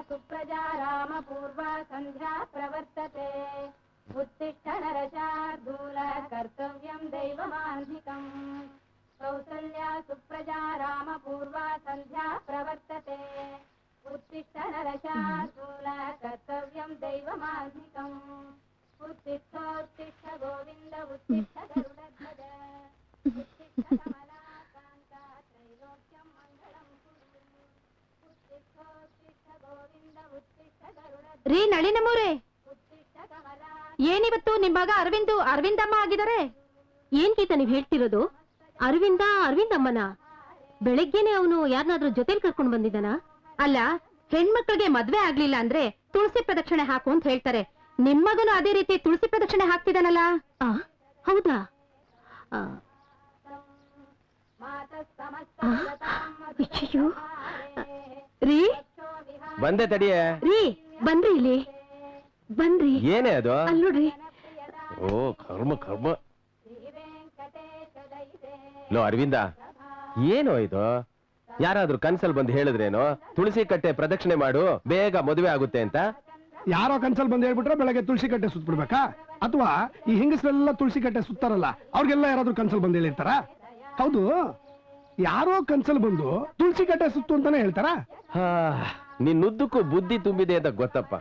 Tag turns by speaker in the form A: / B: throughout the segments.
A: सुप्रजा रामपूर्वा सन्ध्या प्रवर्तते उत्तिष्ठ नरशार्दूल कर्तव्यं दैवमान्धिकम् कौसल्या सुप्रजा रामपूर्वा सन्ध्या प्रवर्तते उत्तिष्ठ नरशार्दूल कर्तव्यं दैवमान्धिकम् उत्तिष्ठोत्तिष्ठ गोविन्द उत्तिष्ठ गरुडध्वज उत्तिष्ठ कमलाकान्ता त्रैलोक्यं मङ्गलं कुरु उत्तिष्ठोत्तिष्ठ गोविन्द उत्तिष्ठ गरुडध्वज
B: ರೀ ನಳಿನಮೂರೆ, ಏನಿವತ್ತು ನಿಮ್ ಮಗ ಅರವಿಂದಮ್ಮ ಆಗಿದ್ದಾರೆ? ಏನ್ ಗೀತ ನೀವ್ ಹೇಳ್ತಿರೋದು? ಅರವಿಂದಮ್ಮನ? ಬೆಳಗ್ಗೆನೆ ಅವನು ಯಾರನ್ನಾದ್ರೂ ಜೊತೆಲಿ ಕರ್ಕೊಂಡ್ ಬಂದಿದ್ದಾನ? ಅಲ್ಲ, ಹೆಣ್ಮಕ್ಳಿಗೆ ಮದ್ವೆ ಆಗ್ಲಿಲ್ಲ ಅಂದ್ರೆ ತುಳಸಿ ಪ್ರದಕ್ಷಿಣೆ ಹಾಕು ಅಂತ ಹೇಳ್ತಾರೆ. ನಿಮ್ ಮಗನು ಅದೇ ರೀತಿ ತುಳಸಿ ಪ್ರದಕ್ಷಿಣೆ ಹಾಕ್ತಿದಾನಲ್ಲ? ಹೌದಾ? ಅಯ್ಯೋ ರೀ,
C: ಬಂದೆ ತಡಿಯೇ.
B: ರೀ ಬನ್ರಿ, ಇಲ್ಲಿ ಬನ್ರಿ.
C: ಏನೇ ಅದು?
B: ಅಲ್ಲಿ ನೋಡ್ರಿ.
C: ಓ ಕರ್ಮ. ಲೋ ಅರವಿಂದ, ಏನೋ ಇದು? ಯಾರಾದ್ರೂ ಕನ್ಸಲ್ ಬಂದು ಹೇಳಿದ್ರೇನೋ ತುಳಸಿ ಕಟ್ಟೆ ಪ್ರದಕ್ಷಿಣೆ ಮಾಡು, ಬೇಗ ಮದುವೆ ಆಗುತ್ತೆ ಅಂತ?
D: ಯಾರೋ ಕನ್ಸಲ್ ಬಂದು ಹೇಳ್ಬಿಟ್ರೆ ಬೆಳಗ್ಗೆ ತುಳಸಿ ಕಟ್ಟೆ ಸುತ್ಬಿಡ್ಬೇಕಾ? ಅಥವಾ ಈ ಹೆಂಗಸರೆಲ್ಲ ತುಳಸಿ ಕಟ್ಟೆ ಸುತ್ತಾರಲ್ಲ, ಅವ್ರಿಗೆಲ್ಲ ಯಾರಾದ್ರೂ ಕನ್ಸಲ್ ಬಂದು ಹೇಳಿರ್ತಾರ? ಹೌದು, ಯಾರೋ ಕನ್ಸಲ್ ಬಂದು ತುಳಸಿ ಕಟ್ಟೆ ಸುತ್ತು ಅಂತಾನೆ ಹೇಳ್ತಾರ?
C: ನಿನ್ನುದ್ದಕ್ಕೂ ಬುದ್ಧಿ ತುಂಬಿದೆ ಅಂತ ಗೊತ್ತಪ್ಪ.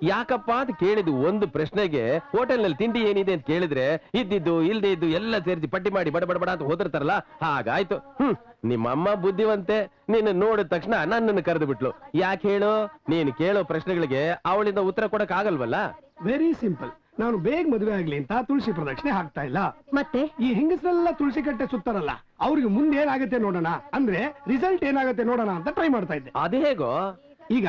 C: ಯಾಕಪ್ಪ ಅಂತ ಕೇಳಿದ್ದು ಒಂದು ಪ್ರಶ್ನೆಗೆ ಹೋಟೆಲ್ ನಲ್ಲಿ ತಿಂಡಿ ಏನಿದೆ ಅಂತ ಕೇಳಿದ್ರೆ ಇದ್ದಿದ್ದು ಇಲ್ದೇ ಇದ್ದು ಎಲ್ಲ ಸೇರಿಸಿ ಪಟ್ಟಿ ಮಾಡಿ ಬಡ ಅಂತ ಹೋದಿರ್ತಾರಲ್ಲ, ಹಾಗಾಯ್ತು. ನಿಮ್ಮಮ್ಮ ಬುದ್ಧಿವಂತೆ, ನಿನ್ನ ನೋಡಿದ ತಕ್ಷಣ ನನ್ನನ್ನು ಕರೆದು ಬಿಟ್ಲು. ಯಾಕೆ ಹೇಳು? ನೀನು ಕೇಳೋ ಪ್ರಶ್ನೆಗಳಿಗೆ ಅವಳಿಂದ ಉತ್ತರ ಕೊಡಕ್ ಆಗಲ್ವಲ್ಲ?
D: Very simple. ನಾನು ಬೇಗ ಮದುವೆ ಆಗ್ಲಿ ಅಂತ ತುಳಸಿ ಪ್ರದಕ್ಷಿಣೆ ಹಾಕ್ತಾ ಇಲ್ಲ.
B: ಮತ್ತೆ
D: ಈ ಹೆಂಗಸರೆಲ್ಲ ತುಳಸಿ ಕಟ್ಟೆ ಸುತ್ತಾರಲ್ಲ, ಅವ್ರಿಗೆ ಮುಂದೆ ಏನಾಗುತ್ತೆ ನೋಡೋಣ, ಅಂದ್ರೆ ರಿಸಲ್ಟ್ ಏನಾಗುತ್ತೆ ನೋಡೋಣ ಅಂತ ಟ್ರೈ ಮಾಡ್ತಾ ಇದ್ದೆ.
C: ಅದು ಹೇಗೋ?
D: ಈಗ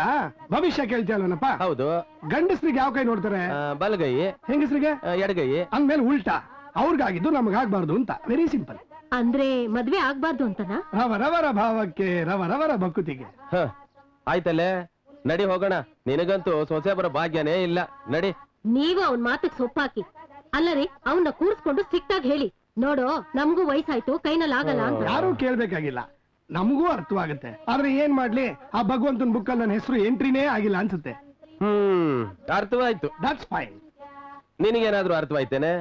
D: ಭವಿಷ್ಯ ಕೇಳ್ತೀಯಲ್ಲನಪ್ಪ?
C: ಹೌದು.
D: ಗಂಡಸ್ರಿಗೆ ಯಾವ ಕೈ ನೋಡ್ತಾರೆ?
C: ಬಲಗೈ.
D: ಹೆಂಗಸರಿಗೆ
C: ಎಡಗೈ.
D: ಅಂದ್ಮೇಲೆ ಉಲ್ಟಾ, ಅವ್ರಿಗಾಗಿದ್ದು ನಮಗಾಗ್ಬಾರ್ದು ಅಂತ. Very simple.
B: ಅಂದ್ರೆ ಮದ್ವೆ ಆಗ್ಬಾರ್ದು ಅಂತನಾ?
D: ರವರವರ ಭಾವಕ್ಕೆ ರವರವರ ಭಕುತಿಗೆ.
C: ಆಯ್ತಲ್ಲೇ, ನಡಿ ಹೋಗೋಣ. ನಿನಗಂತೂ ಸೊಸೆ ಬರೋ ಭಾಗ್ಯನೇ ಇಲ್ಲ. ನಡಿ.
B: ನೀವು ಅವನ್ ಮಾತಿಗೆ ಸೊಪ್ಪಾಕಿ. ಅಲ್ಲರಿ, ಅವನ್ನ ಕೂರ್ಸ್ಕೊಂಡು ಸಿಕ್ತಾಗ ಹೇಳಿ, ನೋಡೋ ನಮಗೂ ವಯಸ್ಸಾಯ್ತು, ಕೈನಲ್ಲಿ ಆಗಲ್ಲ ಅಂತ.
D: ಯಾರು ಕೇಳ್ಬೇಕಾಗಿಲ್ಲ, ನಮಗೂ ಅರ್ಥವಾಗುತ್ತೆ. ಆದ್ರೆ ಏನ್ ಮಾಡ್ಲಿ, ಆ ಭಗವಂತನ ಬುಕ್ಕಲ್ಲಿ ನನ್ನ ಹೆಸರು ಎಂಟ್ರಿನೇ ಆಗಿಲ್ಲ ಅನ್ಸುತ್ತೆ.
C: ಅರ್ಥವಾಯ್ತು.
D: That's fine.
C: ನಿನಗೇನಾದ್ರೂ ಅರ್ಥವಾಯ್ತೇನೆ?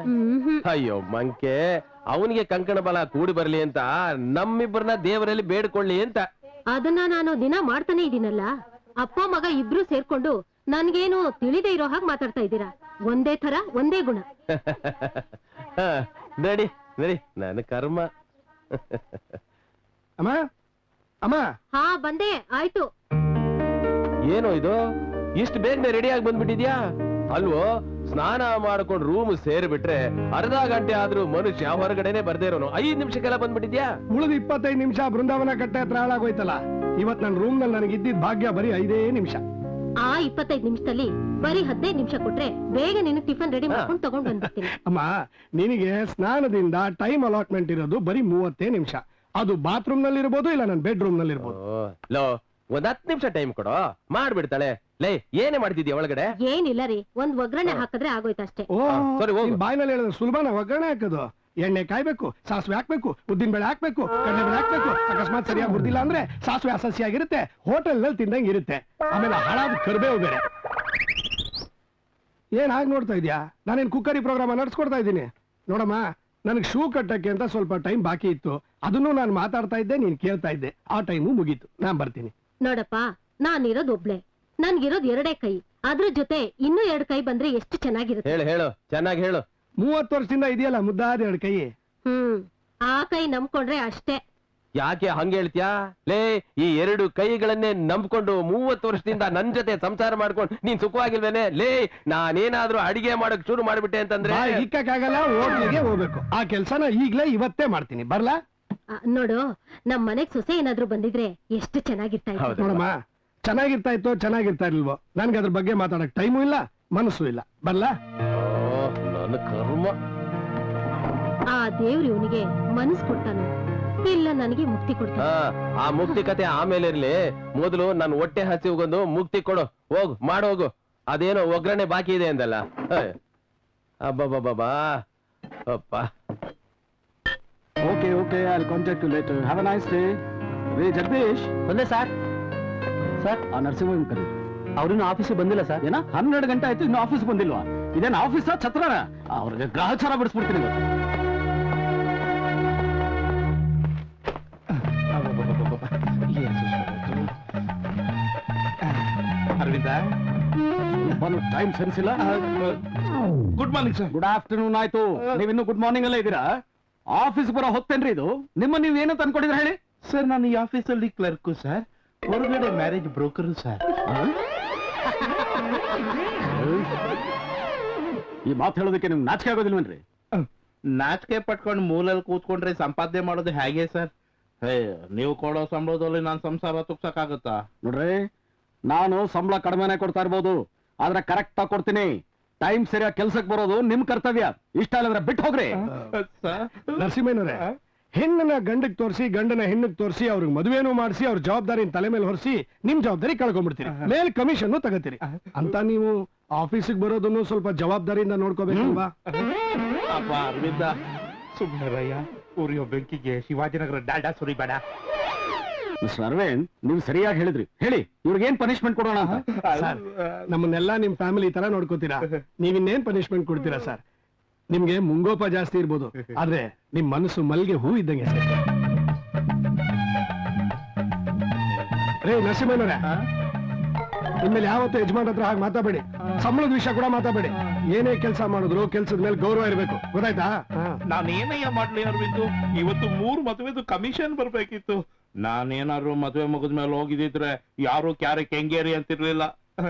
C: ಅಯ್ಯೋ ಮಂಕೆ, ಅವನಿಗೆ ಕಂಕಣ ಬಲ ಕೂಡಿ ಬರ್ಲಿ ಅಂತ ನಮ್ಮಿಬ್ಬರನ್ನ ದೇವರಲ್ಲಿ ಬೇಡ್ಕೊಳ್ಳಿ ಅಂತ.
B: ಅದನ್ನ ನಾನು ದಿನ ಮಾಡ್ತಾನೆ ಇದೀನಲ್ಲ. ಅಪ್ಪ ಮಗ ಇಬ್ರು ಸೇರ್ಕೊಂಡು ನನ್ಗೇನು ತಿಳಿದೇ ಇರೋ ಹಾಗೆ ಮಾತಾಡ್ತಾ ಇದ್ದೀರಾ. ಒಂದೇ ತರ, ಒಂದೇ ಗುಣ.
C: ನಡಿ ನಡಿ, ನನ್ನ ಕರ್ಮ.
D: ಅಮ್ಮ ಅಮ್ಮ.
B: ಹಾ ಬಂದೆ, ಆಯ್ತು.
C: ಏನೋ ಇದು, ಇಷ್ಟು ಬೇಗನೆ ರೆಡಿಯಾಗಿ ಬಂದ್ಬಿಟ್ಟಿದ್ಯಾ? ಅಲ್ವೋ, ಸ್ನಾನ ಮಾಡ್ಕೊಂಡು ರೂಮ್ ಸೇರ್ಬಿಟ್ರೆ ಅರ್ಧ ಗಂಟೆ ಆದ್ರೂ ಮನುಷ್ಯ ಹೊರಗಡೆನೆ ಬರ್ದೇ ಇರೋನು. 5 ನಿಮಿಷಕ್ಕೆಲ್ಲ ಬಂದ್ಬಿಟ್ಟಿದ್ಯಾ?
D: ಉಳಿದ 25 ನಿಮಿಷ ಬೃಂದಾವನ ಕಟ್ಟೆ ಹತ್ರ ಹಾಳಾಗೋಯ್ತಲ್ಲ. ಇವತ್ ನನ್ನ ರೂಮ್ ನಲ್ಲಿ ನನಗೆ ಇದ್ದಿದ್ದ ಭಾಗ್ಯ ಬರೀ 5 ನಿಮಿಷ.
B: ಆ 25 ನಿಮಿಷದಲ್ಲಿ ಬರೀ 15 ನಿಮಿಷ ಕೊಟ್ರೆ ಬೇಗ ನೀನು ಟಿಫನ್ ರೆಡಿ ಮಾಡ್ಕೊಂಡು ತಗೊಂಡ್ ಬಂದ್ಬಿಡ್ತೀನಿ.
D: ಅಮ್ಮ, ನಿನಗೆ ಸ್ನಾನದಿಂದ ಟೈಮ್ ಅಲಾಟ್ಮೆಂಟ್ ಇರೋದು ಬರೀ 30 ನಿಮಿಷ. ಅದು ಬಾತ್ರೂಮ್ ನಲ್ಲಿ ಇರ್ಬೋದು, ಇಲ್ಲ ನನ್ನ ಬೆಡ್ರೂಮ್ ನಲ್ಲಿ ಇರ್ಬೋದು.
C: ಲೋ, ಒಂದ್ 10 ನಿಮಿಷ ಟೈಮ್ ಕೊಡೋ, ಮಾಡ್ಬಿಡ್ತಾಳೆ. ಲೇ, ಏನೇ ಮಾಡ್ತಿದ್ಯಾ ಒಳಗಡೆ?
B: ಏನಿಲ್ಲ ರೀ, ಒಂದ್ ಒಗ್ಗರಣೆ ಹಾಕಿದ್ರೆ ಆಗೋಯ್ತು ಅಷ್ಟೇ.
D: ಬಾಯಿನಲ್ಲಿ ಹೇಳಿದ್ರೆ ಸುಲಭನ ಒಗ್ಗರಣೆ ಹಾಕೋದು? ಎಣ್ಣೆ ಕಾಯ್ಬೇಕು, ಸಾಸಿವೆ ಹಾಕ್ಬೇಕು, ಉದ್ದಿನ ಬೇಳೆ ಹಾಕ್ಬೇಕು, ಕಡಲೆ ಬೇಳೆ ಹಾಕ್ಬೇಕು. ಅಕಸ್ಮಾತ್ ಸರಿಯಾಗಿ ಹುರ್ದಿಲ್ಲ ಅಂದ್ರೆ ಸಾಸಿವೆ ಅಸಸ್ಯಾಗಿರುತ್ತೆ, ಹೋಟೆಲ್ ನಲ್ಲಿ ತಿಂದಂಗೆ ಇರುತ್ತೆ. ಆಮೇಲೆ ಹಾಳಾದ ಕರಿಬೇವು ಬೇರೆ. ಏನ್ ಹಾಗೆ ನೋಡ್ತಾ ಇದ್ಯಾ? ನಾನೇನ್ ಕುಕ್ಕರಿ ಪ್ರೋಗ್ರಾಮ್ ನಡ್ಸ್ಕೊಡ್ತಾ ಇದ್ದೀನಿ. ನೋಡಮ್ಮ, ನನಗೆ ಶೂ ಕಟ್ಟಕ್ಕೆ ಅಂತ ಸ್ವಲ್ಪ ಟೈಮ್ ಬಾಕಿ ಇತ್ತು. ಅದನ್ನು ನಾನು ಮಾತಾಡ್ತಾ ಇದ್ದೆ, ನೀನ್ ಕೇಳ್ತಾ ಇದ್ದೆ. ಆ ಟೈಮು ಮುಗೀತು, ನಾನ್ ಬರ್ತೀನಿ.
B: ನೋಡಪ್ಪ, ನಾನಿರೋದು ಒಬ್ಳೆ, ನನ್ಗಿರೋದು 2 ಕೈ. ಅದ್ರ ಜೊತೆ ಇನ್ನೂ 2 ಕೈ ಬಂದ್ರೆ ಎಷ್ಟು ಚೆನ್ನಾಗಿರುತ್ತೆ.
C: ಹೇಳು, ಚೆನ್ನಾಗಿ ಹೇಳು.
D: 30 ವರ್ಷದಿಂದ ಇದೆಯಲ್ಲ ಮುದ್ದಾದ 2 ಕೈ.
B: ಆ ಕೈ ನಂಬ್ಕೊಂಡ್ರೆ ಅಷ್ಟೇ.
C: ಯಾಕೆ ಹಂಗ ಹೇಳ್ತೀಯಾ? ಲೇ, ಈ 2 ಕೈಗಳನ್ನೇ ನಂಬ್ಕೊಂಡು 30 ವರ್ಷದಿಂದ ನನ್ ಜೊತೆ ಸಂಸಾರ ಮಾಡ್ಕೊಂಡು ನೀನ್ ಸುಖವಾಗಿಲ್ವೇನೆ? ಲೇ, ನಾನೇನಾದ್ರೂ ಅಡಿಗೆ ಮಾಡಕ್ ಶುರು ಮಾಡ್ಬಿಟ್ಟೆ ಅಂತಂದ್ರೆ
D: ಇಕ್ಕಾಗಲ್ಲ, ಹೋಟ್ಲಿಗೆ ಹೋಗ್ಬೇಕು. ಆ ಕೆಲ್ಸನ ಈಗ್ಲೇ ಇವತ್ತೇ ಮಾಡ್ತೀನಿ. ಬರ್ಲಾ?
B: ನೋಡು, ನಮ್ ಮನೆಗ್ ಸೊಸೆ ಏನಾದ್ರೂ ಬಂದಿದ್ರೆ ಎಷ್ಟು ಚೆನ್ನಾಗಿರ್ತಾ ಇತ್ತು.
D: ನೋಡಮ್ಮ, ಚೆನ್ನಾಗಿರ್ತಾ ಇತ್ತು, ಚೆನ್ನಾಗಿರ್ತಾ ಇಲ್ವೋ, ನನ್ಗೆ ಅದ್ರ ಬಗ್ಗೆ ಮಾತಾಡಕ್ ಟೈಮು ಇಲ್ಲ, ಮನಸ್ಸು ಇಲ್ಲ. ಬರ್ಲಾ?
C: ನನ್ನ ಕರ್ಮ.
B: ಆ ದೇವ್ರು ಇವನಿಗೆ ಮನಸ್ಸು ಕೊಡ್ತಾನು, ಇಲ್ಲ ನನಗೆ ಮುಕ್ತಿ ಕೊಡ್ತಾನೆ.
C: ಆ ಮುಕ್ತಿ ಕತೆ ಆಮೇಲೆ ಇರ್ಲಿ, ಮೊದಲು ನನ್ ಹೊಟ್ಟೆ ಹಸಿವುಗೊಂದು ಮುಕ್ತಿ ಕೊಡು. ಹೋಗು, ಮಾಡೋಗು. ಅದೇನೋ ಒಗ್ಗರಣೆ ಬಾಕಿ ಇದೆ ಅಂದಲ್ಲ. ಅಬ್ಬಬ್ಬಬ್ಬಾ ಅಪ್ಪ.
D: Okay, I'll contact you later. Have a nice day. Hey, Jagdish.
C: ಬಂದೆ ಸರ್.
D: ಆ ನರಸಿಂಹನ್ ಕರೀರಿ.
E: ಅವ್ರಿನ್ನು ಆಫೀಸಿಗೆ ಬಂದಿಲ್ಲ ಸರ್. ಏನ 12 ಗಂಟೆ ಆಯ್ತು, ಇನ್ನು ಆಫೀಸ್ ಬಂದಿಲ್ವಾ? ಇದೇನು ಆಫೀಸಾ ಛತ್ರನ? ಅವ್ರಿಗೆ ಗ್ರಹಚಾರ ಬಿಡಿಸ್ಬಿಡ್ತೀನಿ ಇವತ್ತು.
F: ಅರವಿಂದ,
E: ಟೈಮ್ ಸೆನ್ಸ್ ಇಲ್ಲ.
F: Good morning sir.
E: Good afternoon ಆಯ್ತು, ನೀವಿನ್ನು ಗುಡ್ ಮಾರ್ನಿಂಗ್ ಅಲ್ಲೇ ಇದ್ದೀರಾ? ಆಫೀಸ್ ಬರೋ ಹೊತ್ತೇನ್ರಿ ಇದು? ನೀವು ಏನು ತಂದ್ಕೊಡಿದ್ರೆ ಹೇಳಿ.
F: ಸರ್, ನಾನು ಈ ಆಫೀಸಲ್ಲಿ ಕ್ಲರ್ಕು ಸರ್, ಹೊರಗಡೆ ಮ್ಯಾರೇಜ್ ಬ್ರೋಕರು ಸರ್.
E: ಈ ಮಾತು ಹೇಳೋದಕ್ಕೆ ನಿಮ್ಗೆ ನಾಚಿಕೆ ಆಗೋದಿಲ್ವೇನ್ರಿ?
F: ನಾಚಿಕೆ ಪಟ್ಕೊಂಡು ಮೂಲಲ್ಲಿ ಕೂತ್ಕೊಂಡ್ರೆ ಸಂಪಾದನೆ ಮಾಡೋದು ಹೇಗೆ ಸರ್? ನೀವು ಕೊಡೋ ಸಂಬಳದಲ್ಲಿ ನಾನು ಸಂಸಾರ ತುಗ್ಸಕ್ಕಾಗತ್ತಾ?
E: ನೋಡ್ರಿ, ನಾನು ಸಂಬಳ ಕಡಿಮೆನೆ ಕೊಡ್ತಾ ಇರ್ಬೋದು, ಆದ್ರೆ ಕರೆಕ್ಟ್ ಆಗಿ ಕೊಡ್ತೀನಿ. ಟೈಮ್ ಸರಿಯಾಗಿ ಕೆಲ್ಸಕ್ಕೆ ಬರೋದು ನಿಮ್ ಕರ್ತವ್ಯ. ಇಷ್ಟ ಇಲ್ಲಂದ್ರೆ ಬಿಟ್ಟು ಹೋಗ್ರಿ.
D: ನರಸಿಂಹಯ್ಯನವರೇ, ಹೆಣ್ಣನ್ನ ಗಂಡಕ್ ತೋರಿಸಿ, ಗಂಡನ ಹೆಣ್ಣಕ್ ತೋರಿಸಿ, ಅವ್ರಿಗೆ ಮದುವೆನೂ ಮಾಡಿಸಿ, ಅವ್ರ ಜವಾಬ್ದಾರಿನ ತಲೆ ಮೇಲೆ ಹೊರಿಸಿ, ನಿಮ್ ಜವಾಬ್ದಾರಿ ಕಳ್ಕೊಂಡ್ಬಿಡ್ತೀರಿ, ಮೇಲ್ ಕಮಿಷನ್ ತಗೋತೀರಿ ಅಂತ. ನೀವು ಆಫೀಸಿಗೆ ಬರೋದನ್ನು ಸ್ವಲ್ಪ ಜವಾಬ್ದಾರಿಯಿಂದ ನೋಡ್ಕೋಬೇಕಲ್ವಾ?
F: ಅಪ್ಪ ಅರವಿಂದ, ಸುಮ್ಮನೆ ರಯ್ಯ, ಉರಿಯೋ ಬೆಂಕಿಗೆ ಶಿವಾಜಿನಗರ ಡಾಲ್ಡಾ ಸುರಿಬೇಡ.
E: ಮಿಸ್ಟರ್ ಅರವಿಂದ್, ನೀವು ಸರಿಯಾಗಿ ಹೇಳಿದ್ರಿ. ಹೇಳಿ, ಇವ್ರಿಗೆ ಏನ್ ಪನಿಷ್ಮೆಂಟ್ ಕೊಡೋಣ ಅಂತ?
D: ಸರ್, ನಮ್ಮನ್ನೆಲ್ಲ ನಿಮ್ ಫ್ಯಾಮಿಲಿ ತರ ನೋಡ್ಕೋತೀರಾ, ನೀವಿನ್ನೇನ್ ಪನಿಷ್ಮೆಂಟ್ ಕೊಡ್ತೀರಾ ಸರ್? ನಿಮ್ಗೆ ಮುಂಗೋಪ ಜಾಸ್ತಿ ಇರ್ಬೋದು, ಆದ್ರೆ ನಿಮ್ ಮನಸ್ಸು ಮಲ್ಗೆ ಹೂ ಇದ್ದಂಗೆ ಸರ್. ರೇ ನರಸಿಂಹಯ್ಯನವರೇ, ಇನ್ಮೇಲೆ ಯಾವತ್ತೂ ಯಜಮಾನ್ ಹತ್ರ ಹಾಗೆ ಮಾತಾಡಬೇಡಿ. ಸಂಬಳದ ವಿಷಯ ಕೂಡ ಮಾತಾಡಬೇಡಿ. ಏನೇ ಕೆಲಸ ಮಾಡಿದ್ರು ಕೆಲ್ಸದ ಮೇಲೆ ಗೌರವ ಇರಬೇಕು, ಗೊತ್ತಾಯ್ತಾ?
F: ನಾನೇನಯ್ಯ ಮಾಡ್ಲಿ ಅರವಿಂದು, ಇವತ್ತು 3 ಮದುವೆದು ಕಮಿಷನ್ ಬರ್ಬೇಕಿತ್ತು. ನಾನೇನಾದ್ರು ಮದುವೆ ಮುಗಿದ ಮೇಲೆ ಹೋಗಿದ್ರೆ ಯಾರು ಕ್ಯಾರೆ ಕೆಂಗೇರಿ ಅಂತಿರ್ಲಿಲ್ಲ.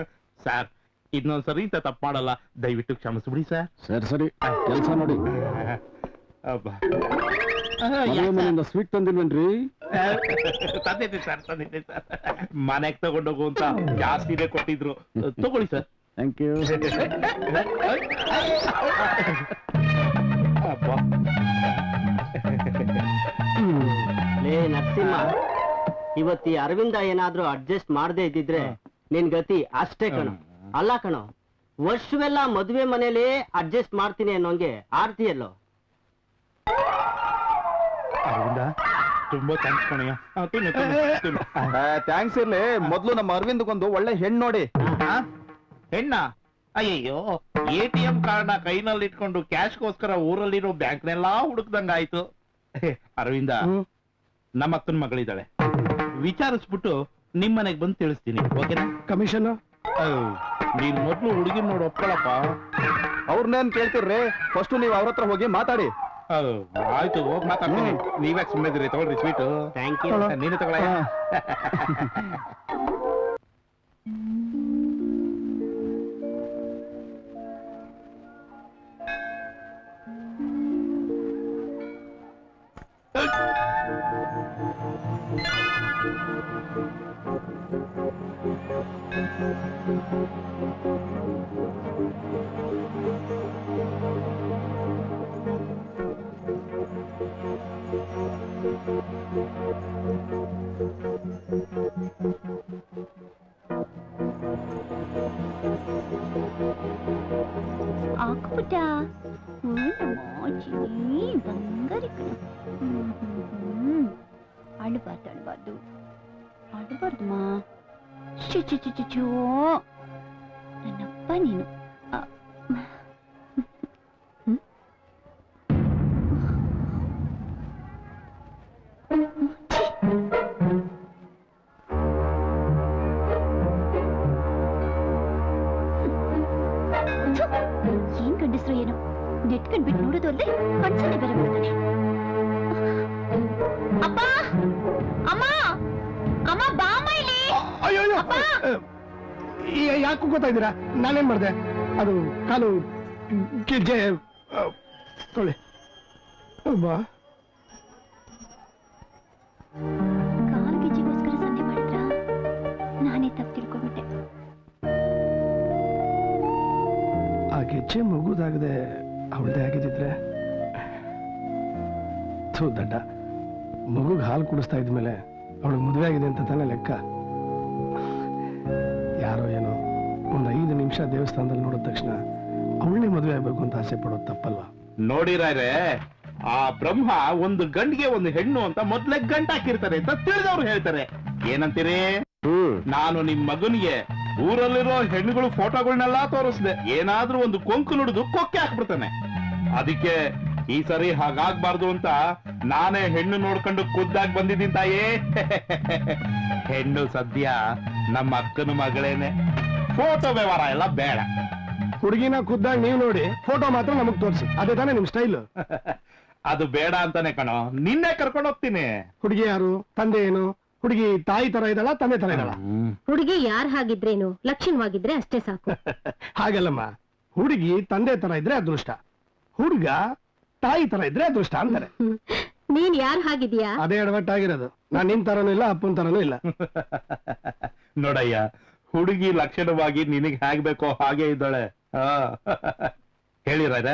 F: ಸರ್, ಇನ್ನೊಂದ್ಸರಿ ಇಂತ ತಪ್ಪು ಮಾಡಲ್ಲ, ದಯವಿಟ್ಟು ಕ್ಷಮಿಸ್ಬಿಡಿ ಸರ್.
E: ಸರಿ ಕೆಲಸ ನೋಡಿ. ಸ್ವೀಟ್ ತಂದಿಲ್ವೇನ್ರಿ?
F: ತಂದಿದ್ದೆ ಸರ್. ಮನೆಗ್ ತಗೊಂಡೋಗು ಅಂತ ಜಾಸ್ತಿನೇ ಕೊಟ್ಟಿದ್ರು, ತಗೊಳ್ಳಿ ಸರ್.
E: Thank you.
G: ಲೇ ನರಸಿಂಹ, ಇವತ್ತಿ ಅರವಿಂದ ಏನಾದ್ರೂ ಅಡ್ಜಸ್ಟ್ ಮಾಡದೇ ಇದ್ದಿದ್ರೆ ನಿನ್ ಗತಿ ಅಷ್ಟೇ ಕಣೋ. ಅಲ್ಲ ಕಣೋ, ವರ್ಷವೆಲ್ಲ ಮದುವೆ ಮನೇಲಿ ಅಡ್ಜಸ್ಟ್ ಮಾಡ್ತೀನಿ ಅನ್ನೋಂಗೆ ಆರ್ತಿಯಲ್ಲೋ.
F: ಅರವಿಂದ, ತುಂಬಾ ಥ್ಯಾಂಕ್ಸ್ ಕಣಯ್ಯ.
E: ಥ್ಯಾಂಕ್ಸ್ ಇರ್ಲಿ, ಮೊದ್ಲು ನಮ್ಮ ಅರವಿಂದ್ಗೊಂದು ಒಳ್ಳೆ ಹೆಣ್ಣು ನೋಡಿ.
F: ಹೆಣ್ಣ? ಅಯ್ಯಯ್ಯೋ, ATM ಕಾರ್ಡ್ನ ಕೈನಲ್ಲಿ ಇಟ್ಕೊಂಡು ಕ್ಯಾಶ್ಗೋಸ್ಕರ ಊರಲ್ಲಿರೋ ಬ್ಯಾಂಕ್ನೆಲ್ಲಾ ಹುಡುಕ್ದಂಗಾಯ್ತು. ಅರವಿಂದ, ನಮ್ಮ ಅಕ್ಕನ ಮಗಳಿದ್ದಾಳೆ, ವಿಚಾರಿಸ್ಬಿಟ್ಟು ನಿಮ್ ಮನೆಗ್ ಬಂದು ತಿಳಿಸ್ತೀನಿ, ಓಕೆನಾ?
D: ಕಮಿಷನ್
F: ನೀನ್ ಮೊದ್ಲು ಹುಡುಗಿನ ನೋಡಿ ಒಪ್ಕೊಳಪ್ಪ.
E: ಅವ್ರನ್ನೇನ್ ಕೇಳ್ತಿರ್ರಿ, ಫಸ್ಟ್ ನೀವು ಅವ್ರ ಹತ್ರ ಹೋಗಿ ಮಾತಾಡಿ.
F: ಆಯ್ತು, ಹೋಗಿ ಮಾತಾಡ್ತೀನಿ. ನೀವೇ ಸುಮ್ಮನೆ ಇದ್ರಿ, ತಗೊಳ್ರಿ ಸ್ವೀಟು.
G: Thank you.
F: ನೀನು ತಗೊಳ.
A: ಆಕ್ಬಿಟ್ಟ ಬಂಗಾರಿ ಕಣ. ಅಳ್ಬಾರ್ದು ಮಾ. ಚುಚ್ಚು ನನ್ನಪ್ಪ ನೀನು. ಏನ್ ಗಂಡಸ್ರು ಏನೋ ನೆಟ್ ಕಂಡ್ಬಿಟ್ಟು ನೋಡೋದು ಅಲ್ಲದೆ ಕಣ್ಸನೆ ಬೇರೆ ಮಾಡ್ತಾನೆ. ಅಪ್ಪ, ಅಮ್ಮ, ಅಮ್ಮ ಬಾಮ ಇಲ್ಲಿ.
D: ಅಯ್ಯೋ, ಯಾಕೆ ಕೂಗ್ತಾ ಇದ್ದೀರಾ? ನಾನೇನ್ ಮಾಡ್ದೆ? ಅದು ಕಾಲು ಗೆಜ್ಜೆ ತೊಳೆ ಬಾ.
A: ಕಾಲು ಗೆಜ್ಜೆಗೋಸ್ಕರ ಸನ್ನೆ ಮಾಡಿದ್ರ? ನಾನೇ ತಪ್ಪು ತಿಳ್ಕೊಂಡ್ಬಿಟ್ಟೆ.
D: ಆ ಗೆಜ್ಜೆ ಮಗುದಾಗದೆ ಅವಳದೇ ಆಗಿದ್ದಿದ್ರೆ ದಡ್ಡ. ಮಗುಗೆ ಹಾಲು ಕುಡಿಸ್ತಾ ಇದ್ಮೇಲೆ ಅವಳಿಗೆ ಮದುವೆ ಆಗಿದೆ ಅಂತ ತಾನೇ ಲೆಕ್ಕ. ಯಾರೋ ಏನೋ ಒಂದು 5 ನಿಮಿಷ ದೇವಸ್ಥಾನದಲ್ಲಿ ನೋಡಿದ ತಕ್ಷಣ ಅವಳನ್ನೇ ಮದುವೆ ಆಗ್ಬೇಕು ಅಂತ ಆಸೆ ಪಡೋದು ತಪ್ಪಲ್ವಾ?
F: ನೋಡಿರಾರೆ, ಆ ಬ್ರಹ್ಮ ಒಂದು ಗಂಡಿಗೆ ಒಂದು ಹೆಣ್ಣು ಅಂತ ಮೊದ್ಲೇ ಗಂಟ ಹಾಕಿರ್ತಾರೆ ಅಂತ ತಿಳಿದವ್ರು ಹೇಳ್ತಾರೆ. ಏನಂತೀರಿ? ನಾನು ನಿಮ್ ಮಗನಿಗೆ ಊರಲ್ಲಿರೋ ಹೆಣ್ಣುಗಳು ಫೋಟೋಗಳನ್ನೆಲ್ಲ ತೋರಿಸ್ದೆ, ಏನಾದ್ರೂ ಒಂದು ಕೊಂಕು ನುಡಿದು ಕೊಕ್ಕೆ ಹಾಕ್ಬಿಡ್ತಾನೆ. ಅದಕ್ಕೆ ಈ ಸರಿ ಹಾಗಾಗ್ಬಾರ್ದು ಅಂತ ನಾನೇ ಹೆಣ್ಣು ನೋಡ್ಕೊಂಡು ಖುದ್ದಾಗಿ ಬಂದಿದ್ದೀನಿ ತಾಯೇ. ಹೆಣ್ಣು ಸದ್ಯ ನಮ್ಮ ಅಕ್ಕನ ಮಗಳೇನೆ, ಫೋಟೋ ವ್ಯವಹಾರ ಎಲ್ಲ ಬೇಡ.
D: ಹುಡುಗಿನ ಖುದ್ದಾಗಿ ನೀವು ನೋಡಿ, ಫೋಟೋ ಮಾತ್ರ ನಮಗ್ ತೋರಿಸಿ, ಅದೇ ತಾನೇ ನಿಮ್ ಸ್ಟೈಲ್.
F: ಅದು ಬೇಡ ಅಂತಾನೆ ಕಣೋ, ನಿನ್ನೆ ಕರ್ಕೊಂಡು ಹೋಗ್ತೀನಿ.
D: ಹುಡುಗಿ ಯಾರು, ತಂದೆ ಏನು? ಹುಡುಗಿ ತಾಯಿ ತರ ಇದ್ದಾಳ, ತಂದೆ ತರ ಇದ್ದಾಳ?
B: ಹುಡುಗಿ ಯಾರ್ ಹಾಗಿದ್ರೇನು, ಲಕ್ಷಣವಾಗಿದ್ರೆ ಅಷ್ಟೇ ಸಾಕು.
D: ಹಾಗಲ್ಲಮ್ಮ, ಹುಡುಗಿ ತಂದೆ ತರ ಇದ್ರೆ ಅದೃಷ್ಟ, ಹುಡುಗ ತಾಯಿ ತರ ಇದ್ರೆ ಅದೃಷ್ಟ ಅಂತಾರೆ.
B: ನೀನ್ ಯಾರ್ ಹಾಗಿದ್ಯಾ?
D: ಅದೇ ಎಡವಟ್ಟಾಗಿರೋದು. ನಾನ್ ನಿನ್ ತರನೂ ಇಲ್ಲ, ಅಪ್ಪನ್ ತರನೂ ಇಲ್ಲ.
F: ನೋಡಯ್ಯ, ಹುಡುಗಿ ಲಕ್ಷಣವಾಗಿ ನಿನಗೆ ಹೇಗ್ಬೇಕೋ ಹಾಗೆ ಇದ್ದಾಳೆ. ಹೇಳಿರ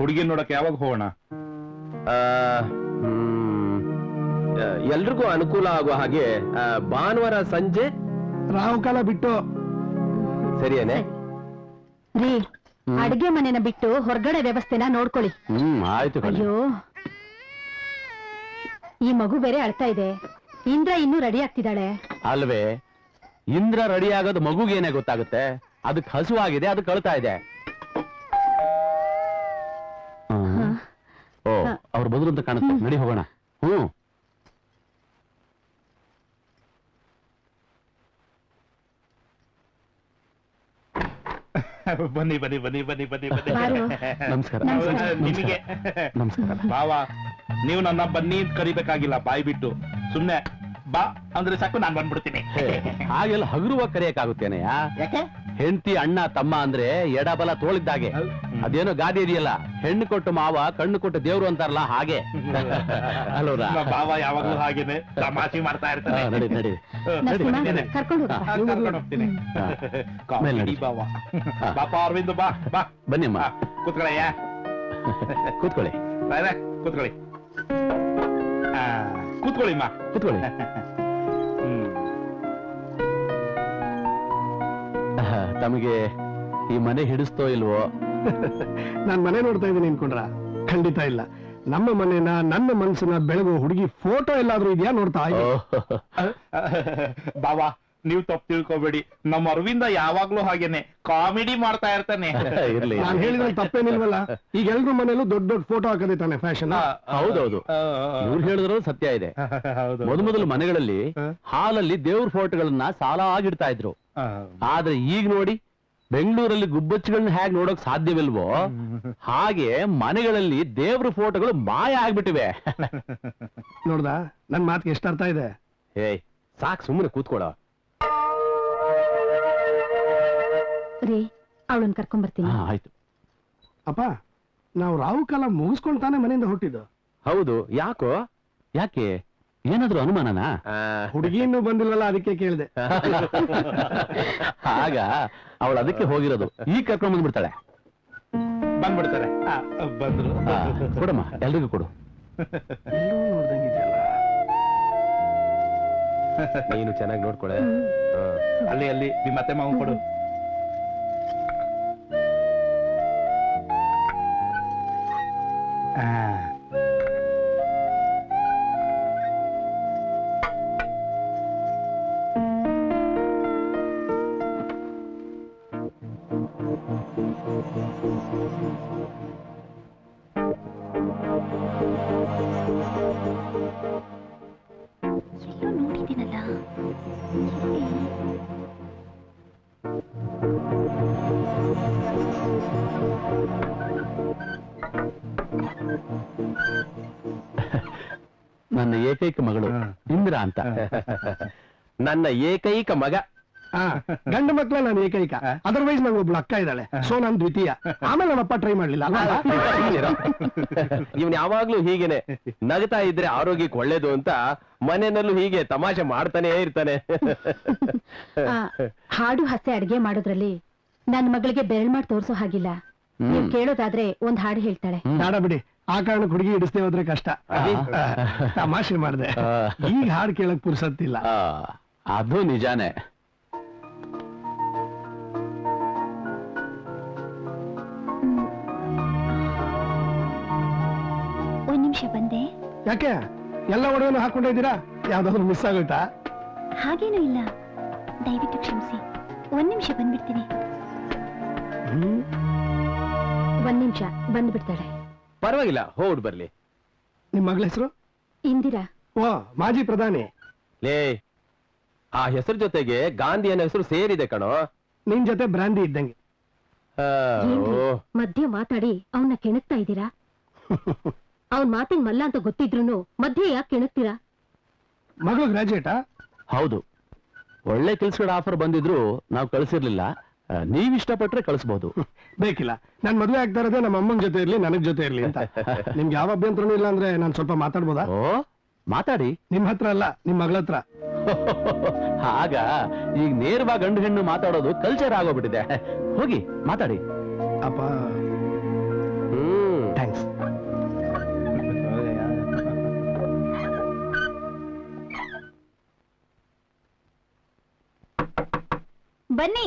F: ಹುಡುಗಿ ನೋಡಕ್ ಯಾವಾಗ ಹೋಗೋಣ?
C: ಎಲ್ರಿಗೂ ಅನುಕೂಲ ಆಗುವ ಹಾಗೆ ಭಾನುವಾರ ಸಂಜೆ
D: ರಾಹುಕಾಲ ಬಿಟ್ಟು.
C: ಸರಿಯೇನೆ?
B: ರೀ, ಅಡ್ಗೆ ಮನೆನ ಬಿಟ್ಟು ಹೊರಗಡೆ ವ್ಯವಸ್ಥೆನ ನೋಡ್ಕೊಳ್ಳಿ.
E: ಆಯ್ತು ಕಣೆ.
B: ಅಯ್ಯೋ, ಈ ಮಗು ಬೇರೆ ಅಳ್ತಾ ಇದೆ. ಇಂದ್ರ ಇನ್ನೂ ರೆಡಿ ಆಗ್ತಿದ್ದಾಳೆ.
E: ಅಲ್ವೇ, ಇಂದ್ರ ರೆಡಿ ಆಗೋದು ಮಗುಗೇನೆ ಗೊತ್ತಾಗುತ್ತೆ. ಅದಕ್ಕೆ ಹಸುವಾಗಿದೆ, ಅದಕ್ಕೆ ಅಳ್ತಾ ಇದೆ. ಓ, ಅವ್ರು ಬದ್ರು ಅಂತ ಕಾಣುತ್ತೆ. ನಡಿ ಹೋಗೋಣ.
F: ಬನ್ನಿ ಬನ್ನಿ ಬನ್ನಿ ಬನ್ನಿ ಬನ್ನಿ ಬನ್ನಿ.
E: ನಮಸ್ಕಾರ.
F: ನಿಮಗೆ
E: ನಮಸ್ಕಾರ.
F: ಬಾವಾ, ನೀವು ನನ್ನ ಬನ್ನಿ ಅಂತ ಕರಿಬೇಕಾಗಿಲ್ಲ, ಬಾಯ್ ಬಿಟ್ಟು ಸುಮ್ನೆ ಬಾ ಅಂದ್ರೆ ಸಾಕು, ನಾನ್ ಬಂದ್ಬಿಡ್ತೀನಿ.
E: ಹಾಗೆಲ್ಲ ಹಗುರವಾಗಿ ಕರೆಯಕ್ಕಾಗುತ್ತೇನೆಯಾ?
G: ಯಾಕೆ?
E: ಹೆಂಡತಿ ಅಣ್ಣ ತಮ್ಮ ಅಂದ್ರೆ ಎಡಬಲ ತೋಳಿದ್ದಾಗೆ. ಅದೇನೋ ಗಾದೆ ಇದೆಯಲ್ಲ, ಹೆಣ್ಣು ಕೊಟ್ಟು ಮಾವ, ಕಣ್ಣು ಕೊಟ್ಟು ದೇವ್ರು ಅಂತಾರಲ್ಲ, ಹಾಗೆ ಅಲ್ವರಾ?
F: ಬಾವ ಯಾವಾಗ್ಲೂ ಹಾಗೇನೆ ತಮಾಷೆ ಮಾಡ್ತಾ ಇರ್ತಾನೆ.
E: ನಡಿ ನಡಿ
B: ಕರ್ಕೊಂಡು
F: ಕರ್ಕೊಂಡು ಹೋಗ್ತೀನಿ. ಕಾಮಿಡಿ ಬಾವ. ಬಾಪ ಅರವಿಂದ್, ಬಾ ಬಾ.
E: ಬನ್ನಿಮ್ಮ.
F: ಕೂತ್ಕೊಳ್ಳಯ್ಯ.
E: ಕೂತ್ಕೊಳ್ಳಿ.
F: ಕೂತ್ಕೊಳ್ಳಿ. ಕೂತ್ಕೊಳ್ಳಿಮ್ಮ.
E: ಕೂತ್ಕೊಳ್ಳಿ. ತಮಗೆ ಈ ಮನೆ ಹಿಡಿಸ್ತೋ ಇಲ್ವೋ?
D: ನಾನ್ ಮನೆ ನೋಡ್ತಾ ಇದ್ದೀನಿ ಅನ್ಕೊಂಡ್ರ? ಖಂಡಿತ ಇಲ್ಲ. ನಮ್ಮ ಮನೆನ, ನನ್ನ ಮನಸ್ಸನ್ನ ಬೆಳಗೋ ಹುಡುಗಿ ಫೋಟೋ ಎಲ್ಲಾದ್ರೂ ಇದೆಯಾ ನೋಡ್ತಾ
F: ಬಾವಾ, ನೀವು ತಪ್ಪು ತಿಳ್ಕೊಬೇಡಿ. ನಮ್ಮ ಅರವಿಂದ ಯಾವಾಗ್ಲೂ ಹಾಗೇನೆ ಕಾಮಿಡಿ ಮಾಡ್ತಾ ಇರ್ತಾನೆ.
E: ಇರ್ಲಿ.
D: ನಾನು ಹೇಳಿದ್ರಲ್ಲಿ ತಪ್ಪೇನಿಲ್ವಲ್ಲ? ಈಗ ಎಲ್ರ ಮನೇಲೂ ದೊಡ್ಡ ದೊಡ್ಡ ಫೋಟೋ ಹಾಕದೆ ತಾನೆ ಫ್ಯಾಷನ್.
E: ಹೌದೌದು, ಇವ್ರು ಹೇಳಿದ್ರು ಸತ್ಯ ಇದೆ. ಮೊದಲು ಮನೆಗಳಲ್ಲಿ ಹಾಲಲ್ಲಿ ದೇವ್ರ ಫೋಟೋಗಳನ್ನ ಸಾಲ ಆಗಿಡ್ತಾ ಇದ್ರು. ಆದ್ರೆ ಈಗ ನೋಡಿ, ಬೆಂಗಳೂರಲ್ಲಿ ಗುಬ್ಬಚ್ಚುಗಳನ್ನ ಹೇಗೆ ನೋಡೋಕ್ ಸಾಧ್ಯವಿಲ್ವೋ ಹಾಗೆ ಮನೆಗಳಲ್ಲಿ ದೇವ್ರ ಫೋಟೋಗಳು ಮಾಯ ಆಗ್ಬಿಟ್ಟಿವೆ.
D: ನೋಡ್ದ, ನನ್ ಮಾತಿಗೆ ಎಷ್ಟು ಅರ್ಥ ಇದೆ?
C: ಏಯ್, ಸಾಕ್, ಸುಮ್ಮನೆ ಕೂತ್ಕೊಳ.
B: ರೀ, ಅವಳನ್ನ ಕರ್ಕೊಂಡ್ ಬರ್ತೀನಿ.
E: ಆಯ್ತು.
D: ಅಪ್ಪ, ನಾವು ರಾಹುಕಾಲ ಮುಗಿಸ್ಕೊಂಡ್ ತಾನೇ ಮನೆಯಿಂದ ಹೊರಟಿದ್ದು.
C: ಹೌದು, ಯಾಕೋ?
E: ಯಾಕೆ, ಏನಾದ್ರು ಅನುಮಾನನಾ?
D: ಹುಡುಗಿ ಇನ್ನೂ ಬಂದಿಲ್ಲಲ್ಲ, ಅದಕ್ಕೆ ಕೇಳಿದೆ.
E: ಆಗ ಅವಳು ಅದಕ್ಕೆ ಹೋಗಿರೋದು. ಈಗ ಕರ್ಕೊಂಡ್ ಬಂದ್ಬಿಡ್ತಾಳೆ.
F: ಬಂದ್ಬಿಡ್ತಾರೆ. ಬಂದ್ರು.
E: ಕೊಡಮ್ಮ, ಎಲ್ರಿಗೂ ಕೊಡು.
D: ಎಲ್ಲೂ ನೋಡ್ದಂಗಿದೆಯಲ್ಲ.
C: ನೀನು ಚೆನ್ನಾಗಿ ನೋಡ್ಕೊಳೆ.
F: ಅಲ್ಲಿ ಅಲ್ಲಿ ನಿಮ್ಮ ಅತ್ತೆ ಮಾವು ಕೊಡು.
A: ಎಲ್ಲೋ ನೋಡಿದ್ದೀನಲ್ಲ.
E: ನನ್ನ ಏಕೈಕ ಮಗಳು ಇಂದ್ರ ಅಂತ.
C: ನನ್ನ ಏಕೈಕ ಮಗ.
D: ಗಂಡು ಮಕ್ಕಳ ನಾನು ಏಕೈಕ. ಅದರ್ವೈಸ್ ನಂಗೆ ಒಬ್ಳು ಅಕ್ಕ ಇದ್ದಾಳೆ, ಸೊ ನಾನು ದ್ವಿತೀಯ. ಆಮೇಲೆ ನಮ್ಮಪ್ಪ ಟ್ರೈ ಮಾಡ್ಲಿಲ್ಲ.
C: ಇವನ್ ಯಾವಾಗ್ಲೂ ಹೀಗೇನೆ ನಗ್ತಾ ಇದ್ರೆ ಆರೋಗ್ಯಕ್ಕೆ ಒಳ್ಳೇದು ಅಂತ ಮನೆಯಲ್ಲೂ ಹೀಗೆ ತಮಾಷೆ ಮಾಡ್ತಾನೆ ಇರ್ತಾನೆ.
B: ಹಾಡು ಹಸೆ ಅಡ್ಗೆ ಮಾಡೋದ್ರಲ್ಲಿ ನನ್ನ ಮಗಳಿಗೆ ಬೆರಳ್ ಮಾಡಿ ತೋರ್ಸೋ ಹಾಗಿಲ್ಲ. ನೀವು ಕೇಳೋದಾದ್ರೆ ಒಂದ್ ಹಾಡು ಹೇಳ್ತಾಳೆ.
D: ಬೇಡ ಬಿಡಿ, ಆ ಕಾರಣಕ್ಕೆ ಹುಡುಗಿ ಹಿಡಿಸ್ತೇ ಹೋದ್ರೆ ಕಷ್ಟ. ತಮಾಷೆ ಮಾಡಿದೆ. ಈಗ ಹಾಡು ಕೇಳಕ್ ಪುರ್ಸತ್ತಿಲ್ಲ.
E: ಅದು ನಿಜಾನೇ.
A: ಒಂದ್ ನಿಮಿಷ ಬಂದೆ.
D: ಯಾಕೆ ಎಲ್ಲ ಒಡವೆನೂ ಹಾಕೊಂಡಿದ್ದೀರಾ? ಯಾವ್ದಾದ್ರು ಮಿಸ್ ಆಗೋಯ್ತಾ?
A: ಹಾಗೇನೂ ಇಲ್ಲ, ದಯವಿಟ್ಟು ಕ್ಷಮಿಸಿ. ಒಂದ್ ನಿಮಿಷ ಬಂದ್ಬಿಡ್ತೀನಿ.
B: ಒಂದ್ ನಿಮಿಷ ಬಂದ್ಬಿಡ್ತಾಳೆ.
C: ಪರವಾಗಿಲ್ಲ, ಹೋಗ್ಬಿಟ್ಟು ಬರ್ಲಿ.
D: ನಿಮ್ ಮಗಳ ಹೆಸರು?
B: ಇಂದಿರಾ.
D: ಓ, ಮಾಜಿ ಪ್ರಧಾನಿ.
C: ಲೇ, ಆ ಹೆಸರು ಜೊತೆಗೆ ಗಾಂಧಿ ಅನ್ನೋ ಹೆಸರು ಸೇರಿದೆ ಕಣೋ.
D: ನಿನ್ ಜೊತೆ ಬ್ರಾಂದಿ ಇದ್ದಂಗೆ.
B: ಏನ್ರಿ ಮಧ್ಯೆ ಮಾತಾಡಿ ಅವನ್ನ ಕೆಣಕ್ತಾ ಇದ್ದೀರಾ? ಅವನ್ ಮಾತಿನ ಮಲ್ಲ ಅಂತ ಗೊತ್ತಿದ್ರು ಮಧ್ಯೆ ಯಾಕೆ ಕೆಣಕ್ತೀರಾ?
D: ಮಗಳು ಗ್ರಾಜುಯೇಟಾ?
E: ಹೌದು. ಒಳ್ಳೆ ಕೆಲ್ಸಗಳ ಆಫರ್ ಬಂದಿದ್ರು ನಾವು ಕಳಿಸಿರ್ಲಿಲ್ಲ. ನೀವ್ ಇಷ್ಟಪಟ್ರೆ ಕಳಿಸ್ಬಹುದು.
D: ಬೇಕಿಲ್ಲ, ನಾನ್ ಮದುವೆ ಆಗ್ತಾ ಇರೋದೇ ನಮ್ಮ ಅಮ್ಮನ ಜೊತೆ ಇರ್ಲಿ, ನನಗ್ ಜೊತೆ ಇರ್ಲಿ ಅಂತ. ನಿಮ್ಗೆ ಯಾವ ಅಭ್ಯಂತರನೂ ಇಲ್ಲ ಅಂದ್ರೆ ನಾನ್ ಸ್ವಲ್ಪ ಮಾತಾಡ್ಬೋದಾ?
E: ಓ, ಮಾತಾಡಿ.
D: ನಿಮ್ ಹತ್ರ ಅಲ್ಲ, ನಿಮ್ ಮಗಳ ಹತ್ರ.
E: ಆಗ ಈಗ ನೇರವಾಗಿ ಗಂಡು ಹೆಣ್ಣು ಮಾತಾಡೋದು ಕಲ್ಚರ್ ಆಗೋಗ್ಬಿಟ್ಟಿದೆ. ಹೋಗಿ ಮಾತಾಡಿ.
D: ಅಪ್ಪ, ಥ್ಯಾಂಕ್ಸ್.
A: ಬನ್ನಿ.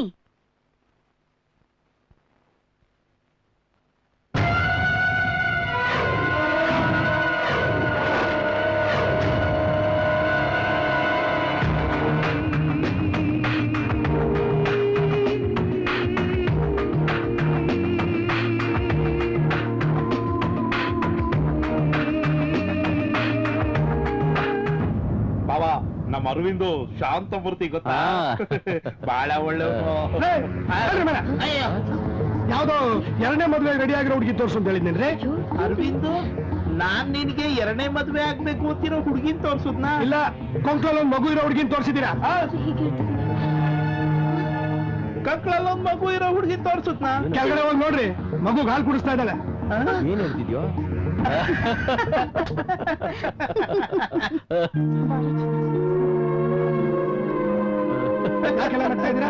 F: ಬಾವಾ, ನಮ್ಮ ಅರವಿಂದು ಶಾಂತಮೂರ್ತಿ ಗೊತ್ತಾ? ಬಹಳ ಒಳ್ಳೆ.
D: ಯಾವ್ದೋ ಎರಡನೇ ಮದುವೆ ರೆಡಿ ಆಗಿರೋ ಹುಡುಗಿ ತೋರ್ಸು ಅಂತ ಹೇಳಿದ್ನೇನ್ರಿ?
F: ಅರವಿಂದು, ನಾನ್ ನಿನ್ಗೆ ಎರಡನೇ ಮದ್ವೆ ಆಗ್ಬೇಕು ಅಂತಿರೋ ಹುಡುಗಿನ್ ತೋರ್ಸುದ್ನಾ?
D: ಇಲ್ಲ, ಕೊಂಕಲಲ್ಲಿ ಒಂದ್ ಮಗು ಇರೋ ಹುಡುಗಿನ ತೋರ್ಸಿದೀರಾ?
F: ಕಂಕ್ಳಲ್ಲಿ ಒಂದ್ ಮಗು ಇರೋ ಹುಡುಗಿನ್ ತೋರ್ಸುದ್ನಾ?
D: ಕೆಳಗಡೆ ಹೋಗಿ ನೋಡ್ರಿ, ಮಗು ಹಾಲು ಕುಡಿಸ್ತಾ ಇದ್ದಾಳೆ.
C: ಏನ್ ಹೇಳ್ತಿದ್ಯೋ?
D: ಯಾಕೆಲ್ಲ ನಗ್ತಾ ಇದ್ದೀರಾ?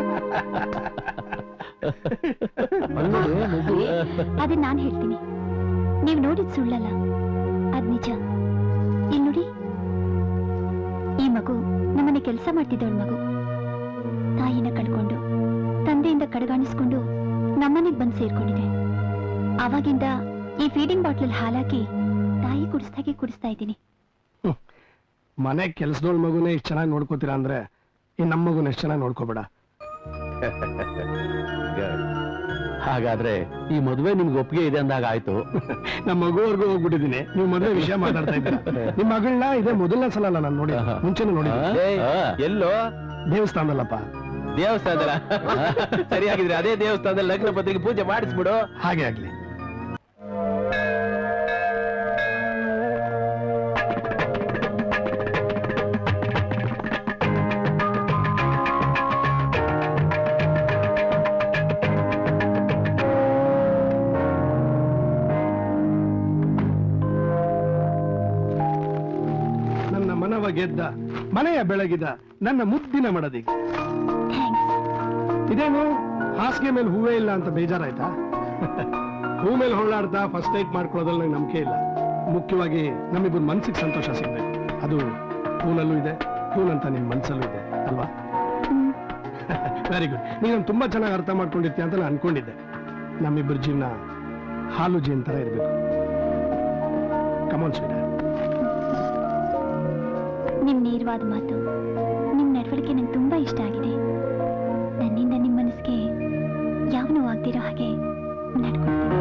A: ಅದನ್ನ ನಾನ್ ಹೇಳ್ತೀನಿ, ನೀವ್ ನೋಡಿದ್ ಸುಳ್ಳಲ್ಲ, ಅದ್ ನಿಜ. ಇಲ್ಲಿ ನೋಡಿ, ಈ ಮಗು ನಮ್ಮನೆ ಕೆಲಸ ಮಾಡ್ತಿದ್ದವಳ ಮಗು. ತಾಯಿನ ಕಳ್ಕೊಂಡು ತಂದೆಯಿಂದ ಕಡೆಗಾಣಿಸ್ಕೊಂಡು ನಮ್ಮನೆಗ್ ಬಂದು ಸೇರ್ಕೊಂಡಿದೆ. ಆವಾಗಿಂದ ಈ ಫೀಡಿಂಗ್ ಬಾಟ್ಲಲ್ಲಿ ಹಾಲಾಕಿ ತಾಯಿ ಕುಡಿಸ್ತಾ ಇದ್ದೀನಿ.
D: ಮನೆ ಕೆಲ್ಸದೋಳ್ ಮಗುನೇ ಇಷ್ಟು ಚೆನ್ನಾಗಿ ನೋಡ್ಕೋತೀರಾ ಅಂದ್ರೆ ಇನ್ ನಮ್ಮ ಮಗುನ ಎಷ್ಟು ಚೆನ್ನಾಗಿ ನೋಡ್ಕೋಬೇಡ.
E: ಹಾಗಾದ್ರೆ ಈ ಮದುವೆ ನಿಮ್ಗೆ ಒಪ್ಪಿಗೆ ಇದೆ ಅಂದಾಗ ಆಯ್ತು.
D: ನಮ್ಮ ಮಗುವರ್ಗೂ ಹೋಗ್ಬಿಟ್ಟಿದ್ದೀನಿ, ನೀವು ಮದುವೆ ವಿಷಯ ಮಾತಾಡ್ತಾ ಇದ್ದೀರಾ. ನಿಮ್ ಮಗಳನ್ನ ಇದೇ ಮೊದಲನೇ ಸಲ ಅಲ್ಲ ನಾನು ನೋಡಿ, ಮುಂಚೆನೂ ನೋಡಿ.
C: ಎಲ್ಲೋ?
D: ದೇವಸ್ಥಾನದಲ್ಲಪ್ಪ.
C: ದೇವಸ್ಥಾನದಲ್ಲ? ಸರಿಯಾಗಿದ್ರೆ ಅದೇ ದೇವಸ್ಥಾನದಲ್ಲಿ ಲಗ್ನ ಪತ್ರಿಕೆ ಪೂಜೆ ಮಾಡಿಸ್ಬಿಡು.
D: ಹಾಗೆ ಆಗ್ಲಿ. ನನ್ನ ಮನವ ಗೆದ್ದ, ಮನೆಯ ಬೆಳಗಿದ ನನ್ನ ಮುದ್ದಿನ ಮಡದಿ. ಇದೇನು ಹಾಸಿಗೆ ಮೇಲೆ ಹೂವೇ ಇಲ್ಲ ಅಂತ ಬೇಜಾರಾಯ್ತಾ? ಹೂ ಮೇಲೆ ಹೊಳ್ಳಾಡ್ತಾ ಫಸ್ಟ್ ಟೇಕ್ ಮಾಡ್ಕೊಳ್ಳೋದ್ರಲ್ಲಿ ನಂಗೆ ನಂಬಿಕೆ ಇಲ್ಲ. ಮುಖ್ಯವಾಗಿ ನಮ್ಮಿಬ್ಬರು ಮನ್ಸಿಗೆ ಸಂತೋಷ ಸಿಗ್ಬೇಕು. ಅದು ಹೂನಲ್ಲೂ ಇದೆ, ಹೂನಂತ ನಿಮ್ ಮನ್ಸಲ್ಲೂ ಇದೆ ಅಲ್ವಾ? Very good. ನೀನು ತುಂಬಾ ಚೆನ್ನಾಗಿ ಅರ್ಥ ಮಾಡ್ಕೊಂಡಿರ್ತೀಯ ಅಂತ ನಾನು ಅನ್ಕೊಂಡಿದ್ದೆ. ನಮ್ಮಿಬ್ಬರ ಜೀವನ ಹಾಲು ಜೇನ್ ತರ ಇರ್ಬೇಕು. ಕಮಾನ್ ಸ್ವೀಟ್.
A: ನಿಮ್ ನೇರವಾದ ಮಾತು, ನಿಮ್ ನಡವಳಿಕೆ ನಂಗೆ ತುಂಬಾ ಇಷ್ಟ ಆಗಿದೆ. ನನ್ನಿಂದ ನಿಮ್ ಮನಸ್ಸಿಗೆ ಯಾವ ನೋವು ಆಗ್ದಿರೋ ಹಾಗೆ ನಡ್ಕೊಳ್ತೀನಿ.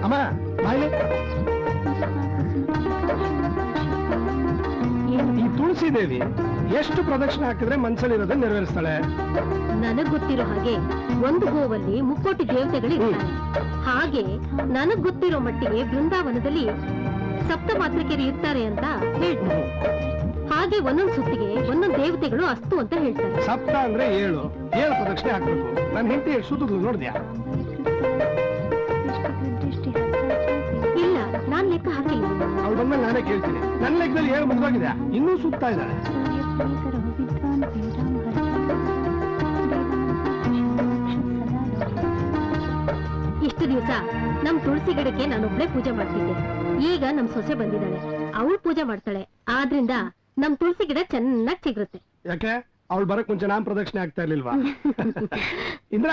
D: ಅಮ್ಮ ಬಾಯ್ಲೆ, ಈ ತುಳಸಿ ದೇವಿ ಎಷ್ಟು ಪ್ರದಕ್ಷಿಣೆ ಹಾಕಿದ್ರೆ ಮನ್ಸಲ್ಲಿರೋದನ್ನ ನೆರವೇರಿಸ್ತಾಳೆ?
B: ನನಗ್ ಗೊತ್ತಿರೋ ಹಾಗೆ ಒಂದು ಗೋವಲ್ಲಿ 3 ಕೋಟಿ ದೇವತೆಗಳಿರ್ತಾರೆ. ಹಾಗೆ ನನಗ್ ಗೊತ್ತಿರೋ ಮಟ್ಟಿಗೆ ಬೃಂದಾವನದಲ್ಲಿ 7 ಮಾತೃಕೆಯರು ಇರ್ತಾರೆ ಅಂತ ಹೇಳ್ತಾರೆ. ಹಾಗೆ ಒಂದೊಂದ್ ಸುತ್ತಿಗೆ ಒಂದೊಂದ್ ದೇವತೆಗಳು ಅಸ್ತು ಅಂತ ಹೇಳ್ತಾರೆ.
D: ಸಪ್ತ ಅಂದ್ರೆ 7 ಪ್ರದಕ್ಷಿಣೆ ಹಾಕ್ಬೇಕು. ನನ್ನ ಹೆಂಡತಿ ಎಷ್ಟು ಸುತ್ತಿದ್ಲು ನೋಡಿದ್ಯಾ?
B: ಇಲ್ಲ, ನಾನ್ ಲೆಕ್ಕ ಹಾಕಿಲ್ಲ.
D: ಅವ್ಳು ಬಂದ್ಮೇಲೆ ನಾನೇ ಕೇಳ್ತೀನಿ. ನನ್ನ ಲೆಕ್ಕದಲ್ಲಿ 7 ಮುಗಿದೋಗಿದೆ, ಇನ್ನೂ ಸುತ್ತಾ ಇದ್ದಾಳೆ.
B: ಇಷ್ಟು ದಿವಸ ನಮ್ ತುಳಸಿ ಗಿಡಕ್ಕೆ ನಾನೊಬ್ಳೆ ಪೂಜೆ ಮಾಡ್ತಿದ್ದೆ. ಈಗ ನಮ್ ಸೊಸೆ ಬಂದಿದ್ದಾಳೆ, ಅವಳು ಪೂಜೆ ಮಾಡ್ತಾಳೆ. ಆದ್ರಿಂದ ನಮ್ ತುಳಸಿ ಗಿಡ ಚೆನ್ನಾಗಿ ಚಿಗುರುತ್ತೆ.
D: ಯಾಕೆ ಅವಳು ಬರಕ್ ಮುಂಚೆ ನಾನ್ ಪ್ರದಕ್ಷಿಣೆ ಆಗ್ತಾ ಇರ್ಲಿಲ್ವಾ? ಇಂದ್ರ,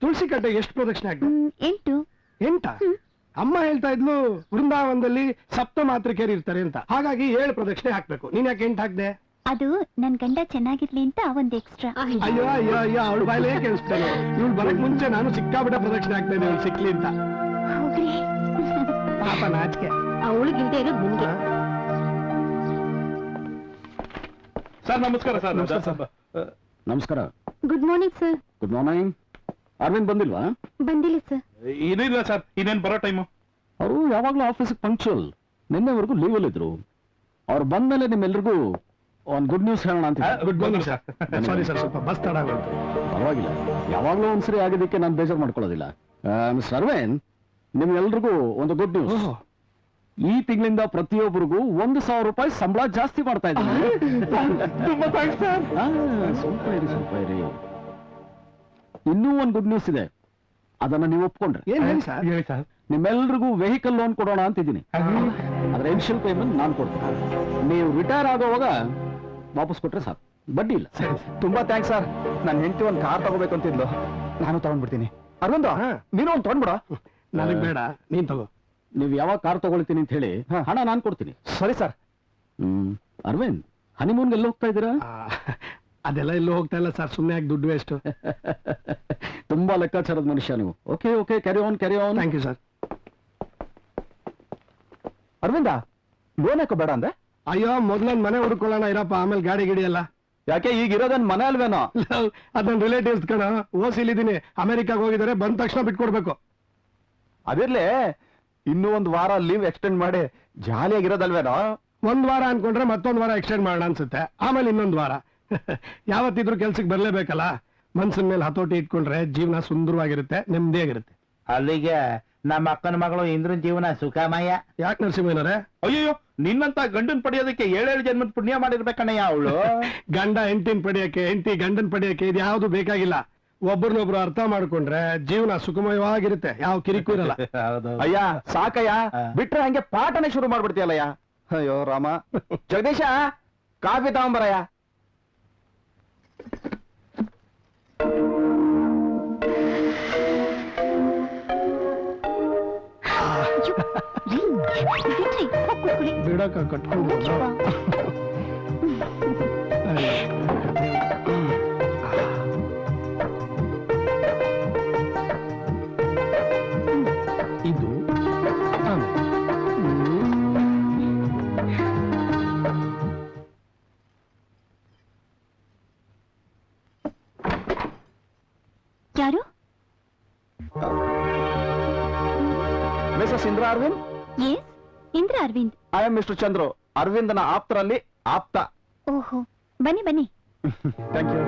D: ತುಳಸಿ ಕಟ್ಟೆಗೆ ಎಷ್ಟು ಪ್ರದಕ್ಷಿಣೆ ಆಗ್ತದೆ? 8. ಅಮ್ಮ ಹೇಳ್ತಾ ಇದ್ಲು ವೃಂದಾವನದಲ್ಲಿ ಸಪ್ತ ಮಾತೃಕೆಯರು ಇರ್ತಾರೆ ಅಂತ, ಹಾಗಾಗಿ 7 ಪ್ರದಕ್ಷಿಣೆ ಹಾಕ್ಬೇಕು. ನೀನ್ ಯಾಕೆ 8 ಹಾಕ್ದೆ?
A: ಅದು ನನ್ ಗಂಡ ಚೆನ್ನಾಗಿರ್ಲಿ ಅಂತ ಒಂದ್ ಎಕ್ಸ್ಟ್ರಾ.
D: ಅಯ್ಯೋ ಅಯ್ಯೋ ಅಯ್ಯೋ, ಅವಳು ಬಾಯಿಲೇ ಕೇಳಿಸ್ತೇನೆ. ಇವಳು ಬರಕ್ ಮುಂಚೆ ನಾನು ಸಿಕ್ಕಾಬಿಟ್ಟ ಪ್ರದಕ್ಷಿಣೆ ಆಗ್ತಾ ಇದ್ದೆ, ಇವಳು ಸಿಕ್ಲಿ ಅಂತ. ಪಾಪ ನಾಚಿಕೆ.
B: ಅವಳಿಗಿಲ್ದೇ ಇರೋದು ನಿಮ್ಗೆ.
F: ಸರ್ ನಮಸ್ಕಾರ. ಸರ್
E: ನಮಸ್ಕಾರ.
B: Good morning sir.
E: Good morning. Aravind ಬಂದಿಲ್ವಾ?
B: ಬಂದಿಲ್ಲ ಸರ್.
F: ಏನಿಲ್ಲ ಸರ್, ಇನ್ನೇನ್ ಬರೋ ಟೈಮು.
E: ಅವರು ಯಾವಾಗ್ಲೂ ಆಫೀಸಿಗೆ ಪಂಕ್ಚುವಲ್. ನಿನ್ನೆವರೆಗೂ ಲೀವ್ ಅಲ್ಲಿ ಇದ್ರು. ಅವ್ರು ಬಂದ್ಮೇಲೆ ನಿಮ್ಮೆಲ್ರಿಗೂ ಒಂದ್ ಗುಡ್ ನ್ಯೂಸ್ ಹೇಳೋಣ ಅಂತ.
D: Good morning sir. Sorry sir, ಸ್ವಲ್ಪ ಬಸ್ ತಡ ಆಗೋಯ್ತು.
E: ಪರವಾಗಿಲ್ಲ, ಯಾವಾಗ್ಲೂ ಒಂದ್ಸರಿ ಆಗಿದ್ದಕ್ಕೆ ನಾನು ಬೇಜಾರು ಮಾಡ್ಕೊಳ್ಳೋದಿಲ್ಲ. ಮಿಸ್ ಅರವಿಂದ್, ನಿಮ್ಗೆಲ್ರಿಗೂ ಒಂದು ಗುಡ್ ನ್ಯೂಸ್. ಈ ತಿಂಗಳಿಂದ ಪ್ರತಿಯೊಬ್ಬರಿಗೂ 1,000 ರೂಪಾಯಿ ಸಂಬಳ ಜಾಸ್ತಿ ಮಾಡ್ತಾ ಇದ್ದೀನಿ. ಸ್ವಲ್ಪ ಇರಿ. ಇನ್ನೂ ಒಂದು ಗುಡ್ ನ್ಯೂಸ್ ಇದೆ, ಅದನ್ನ ನೀವು ಒಪ್ಕೊಂಡ್ರೆ.
D: ಏನ್ ಹೇಳಿ ಸರ್?
F: ಹೇಳಿ ಸರ್.
E: ನಿಮ್ಮೆಲ್ರಿಗೂ ವೆಹಿಕಲ್ ಲೋನ್ ಕೊಡೋಣ ಅಂತಿದ್ದೀನಿ. ಅದ್ರ ಇನಿಷಿಯಲ್ ಪೇಮೆಂಟ್ ನಾನು ಕೊಡ್ತೀನಿ. ನೀವು ರಿಟೈರ್ ಆಗೋವಾಗ ವಾಪಸ್ ಕೊಟ್ರೆ ಸಾಕು, ಬಡ್ಡಿ ಇಲ್ಲ.
H: ತುಂಬಾ ಥ್ಯಾಂಕ್ಸ್ ಸರ್. ನನ್ನ ಹೆಂಡತಿ ಒಂದು ಕಾರ್ ತಗೋಬೇಕು ಅಂತಿದ್ಲು, ನಾನು ತಗೊಂಡ್ಬಿಡ್ತೀನಿ. ಅರವಿಂದ, ನೀನು ಒಂದು ತಗೊಂಡ್ಬಿಡ.
D: ನನಗ್ ಬೇಡ, ನೀನ್ ತಗೋ.
E: ನೀವು ಯಾವಾಗ ಕಾರ್ ತಗೊಳ್ತೀನಿ ಅಂತ ಹೇಳಿ ಹಣ ನಾನು ಕೊಡ್ತೀನಿ.
H: ಸರಿ ಸರ್.
E: ಅರವಿಂದ್, ಹನಿಮೂನ್ಗೆ ಎಲ್ಲ ಹೋಗ್ತಾ ಇದ್ದೀರಾ?
D: ಅದೆಲ್ಲ ಎಲ್ಲೂ ಹೋಗ್ತಾ ಇಲ್ಲ ಸರ್, ಸುಮ್ಮನೆ ಯಾಕೆ ದುಡ್ಡು ವೇಸ್ಟ್.
E: ತುಂಬಾ ಲೆಕ್ಕಾಚಾರದ ಮನುಷ್ಯ ನೀವು. Okay okay, carry on.
D: Thank you sir.
H: Aravinda, loan ಯಾಕೋ ಬೇಡ ಅಂದೆ?
D: ಅಯ್ಯೋ, ಮೊದ್ಲೊಂದ್ ಮನೆ ಹುಡ್ಕೊಳ್ಳೋಣ ಇರಪ್ಪ, ಆಮೇಲೆ ಗಾಡಿ ಗಿಡಿ ಎಲ್ಲ.
H: ಯಾಕೆ ಈಗ ಇರೋದನ್ ಮನೆ ಅಲ್ವೇನೋ?
D: ಅದನ್ನ ರಿಲೇಟಿವ್ಸ್ ಕಣ ಓಸಿಲಿದ್ದೀನಿ, ಅಮೆರಿಕಾಗ್ ಹೋಗಿದ್ದಾರೆ, ಬಂದ ತಕ್ಷಣ ಬಿಟ್ಕೊಡ್ಬೇಕು.
H: ಅದಿರ್ಲಿ, ಇನ್ನೂ ಒಂದು ವಾರ ಲೀವ್ ಎಕ್ಸ್ಟೆಂಡ್ ಮಾಡಿ ಜಾಲಿಯಾಗಿರೋದಲ್ವೇನೋ?
D: 1 ವಾರ ಅನ್ಕೊಂಡ್ರೆ ಮತ್ತೊಂದು ವಾರ ಎಕ್ಸ್ಟೆಂಡ್ ಮಾಡೋಣ ಅನ್ಸುತ್ತೆ, ಆಮೇಲೆ ಇನ್ನೊಂದು ವಾರ. ಯಾವತ್ತಿದ್ರು ಕೆಲ್ಸಕ್ಕೆ ಬರ್ಲೇಬೇಕಲ್ಲ. ಮನ್ಸಿನ ಮೇಲೆ ಹತೋಟಿ ಇಟ್ಕೊಂಡ್ರೆ ಜೀವನ ಸುಂದರವಾಗಿರುತ್ತೆ, ನೆಮ್ಮದಿಯಾಗಿರುತ್ತೆ.
F: ಅಲ್ಲಿಗೆ ನಮ್ಮ ಅಕ್ಕನ ಮಗಳು ಇಂದ್ರನ್ ಜೀವನ ಸುಖಮಯ.
D: ಯಾಕೆ ನರಸಿಂಹಯ್ಯನವರೇ?
F: ಅಯ್ಯೋ, ನಿನ್ನಂತ ಗಂಡನ್ ಪಡೆಯೋದಕ್ಕೆ 7 ಜನ್ಮದ ಪುಣ್ಯ ಮಾಡಿರ್ಬೇಕಣ್ಣಯ್ಯ ಅವಳು.
D: ಗಂಡ ಹೆಂಡತಿನ ಪಡೆಯಕ್ಕೆ, ಹೆಂಡತಿ ಗಂಡನ್ ಪಡೆಯಕ್ಕೆ ಇದು ಯಾವ್ದು ಬೇಕಾಗಿಲ್ಲ. ಒಬ್ಬರನ್ನೊಬ್ರು ಅರ್ಥ ಮಾಡ್ಕೊಂಡ್ರೆ ಜೀವನ ಸುಖಮಯವಾಗಿರುತ್ತೆ, ಯಾವ ಕಿರಿಕು ಇರಲ್ಲ.
H: ಅಯ್ಯ ಸಾಕಯ್ಯ, ಬಿಟ್ರೆ ಹಂಗೆ ಪಾಠನೆ ಶುರು ಮಾಡ್ಬಿಡ್ತೀಯಲ್ಲಯ್ಯ. ಅಯ್ಯೋ ರಾಮ. ಜಗದೀಶ, ಕಾಫಿ ತಗೊಂಬರಯ್ಯ.
D: ಬಿಡಕ ಕಟ್ಕೊಂಡು ಇದು
A: ಯಾರು?
H: Mrs Indra Aravind?
A: Yes, Indra Aravind.
H: I am mister Chandru, ಅರವಿಂದನ ಆಪ್ತರಲ್ಲಿ ಆಪ್ತ.
A: ಓಹೋ, ಬನ್ನಿ ಬನ್ನಿ
H: ಥ್ಯಾಂಕ್ ಯು.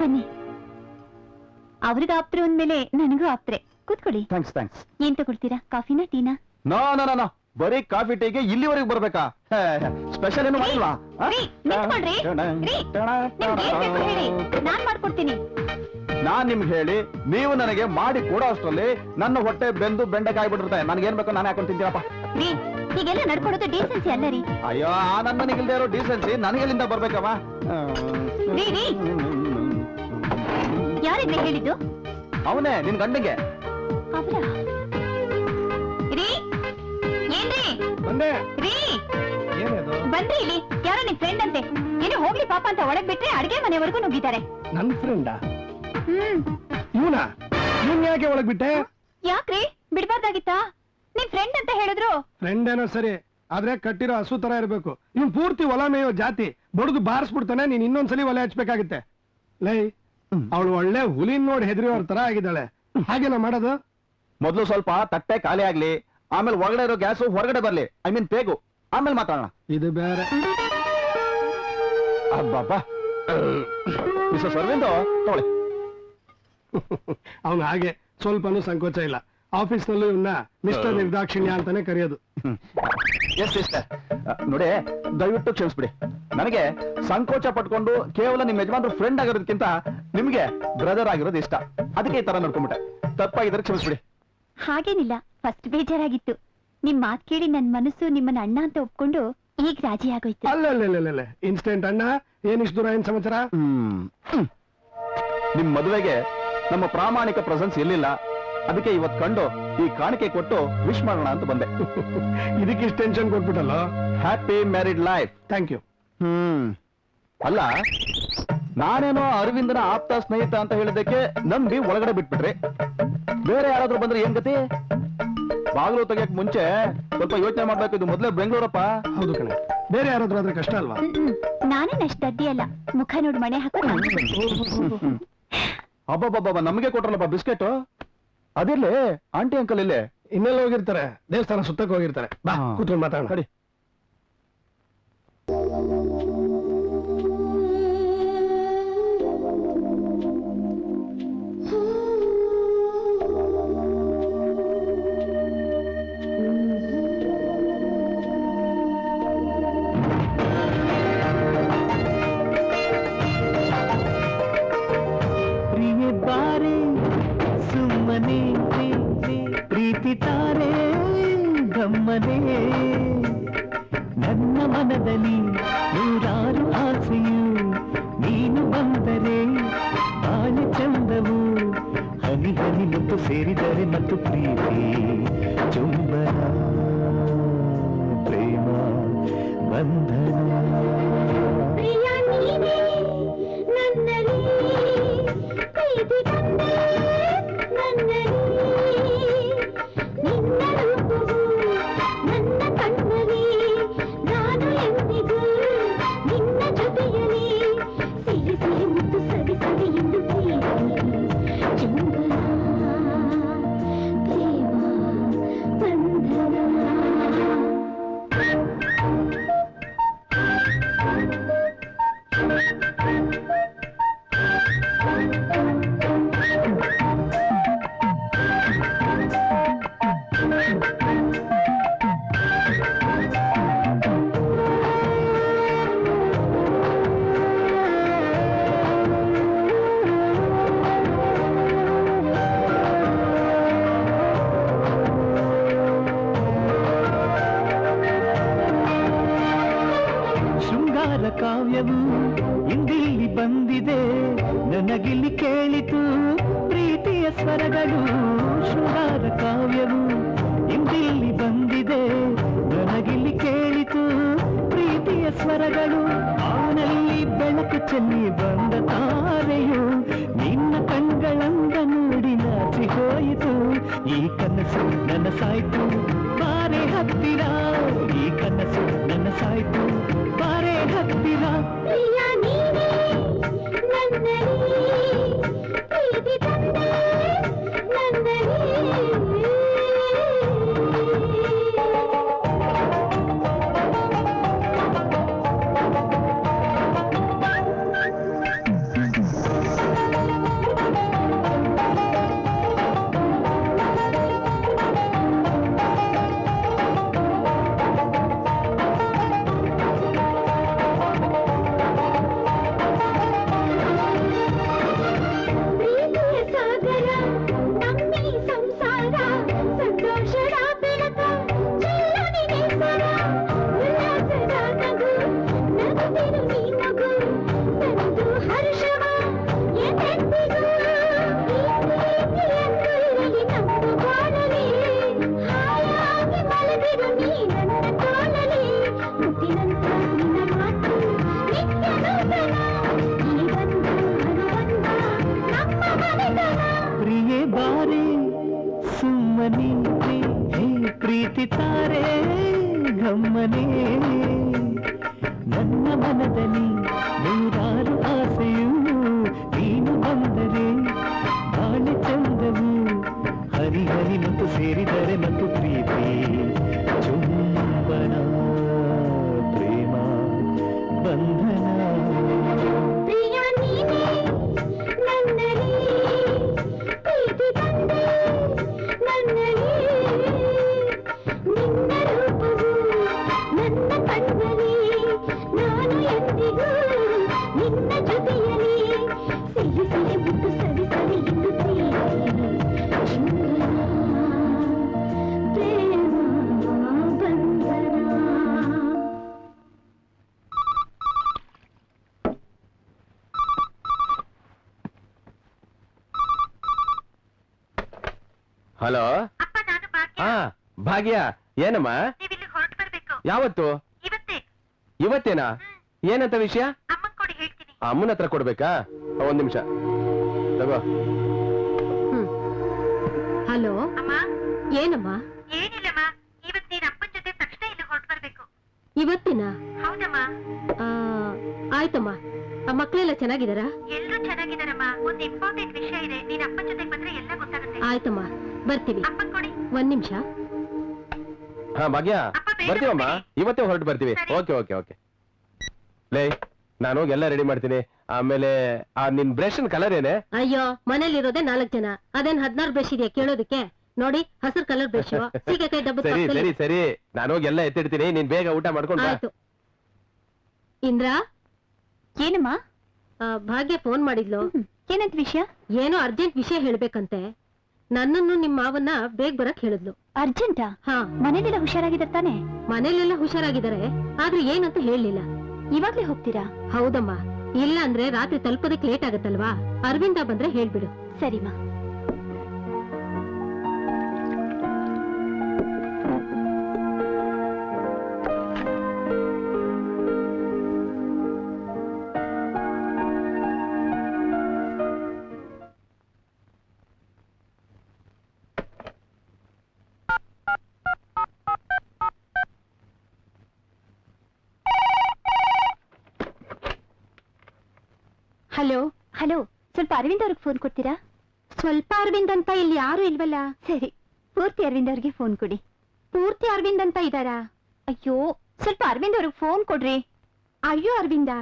A: ಬನ್ನಿ. ಅವ್ರಿಗೆ ಆಪ್ತರು ಅಂದ್ಮೇಲೆ ನನಗೂ ಆಪ್ತ್ರೆ. ಕೂತ್ಕೊಳ್ಳಿ.
H: ಥ್ಯಾಂಕ್ಸ್.
A: ಏನ್ ತಗೊಳ್ತೀರಾ, ಕಾಫಿನಾ ಟೀನಾ?
H: ನೋ, ಬರೀ ಕಾಫಿ ಟೀಗೆ ಇಲ್ಲಿವರೆಗೆ ಬರ್ಬೇಕಾ? ಸ್ಪೆಷಲ್ ಏನು ಮಾಡಿಲ್ವಾ?
A: ರೀ, ನಿಂತ್ಕೊಳ್ರಿ. ರೀ, ನಿಮ್ಗೆ ಏನ್ ಬೇಕು ಹೇಳಿ, ನಾನ್ ಮಾಡ್ಕೊಡ್ತೀನಿ.
H: ನಾನ್ ನಿಮ್ಗೆ ಹೇಳಿ ನೀವು ನನಗೆ ಮಾಡಿ ಕೊಡೋ ಅಷ್ಟರಲ್ಲಿ ನನ್ನ ಹೊಟ್ಟೆ ಬೆಂದು ಬೆಂಡೆಕಾಯಿ ಬಿಟ್ಟಿರುತ್ತೆ. ನನಗೇನ್ ಬೇಕೋ ನಾನು ಹಾಕೊಂಡು ತಿಂತೀರಪ್ಪ.
A: ರೀ, ಹೀಗೆಲ್ಲ ನಡ್ಕೊಡೋದು ಡೀಸೆನ್ಸಿ ಅಲ್ಲ ರೀ.
H: ಅಯ್ಯೋ, ಆ ನನ್ನನಿಗಿಲ್ದೇ ಇರೋ ಡೀಸೆನ್ಸಿ ನನಗೆಲ್ಲಿಂದ ಬರ್ಬೇಕಮ್ಮ?
A: ರೀ, ಯಾರಿದ್ರೆ ಹೇಳಿದ್ದು?
H: ಅವನೇ, ನಿನ್ ಗಂಡಂಗೆ.
A: ಅವರ? ರೀ, ಏನ್ರಿ?
D: ಬಂದೆ.
A: ರೀ,
D: ಏನದು?
A: ಬಂದ್ರಿ ಇಲ್ಲಿ. ಯಾರೋ ನಿಮ್ ಫ್ರೆಂಡ್ ಅಂತೆ. ಏನೋ ಹೋಗ್ಲಿ ಪಾಪ ಅಂತ ಒಳಗ್ ಬಿಟ್ರೆ ಅಡ್ಗೆ ಮನೆವರೆಗೂ ನುಗ್ಗಿದ್ದಾರೆ.
D: ನನ್ ಫ್ರೆಂಡಾ? ಇವನ ಯಾಕೆ ಒಳಗ್ ಬಿಟ್ಟೆ?
A: ಯಾಕ್ರಿ, ಬಿಡ್ಬಾರ್ದಾಗಿತ್ತಾ? ನಿಮ್ ಫ್ರೆಂಡ್ ಅಂತ ಹೇಳಿದ್ರು.
D: ಫ್ರೆಂಡ್ ಏನೋ ಸರಿ, ಆದ್ರೆ ಕಟ್ಟಿರೋ ಹಸು ತರ ಇರ್ಬೇಕು. ಇವ್ನ್ ಪೂರ್ತಿ ಹೊಲ ಮೇಯೋ ಜಾತಿ, ಬಡದು ಬಾರಿಸ್ಬಿಡ್ತಾನೆ. ನೀನ್ ಇನ್ನೊಂದ್ಸಲಿ ಒಲೆ ಹಚ್ಬೇಕಾಗುತ್ತೆ. ಲೈ, ಅವಳು ಒಳ್ಳೆ ಹುಲಿನ್ ನೋಡಿ ಹೆದರಿಯೋರ್ ತರ ಆಗಿದ್ದಾಳೆ. ಹಾಗೆಲ್ಲ ಮಾಡೋದು?
H: ಮೊದ್ಲು ಸ್ವಲ್ಪ ತಟ್ಟೆ ಖಾಲಿ ಆಗ್ಲಿ, ಆಮೇಲೆ ಒಳಗಡೆ ಇರೋ ಗ್ಯಾಸು ಹೊರಗಡೆ ಬರ್ಲಿ. I mean peg. ಆಮೇಲೆ ಮಾತಾಡೋಣ.
D: ಇದು ಬೇರೆ.
H: ಅಬ್ಬಬ್ಬಾ ಮಿಸ್ಟರ್ ಅರವಿಂದ್ ತಗೊಳ್ಳಿ.
D: ಅವನು ಹಾಗೆ ಸ್ವಲ್ಪನೂ ಸಂಕೋಚ ಇಲ್ಲ. ಆಫೀಸ್ನಲ್ಲೂ ಇವನ್ನ ಮಿಸ್ಟರ್ ನಿರ್ದಾಕ್ಷಿಣ್ಯ ಅಂತಾನೆ ಕರೆಯೋದು.
H: ಎಸ್ ಸಿಸ್ಟರ್, ನೋಡಿ ದಯವಿಟ್ಟು ಕ್ಷಮಿಸ್ಬಿಡಿ. ನನಗೆ ಸಂಕೋಚ ಪಟ್ಕೊಂಡು ಕೇವಲ ನಿಮ್ಮ ಯಜಮಾನ್ರು ಫ್ರೆಂಡ್ ಆಗಿರೋದಕ್ಕಿಂತ ನಿಮ್ಗೆ ಬ್ರದರ್ ಆಗಿರೋದು ಇಷ್ಟ. ಅದಕ್ಕೆ ಈ ತರ ನಡ್ಕೊಂಡ್ಬಿಟ್ಟೆ. ತಪ್ಪಾಗಿದ್ರೆ ಕ್ಷಮಿಸ್ಬಿಡಿ.
A: ಹಾಗೇನಿಲ್ಲ, ಫಸ್ಟ್ ಬೇಜಾರಾಗಿತ್ತು. ನಿಮ್ ಮಾತ್ ಕೇಳಿ ನನ್ ಮನಸ್ಸು ನಿಮ್ಮನ್ನ ಅಣ್ಣ ಅಂತ ಒಪ್ಕೊಂಡು ಈಗ ರಾಜಿ ಆಗೋಯ್ತು.
D: ಅಲ್ಲ ಇನ್ಸ್ಟೆಂಟ್ ಅಣ್ಣ. ಏನಿಷ್ಟು ದೂರ ಏನ್ ಸಮಾಚಾರ?
H: ನಿಮ್ ಮದುವೆಗೆ ನಮ್ಮ ಪ್ರಾಮಾಣಿಕ ಪ್ರೆಸೆನ್ಸ್ ಇರ್ಲಿಲ್ಲ. ಅದಕ್ಕೆ ಇವತ್ ಕಂಡು ಈ ಕಾಣಿಕೆ ಕೊಟ್ಟು ವಿಶ್ ಮಾಡೋಣ ಅಂತ ಬಂದೆ.
D: ಇದಕ್ಕಿಷ್ಟು ಟೆನ್ಷನ್ ಕೊಟ್ಬಿಟ್ಟಲ್ಲ.
H: Happy married life.
D: Thank you.
H: ಅಲ್ಲ, ನಾನೇನೋ ಅರವಿಂದನ ಆಪ್ತ ಸ್ನೇಹಿತ ಅಂತ ಹೇಳಿದ್ದಕ್ಕೆ ನಂಬಿ ಒಳಗಡೆ ಬಿಟ್ಬಿಟ್ರಿ. ಬೇರೆ ಯಾರಾದ್ರೂ ಬಂದ್ರೆ ಏನ್ ಗತಿ? ಬಾಗಿಲು ತೆಗಿಯಕ್ ಮುಂಚೆ ಸ್ವಲ್ಪ ಯೋಚನೆ ಮಾಡ್ಬೇಕು. ಇದು ಮೊದ್ಲೇ ಬೆಂಗಳೂರಪ್ಪ.
D: ಹೌದು ಕಣೆ, ಬೇರೆ ಯಾರಾದ್ರೂ ಆದ್ರೆ ಕಷ್ಟ ಅಲ್ವಾ?
A: ನಾನೇನ್ ಅಷ್ಟ್ ದಡ್ಡಿ ಅಲ್ಲ. ಮುಖ ನೋಡಿ ಮಣೆ ಹಾಕೋ.
H: ಅಬ್ಬಬ್ಬಬ್ಬ, ನಮಗೆ ಕೊಟ್ರಲ್ಲಪ್ಪ ಬಿಸ್ಕೆಟ್. ಅದಿರ್ಲಿ, ಆಂಟಿ ಅಂಕಲ್ ಇಲ್ಲೇ
D: ಇನ್ನೆಲ್ಲ ಹೋಗಿರ್ತಾರೆ, ದೇವಸ್ಥಾನ ಸುತ್ತಕ್ಕೆ ಹೋಗಿರ್ತಾರೆ. ಬಾ ಕೂತ್ಕೊಂಡು ಮಾತಾಡೋಣ.
H: ನಡಿ.
I: ಪ್ರೀತಿ ತಾರೆ ಗಮ್ಮನೆ ನನ್ನ ಮನದಲ್ಲಿ ನೂರಾರು ಆಸೆಯು ನೀನು ಬಂದರೆ ಬಾಳೆ ಚಂದವು ಹನಿ ಹನಿ ಮುತ್ತು ಸೇರಿದರೆ ಮತ್ತು ಪ್ರೀತಿ ಚುಂಬನ ಪ್ರೇಮ ಬಂಧನ ಕಾವ್ಯವು ಇಂದಿಲ್ಲಿ ಬಂದಿದೆ, ನನಗಿಲ್ಲಿ ಕೇಳಿತು ಪ್ರೀತಿಯ ಸ್ವರಗಳು. ಶೃಂಗಾರ ಕಾವ್ಯವು ಇಂದಿಲ್ಲಿ ಬಂದಿದೆ, ನನಗಿಲ್ಲಿ ಕೇಳಿತು ಪ್ರೀತಿಯ ಸ್ವರಗಳು. ಆನಲ್ಲಿ ಬೆಳಕು ಚೆಲ್ಲಿ ಬಂದ ತಾರೆಯು ನಿನ್ನ ಕಣ್ಗಳಂದ ನೋಡಿ ನಾಚಿ ಹೋಯಿತು. ಈ ಕನಸು ನನಸಾಯ್ತು ಬಾರೆ ಹತ್ತಿರ, ಈ ಕನಸು ನನಸಾಯ್ತು ಬಾರೆ ಹತ್ತಿರ.
C: ಹಲೋ. ಹಾ ಭಾಗ್ಯ, ಏನಮ್ಮ? ಯಾವತ್ತು? ಇವತ್ತೇನಾ? ಏನಂತ ವಿಷಯ? ಅಮ್ಮನ ಹತ್ರ ಕೊಡ್ಬೇಕಾ? ಒಂದ್ ನಿಮಿಷ ತಗೋ.
B: ಹಲೋ ಏನಮ್ಮ? ಇವತ್ತಿನ? ಆಯ್ತಮ್ಮ. ಮಕ್ಕಳೆಲ್ಲ ಚೆನ್ನಾಗಿದ್ದಾರಾ?
A: ಎಲ್ಲರೂ ಚೆನ್ನಾಗಿದ್ದಾರಮ್ಮ. ಒಂದು ಇಂಪಾರ್ಟೆಂಟ್ ವಿಷಯ ಇದೆ, ನೀನ್ ಅಪ್ಪನ ಜೊತೆಗೆ ಬಂದ್ರೆ ಎಲ್ಲ ಗೊತ್ತಾಗುತ್ತೆ.
B: ಆಯ್ತಮ್ಮ, ಬರ್ತೀವಿ.
A: ಅಪ್ಪನ್ ಕೊಡಿ.
B: ಒಂದ್ ನಿಮಿಷ.
C: ಹಾ ಭಾಗ್ಯ, ಬರ್ತೀವಮ್ಮ, ಇವತ್ತೇ ಹೊರಟು ಬರ್ತೀವಿ. Okay okay okay. ಲೇ, ನಾನು ಹೋಗಿ ಎಲ್ಲ ರೆಡಿ ಮಾಡ್ತೀನಿ. ಆಮೇಲೆ ನಿನ್ ಬ್ರಷ್ ಕಲರ್ ಏನೇ?
B: ಅಯ್ಯೋ, ಮನೇಲಿರೋದೇ 4 ಜನ, ಅದೇನ್ 16 ಬ್ರಷ್ ಇದೆಯಾ ಕೇಳೋದಕ್ಕೆ? ನೋಡಿ, ಹಸಿರು ಕಲರ್ ಬ್ರಷ್, ಸೀಗೆಕಾಯಿ ಡಬ್ಬದ
C: ಸರಿ
B: ಪಕ್ಕದಲ್ಲಿ.
C: ಸರಿ ಸರಿ, ನಾನು ಹೋಗಿ ಎಲ್ಲ ಎತ್ತಿಡ್ತೀನಿ, ನೀನ್ ಬೇಗ ಊಟ ಮಾಡ್ಕೊಂಡು ಬಾ.
B: ಆಯ್ತು. ಇಂದ್ರಾ,
A: ಏನಮ್ಮ?
B: ಭಾಗ್ಯ ಫೋನ್ ಮಾಡಿದ್ಲು.
A: ಏನಂತ ವಿಷಯ?
B: ಏನೋ ಅರ್ಜೆಂಟ್ ವಿಷಯ ಹೇಳ್ಬೇಕಂತೆ. ನನ್ನನ್ನು ನಿಮ್ಮ ಮಾವನ್ನ ಬೇಗ ಬರಕ್ ಹೇಳಿದ್ಲು.
A: ಅರ್ಜೆಂಟಾ?
B: ಹಾ.
A: ಮನೇಲೆಲ್ಲ ಹುಷಾರಾಗಿದ್ದಾರೆ ತಾನೆ?
B: ಮನೇಲೆಲ್ಲ ಹುಷಾರಾಗಿದ್ದಾರೆ, ಆದ್ರೆ ಏನಂತ ಹೇಳಲಿಲ್ಲ.
A: ಇವಾಗ್ಲೇ ಹೋಗ್ತೀರಾ?
B: ಹೌದಮ್ಮ, ಇಲ್ಲ ಅಂದ್ರೆ ರಾತ್ರಿ ತಲುಪೋದಕ್ಕೆ ಲೇಟ್ ಆಗತ್ತಲ್ವಾ? ಅರವಿಂದ ಬಂದ್ರೆ ಹೇಳ್ಬಿಡು.
A: ಸರಿಮಾ.
B: ಹಲೋ.
A: ಹಲೋ, ಸ್ವಲ್ಪ ಅರವಿಂದ್ ಅವ್ರಿಗೆ ಫೋನ್ ಕೊಡ್ತೀರಾ?
B: ಸ್ವಲ್ಪ ಅರವಿಂದ್ ಅಂತ ಇಲ್ಲಿ ಯಾರು ಇಲ್ವಲ್ಲ.
A: ಸರಿ, ಪೂರ್ತಿ ಅರವಿಂದ್ ಅವ್ರಿಗೆ ಫೋನ್ ಕೊಡಿ.
B: ಪೂರ್ತಿ ಅರವಿಂದ್ ಅಂತ ಇದ್ದಾರಾ?
A: ಅಯ್ಯೋ, ಸ್ವಲ್ಪ ಅರವಿಂದ್ ಅವ್ರಿಗೆ ಫೋನ್ ಕೊಡ್ರಿ.
B: ಅಯ್ಯೋ ಅರವಿಂದ.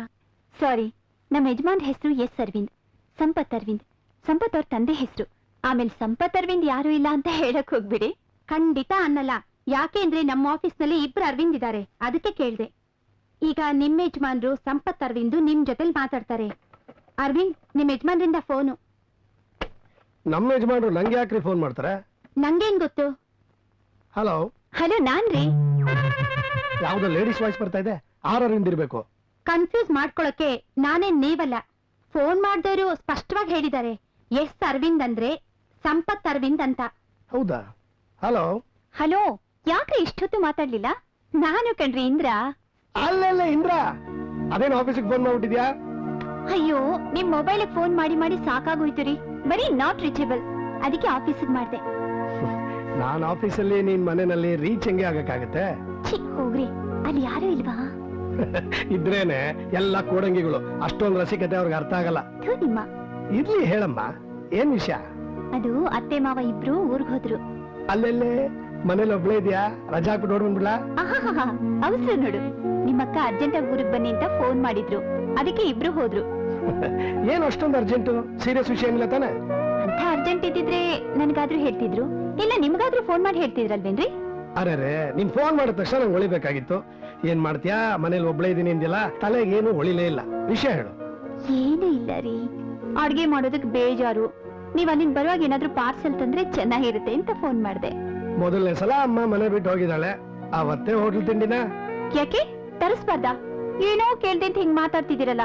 A: ಸಾರಿ, ನಮ್ಮ ಯಜಮಾನ್ ಹೆಸರು ಎಸ್ ಅರವಿಂದ್, ಸಂಪತ್ ಅರವಿಂದ್. ಸಂಪತ್ ಅವ್ರ ತಂದೆ ಹೆಸರು. ಆಮೇಲೆ ಸಂಪತ್ ಅರವಿಂದ್ ಯಾರು ಇಲ್ಲ ಅಂತ ಹೇಳಕ್ ಹೋಗ್ಬಿಡಿ.
B: ಖಂಡಿತ ಅನ್ನಲ್ಲ. ಯಾಕೆ ಅಂದ್ರೆ ನಮ್ಮ ಆಫೀಸ್ ನಲ್ಲಿ 2 ಅರವಿಂದ್ ಇದ್ದಾರೆ, ಅದಕ್ಕೆ ಕೇಳ್ದೆ. ಈಗ ನಿಮ್ಮ ಯಜಮಾನ್ರು ಸಂಪತ್ ಅರವಿಂದ್ ನಿಮ್ ಜೊತೆಲಿ ಮಾತಾಡ್ತಾರೆ. ಅರವಿಂದ್, ನಿಮ್ ಯಜಮಾನ್ರಿಂದ ಫೋನು.
D: ನಮ್ಮ ಯಜಮಾನ್ರು ನಂಗೆ ಯಾಕ್ರಿ ಫೋನ್ ಮಾಡ್ತಾರೆ?
B: ನಂಗೇನ್ ಗೊತ್ತು?
D: ಹಲೋ.
A: ಹಲೋ, ನಾನ್ರಿ.
D: ಯಾವ್ದೋ ಲೇಡೀಸ್ ವಾಯ್ಸ್ ಬರ್ತಾ ಇದೆ, ಆರರಿಂದ ಇರ್ಬೇಕು.
B: ಕನ್ಫ್ಯೂಸ್ ಮಾಡ್ಕೊಳಕ್ಕೆ ನಾನೇನ್ ನೀವಲ್ಲ. ಫೋನ್ ಮಾಡ್ದವರು ಸ್ಪಷ್ಟವಾಗಿ ಹೇಳಿದ್ದಾರೆ, ಎಸ್ ಅರವಿಂದ್ ಅಂದ್ರೆ ಸಂಪತ್ ಅರವಿಂದ್ ಅಂತ.
D: ಹೌದಾ? ಹಲೋ.
A: ಹಲೋ, ಯಾಕ್ರಿ ಇಷ್ಟೊತ್ತು ಮಾತಾಡ್ಲಿಲ್ಲ? ನಾನು ಕಣ್ರಿ ಇಂದ್ರಾ.
D: ಅಲ್ಲೆಲ್ಲ ಇಂದ್ರ, ಅದೇನು ಆಫೀಸಿಗೆ ಫೋನ್ ಮಾಡ್ಬಿಟ್ಟಿದ್ಯಾ?
A: ಅಯ್ಯೋ, ನಿಮ್ ಮೊಬೈಲ್ ಫೋನ್ ಮಾಡಿ ಮಾಡಿ ಸಾಕಾಗೋಯ್ತು ರೀ. ಬರೀ ನಾಟ್ ರೀಚೇಬಲ್, ಅದಕ್ಕೆ ಆಫೀಸಿಗೆ ಮಾಡ್ದೆ.
D: ನಾನ್ ಆಫೀಸಲ್ಲಿ, ನೀನ್ ಮನೆಯಲ್ಲಿ ರೀಚ್ ಹೆಂಗೆ ಆಗಕ್ಕಾಗತ್ತೆ?
A: ಛೀ, ಹೋಗ್ರಿ, ಅಲ್ಲಿ ಯಾರು ಇಲ್ವಾ?
D: ಇದ್ರೇನೆ ಎಲ್ಲ ಕೋಡಂಗಿಗಳು, ಅಷ್ಟೊಂದು ರಸಿಕತೆ ಅವ್ರಿಗೆ ಅರ್ಥ ಆಗಲ್ಲ.
A: ಥು, ನಿಮ್ಮ.
D: ಇರ್ಲಿ, ಹೇಳಮ್ಮ, ಏನ್ ವಿಷಯ?
A: ಅದು ಅತ್ತೆ ಮಾವ ಇಬ್ರು ಊರ್ಗ್ ಹೋದ್ರು.
D: ಅಲ್ಲೆಲ್ಲೇ ಮನೇಲಿ ಒಬ್ಳೇ ಇದೆಯಾ? ರಜಾ ಹಾಕ್ಬಿಟ್ಟು ನೋಡ್ ಬಂದ್ಬಿಡ್ಲಾ?
A: ಅವಸರ ನೋಡು, ನಿಮ್ಮಕ್ಕ ಅರ್ಜೆಂಟ್ ಆಗಿ ಊರಿಗೆ ಬನ್ನಿ ಅಂತ ಫೋನ್ ಮಾಡಿದ್ರು, ಅದಕ್ಕೆ ಇಬ್ರು ಹೋದ್ರು.
D: ಏನ್ ಅಷ್ಟೊಂದು ಅರ್ಜೆಂಟು? ಸೀರಿಯಸ್ ವಿಷಯ ಏನಿಲ್ಲ ತಾನೆ?
A: ಅಂತ ಅರ್ಜೆಂಟ್ ಇದ್ದಿದ್ರೆ ನನ್ಗಾದ್ರೂ ಹೇಳ್ತಿದ್ರು, ಇಲ್ಲ ನಿಮ್ಗಾದ್ರೂ ಫೋನ್ ಮಾಡಿ ಹೇಳ್ತಿದ್ರಲ್ವೇನ್ರಿ?
D: ಅರೆ, ನೀನ್ ಫೋನ್ ಮಾಡಿದ ತಕ್ಷಣ ನಂಗೆ ಹೊಳಿಬೇಕಾಗಿತ್ತು. ಏನ್ ಮಾಡ್ತೀಯಾ, ಮನೇಲಿ ಒಬ್ಳೇ ಇದೀನಿ ಅಂದಿಲ್ಲ, ತಲೆಗೆ ಏನು ಹೊಳಿಲೇ ಇಲ್ಲ. ವಿಷಯ ಹೇಳು.
A: ಏನೂ ಇಲ್ಲ ರೀ, ಅಡ್ಗೆ ಮಾಡೋದಕ್ ಬೇಜಾರು. ನೀವ್ ಅಲ್ಲಿಂದ ಬರುವಾಗ ಏನಾದ್ರೂ ಪಾರ್ಸೆಲ್ ತಂದ್ರೆ ಚೆನ್ನಾಗಿರುತ್ತೆ ಅಂತ ಫೋನ್ ಮಾಡ್ದೆ.
D: ಮೊದಲನೇ ಸಲ ಅಮ್ಮ ಮನೆ ಬಿಟ್ಟು ಹೋಗಿದ್ದಾಳೆ, ಅವತ್ತೇ ಹೋಟೆಲ್ ತಿಂಡಿನ.
A: ಯಾಕೆ ತರಿಸ್ಬಾರ್ದಾ? ಏನೋ ಕೇಳ್ದೆ ಅಂತ ಹಿಂಗ್ ಮಾತಾಡ್ತಿದ್ದೀರಲ್ಲ.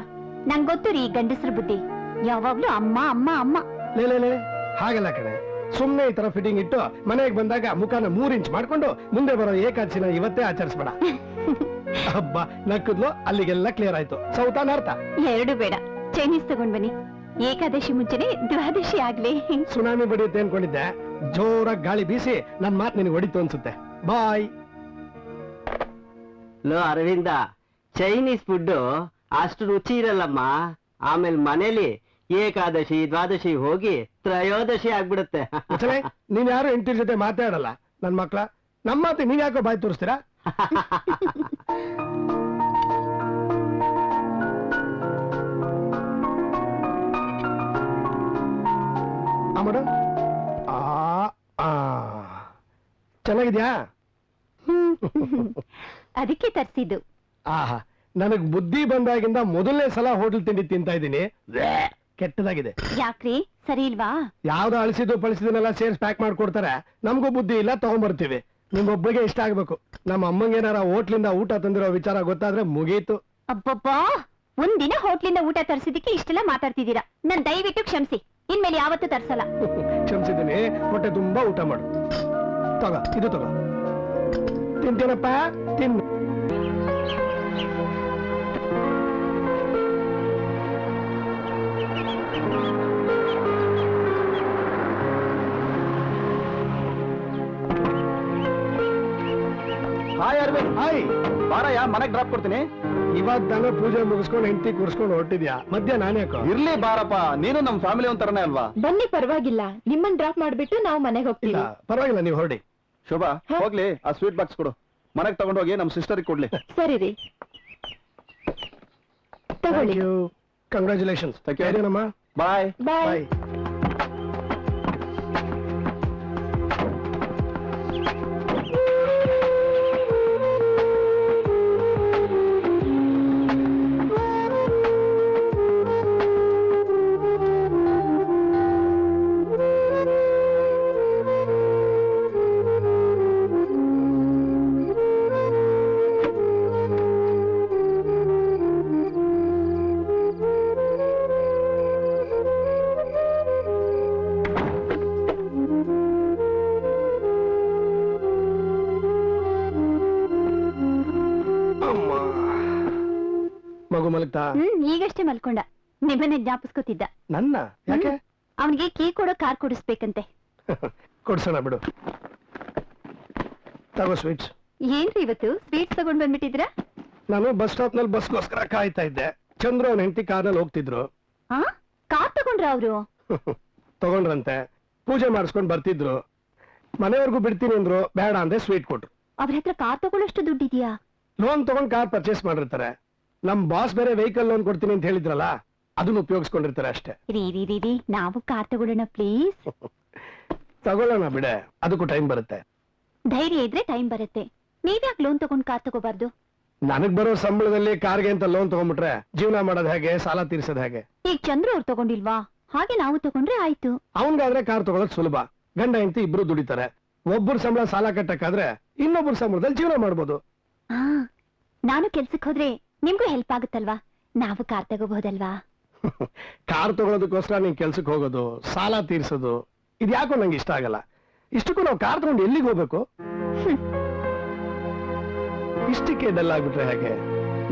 A: ನಂಗ್ ಗೊತ್ತು ರೀ ಗಂಡಸ್ರ ಬುದ್ಧಿ, ಯಾವಾಗ್ಲೂ ಅಮ್ಮ ಅಮ್ಮ ಅಮ್ಮ.
D: ಲೇ, ಹಾಗಲ್ಲ ಕಣೆ. ಸುಮ್ನೆ ಈ ತರ ಫಿಟ್ಟಿಂಗ್ ಇಟ್ಟು ಮನೆಗೆ ಬಂದಾಗ ಮುಖನ 3 ಇಂಚ್ ಮಾಡ್ಕೊಂಡು ಮುಂದೆ ಬರೋ ಏಕಾದಶಿನ ಇವತ್ತೇ ಆಚರಿಸ್ಬೇಡ. ಹಬ್ಬ ನಕ್ಕದ್ಲು, ಅಲ್ಲಿಗೆಲ್ಲ ಕ್ಲಿಯರ್ ಆಯ್ತು. ಸೌತಾನ ಅರ್ಥ?
A: ಎರಡು ಬೇಡ, ಚೈನೀಸ್ ತಗೊಂಡ್ ಬನ್ನಿ. ಏಕಾದಶಿ ಮುಂಚೆನೆ ದ್ವಾದಶಿ ಆಗ್ಲಿ.
D: ಸುನಾಮಿ ಬಡಿಯುತ್ತೆ ಅನ್ಕೊಂಡಿದ್ದೆ, ಜೋರಾಗಿ ಗಾಳಿ ಬೀಸಿ ನನ್ ಮಾತು ನಿನಗೆ ಹೊಡಿತು ಅನ್ಸುತ್ತೆ. ಬಾಯ್.
G: ಲೋ ಅರವಿಂದ, ಚೈನೀಸ್ ಫುಡ್ ಅಷ್ಟು ರುಚಿ ಇರಲ್ಲಮ್ಮ. ಆಮೇಲೆ ಮನೇಲಿ ಏಕಾದಶಿ ದ್ವಾದಶಿ ಹೋಗಿ ತ್ರಯೋದಶಿ ಆಗ್ಬಿಡುತ್ತೆ.
D: ನೀವ್ ಯಾರು ಹೆಂಡತಿರ್ ಜೊತೆ ಮಾತಾಡಲ್ಲ ನನ್ ಮಕ್ಳ. ನಮ್ಮ ಮಾತು ನೀವ್ ಯಾಕೋ ಬಾಯ್ ತೋರಿಸ್ತೀರಾ? ಅಮ್ಮಡ, ಚೆನ್ನಾಗಿದ್ಯಾ?
A: ಅದಕ್ಕೆ ತರ್ಸಿದ್ದು.
D: ಆಹಾ, ನನಗ್ ಬುದ್ಧಿ ಬಂದಾಗಿಂದ ಮೊದಲನೇ ಸಲ ಹೋಟೆಲ್ ತಿಂಡಿ ತಿಂತಾ ಇದ್ದೀನಿ. ಕೆಟ್ಟದಾಗಿದೆ.
A: ಯಾಕ್ರಿ, ಸರಿ ಇಲ್ವಾ?
D: ಯಾವ್ದೋ ಅಳಿಸಿದ್ದು ಪಳಿಸಿದನ್ನೆಲ್ಲ ಸೇರ್ಸ್ ಪ್ಯಾಕ್ ಮಾಡ್ಕೊಡ್ತಾರೆ. ನಮಗೂ ಬುದ್ಧಿ ಇಲ್ಲ, ತಗೊಂಡ್ಬರ್ತೀವಿ. ನಿಮ್ಗೊಬ್ಬರಿಗೆ ಇಷ್ಟ ಆಗ್ಬೇಕು. ನಮ್ಮ ಅಮ್ಮಂಗೇನಾರ ಹೋಟ್ಲಿಂದ ಊಟ ತಂದಿರೋ ವಿಚಾರ ಗೊತ್ತಾದ್ರೆ ಮುಗೀತು.
A: ಅಬ್ಬಬ್ಬಾ, ಒಂದಿನ ಹೋಟ್ಲಿಂದ ಊಟ ತರಿಸಿದಕ್ಕೆ ಇಷ್ಟೆಲ್ಲ ಮಾತಾಡ್ತಿದ್ದೀರಾ. ನನ್ ದಯವಿಟ್ಟು ಕ್ಷಮಿಸಿ. ಇನ್ಮೇಲೆ ಯಾವತ್ತೂ ತರ್ಸಲ್ಲ.
D: ಕ್ಷಮಿಸಿದ್ದೀನಿ. ಹೊಟ್ಟೆ ತುಂಬಾ ಊಟ ಮಾಡು. ತಗೋ, ಇದು ತಗೋ. ತಿಂತೇನಪ್ಪ? ತಿನ್ನು.
H: ಹಾಯ್ ಅರವಿಂದ್.
D: ಹಾಯ್.
H: ಬಾರಯ್ಯ, ಮನೆಗ್ ಡ್ರಾಪ್ ಕೊಡ್ತೀನಿ.
D: ಇವತ್ ನಾನು ಪೂಜೆ ಮುಗಿಸ್ಕೊಂಡು ಹೆಂಡತಿ ಕೂರ್ಸ್ಕೊಂಡು ಹೊರಟಿದ್ಯಾ? ಮಧ್ಯ ನಾನ್ಯಾಕೋ?
H: ಇರ್ಲಿ ಬಾರಪ್ಪ, ನೀನು ನಮ್ ಫ್ಯಾಮಿಲಿ ಒಂಥರನೇ ಅಲ್ವಾ?
B: ಬನ್ನಿ, ಪರವಾಗಿಲ್ಲ. ನಿಮ್ಮನ್ ಡ್ರಾಪ್ ಮಾಡ್ಬಿಟ್ಟು ನಾವು ಮನೆಗೆ
D: ಇಲ್ಲ
B: ಹೋಗ್ತೀವಿ.
D: ಪರವಾಗಿಲ್ಲ, ನೀವು ಹೊರಡಿ.
H: ಶೋಭಾ, ಹೋಗ್ಲಿ, ಆ ಸ್ವೀಟ್ ಬಾಕ್ಸ್ ಕೊಡು. ಮನೆಗ್ ತಗೊಂಡೋಗಿ ನಮ್ ಸಿಸ್ಟರ್ಗೆ ಕೊಡ್ಲಿ.
B: ಸರಿ ರೀ, ತಗೊಳ್ಳಿ.
D: ಕಂಗ್ರ್ಯಾಚುಲೇಷನ್ಸ್.
H: Thank you.
D: ಏನಮ್ಮ?
H: ಬಾಯ್.
B: ಬಾಯ್.
D: ಮಗು ಮಲಗ್ತಾ?
A: ಈಗಷ್ಟೇ ಮಲ್ಕೊಂಡ. ನಿಮ್ಮನ್ನೇ ಜ್ಞಾಪಿಸ್ಕೊತಿದ್ದ.
D: ನನ್ನ ಯಾಕೆ?
A: ಅವನಿಗೆ ಕೀ ಕೊಡೋ ಕಾರ್ ಕೊಡಿಸ್ಬೇಕಂತೆ.
D: ಕೊಡ್ಸೋಣ ಬಿಡು. ತಗೋ ಸ್ವೀಟ್ಸ್.
A: ಏನ್ರಿ ಇವತ್ತು ಸ್ವೀಟ್ಸ್ ತಗೊಂಡ್ ಬಂದ್ಬಿಟ್ಟಿದ್ರ?
D: ನಾನು ಬಸ್ ಸ್ಟಾಪ್ ನಲ್ಲಿ ಬಸ್ಗೋಸ್ಕರ ಕಾಯ್ತಾ ಇದ್ದೆ. ಚಂದ್ರು ಅವನ ಹೆಂಡತಿ ಕಾರ್ನಲ್ಲಿ ಹೋಗ್ತಿದ್ರು.
A: ಕಾರ್ ತಗೊಂಡ್ರ ಅವರು?
D: ತಗೊಂಡ್ರಂತೆ. ಪೂಜೆ ಮಾಡಿಸ್ಕೊಂಡ್ ಬರ್ತಿದ್ರು. ಮನೆವರೆಗೂ ಬಿಡ್ತೀನಿ ಅಂದ್ರು. ಬೇಡ ಅಂದೆ ಸ್ವೀಟ್ ಕೊಟ್ರು.
A: ಅವ್ರ ಹತ್ರ ಕಾರ್ ತಗೊಳ್ಳೋಷ್ಟು ದುಡ್ಡಿದ್ಯಾ?
D: ಲೋನ್ ತಗೊಂಡ್ ಕಾರ್ ಪರ್ಚೇಸ್ ಮಾಡಿರ್ತಾರೆ. ನಮ್ ಬಾಸ್ ಬೇರೆ ವೆಹಿಕಲ್ ಲೋನ್ ಕೊಡ್ತೀನಿ ಅಂತ ಹೇಳಿದ್ರಲ್ಲ, ಅದನ್ನ ಉಪಯೋಗಿಸ್ಕೊಂಡಿರ್ತಾರೆ ಅಷ್ಟೇ.
A: ರೀ ನಾವು ಕಾರ್ ತಗೊಳ್ಳೋಣ ಪ್ಲೀಸ್.
D: ತಗೊಳ್ಳೋಣ ಬಿಡೆ, ಅದಕ್ಕೂ ಟೈಮ್ ಬರುತ್ತೆ.
A: ಧೈರ್ಯ ಇದ್ರೆ ಟೈಮ್ ಬರುತ್ತೆ. ನೀವ್ಯಾಕೆ ಲೋನ್ ತಗೊಂಡ್ ಕಾರ್ ತಗೋಬಾರ್ದು?
D: ನನಗ್ ಬರೋ ಸಂಬಳದಲ್ಲಿ ಕಾರ್ಗೆ ಅಂತ ಲೋನ್ ತಗೊಂಡ್ಬಿಟ್ರೆ ಜೀವನ ಮಾಡೋದ್ ಹೇಗೆ? ಸಾಲ ತೀರ್ಸೋದ್ ಹೇಗೆ?
A: ಈಗ ಚಂದ್ರು ಅವ್ರು ತಗೊಂಡಿಲ್ವಾ? ಹಾಗೆ ನಾವು ತಗೊಂಡ್ರೆ ಆಯ್ತು.
D: ಅವನ್ಗಾದ್ರೆ ಕಾರ್ ತಗೊಳೋದ್ ಸುಲಭ. ಗಂಡ ಹೆಂಡತಿ ಇಬ್ರು ದುಡಿತಾರೆ. ಒಬ್ಬರು ಸಂಬಳ ಸಾಲ ಕಟ್ಟಕ್ಕಾದ್ರೆ ಇನ್ನೊಬ್ಬರ ಸಂಬಳದಲ್ಲಿ ಜೀವನ ಮಾಡ್ಬೋದು.
A: ನಾನು ಕೆಲ್ಸಕ್ಕೆ ಹೋದ್ರೆ ನಿಮ್ಗೂ ಹೆಲ್ಪ್ ಆಗುತ್ತಲ್ವಾ? ನಾವು ಕಾರ್ ತಗೋಬಹುದಲ್ವಾ?
D: ಕಾರ್ ತಗೊಳೋದಕ್ಕೋಸ್ಕರ ನೀನ್ ಕೆಲ್ಸಕ್ಕೆ ಹೋಗೋದು, ಸಾಲ ತೀರ್ಸೋದು, ಇದ್ಯಾಕೋ ನಂಗೆ ಇಷ್ಟ ಆಗಲ್ಲ. ಇಷ್ಟಕ್ಕೂ ನಾವು ಕಾರ್ ತಗೊಂಡು ಎಲ್ಲಿಗೆ ಹೋಗ್ಬೇಕು? ಇಷ್ಟಕ್ಕೆ ಡಲ್ ಆಗ್ಬಿಟ್ರೆ ಹೇಗೆ?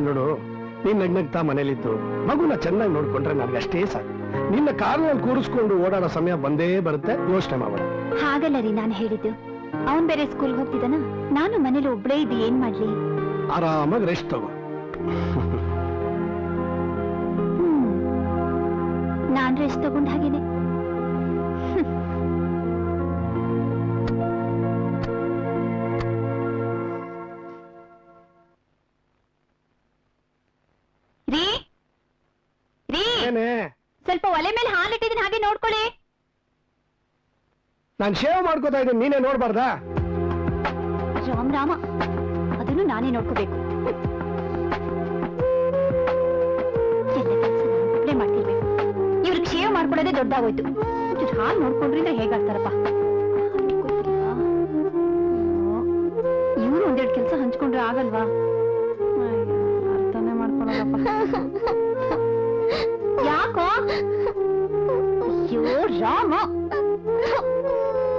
D: ನೋಡು, ನೀನ್ ನಗ್ನಗ್ತಾ ಮನೇಲಿದ್ದು ಮಗುನ ಚೆನ್ನಾಗಿ ನೋಡ್ಕೊಂಡ್ರೆ ನನಗೆ ಅಷ್ಟೇ ಸಾಕು. ನಿನ್ನ ಕಾರ್ನಲ್ಲಿ ಕೂರಿಸ್ಕೊಂಡು ಓಡಾಡೋ ಸಮಯ ಬಂದೇ ಬರುತ್ತೆ. ಯೋಚನೆ ಮಾಡೋಣ.
A: ಹಾಗಲ್ಲ ರೀ ನಾನು ಹೇಳಿದ್ದು. ಅವನ್ ಬೇರೆ ಸ್ಕೂಲ್ಗೆ ಹೋಗ್ತಿದ್ದಾನ, ನಾನು ಮನೇಲಿ ಒಬ್ಳೇ ಇದ್ದು ಏನ್ ಮಾಡ್ಲಿ?
D: ಆರಾಮಾಗಿ ರೆಸ್ಟ್ ತಗೋ.
A: ನಾನ್ ರೆಸ್ಟ್ ತಗೊಂಡ್ ಹಾಗೇನೆ. ರೀ ರೀ, ಸ್ವಲ್ಪ ಒಲೆ ಮೇಲೆ ಹಾಲಿಟ್ಟಿದ್ದೀನಿ, ಹಾಗೆ ನೋಡ್ಕೊಳ್ಳಿ.
D: ನಾನ್ ಶೇವ್ ಮಾಡ್ಕೋತಾ ಇದ್ದೀನಿ, ನೀನೇ ನೋಡ್ಬಾರ್ದಾ?
A: ರಾಮ್ ರಾಮ, ಅದನ್ನು ನಾನೇ ನೋಡ್ಕೋಬೇಕು. ಮಾಡ್ತಿರ್ಬೇಕು. ಇವ್ರಿಗೆ ಶೇವ್ ಮಾಡ್ಕೊಳ್ಳೋದೇ ದೊಡ್ಡಾಗೋಯ್ತು. ಹಾಲು ನೋಡ್ಕೊಂಡ್ರೆ ಹೇಗಾಗ್ತಾರಪ್ಪ. ಇವ್ರು ಒಂದೆರಡು ಕೆಲಸ ಹಂಚ್ಕೊಂಡ್ರೆ ಆಗಲ್ವಾ? ಅರ್ಥನೇ ಮಾಡ್ಕೊಳಲ್ಲಪ್ಪ. ಯಾಕೋ? ಅಯ್ಯೋ ರಾಮ,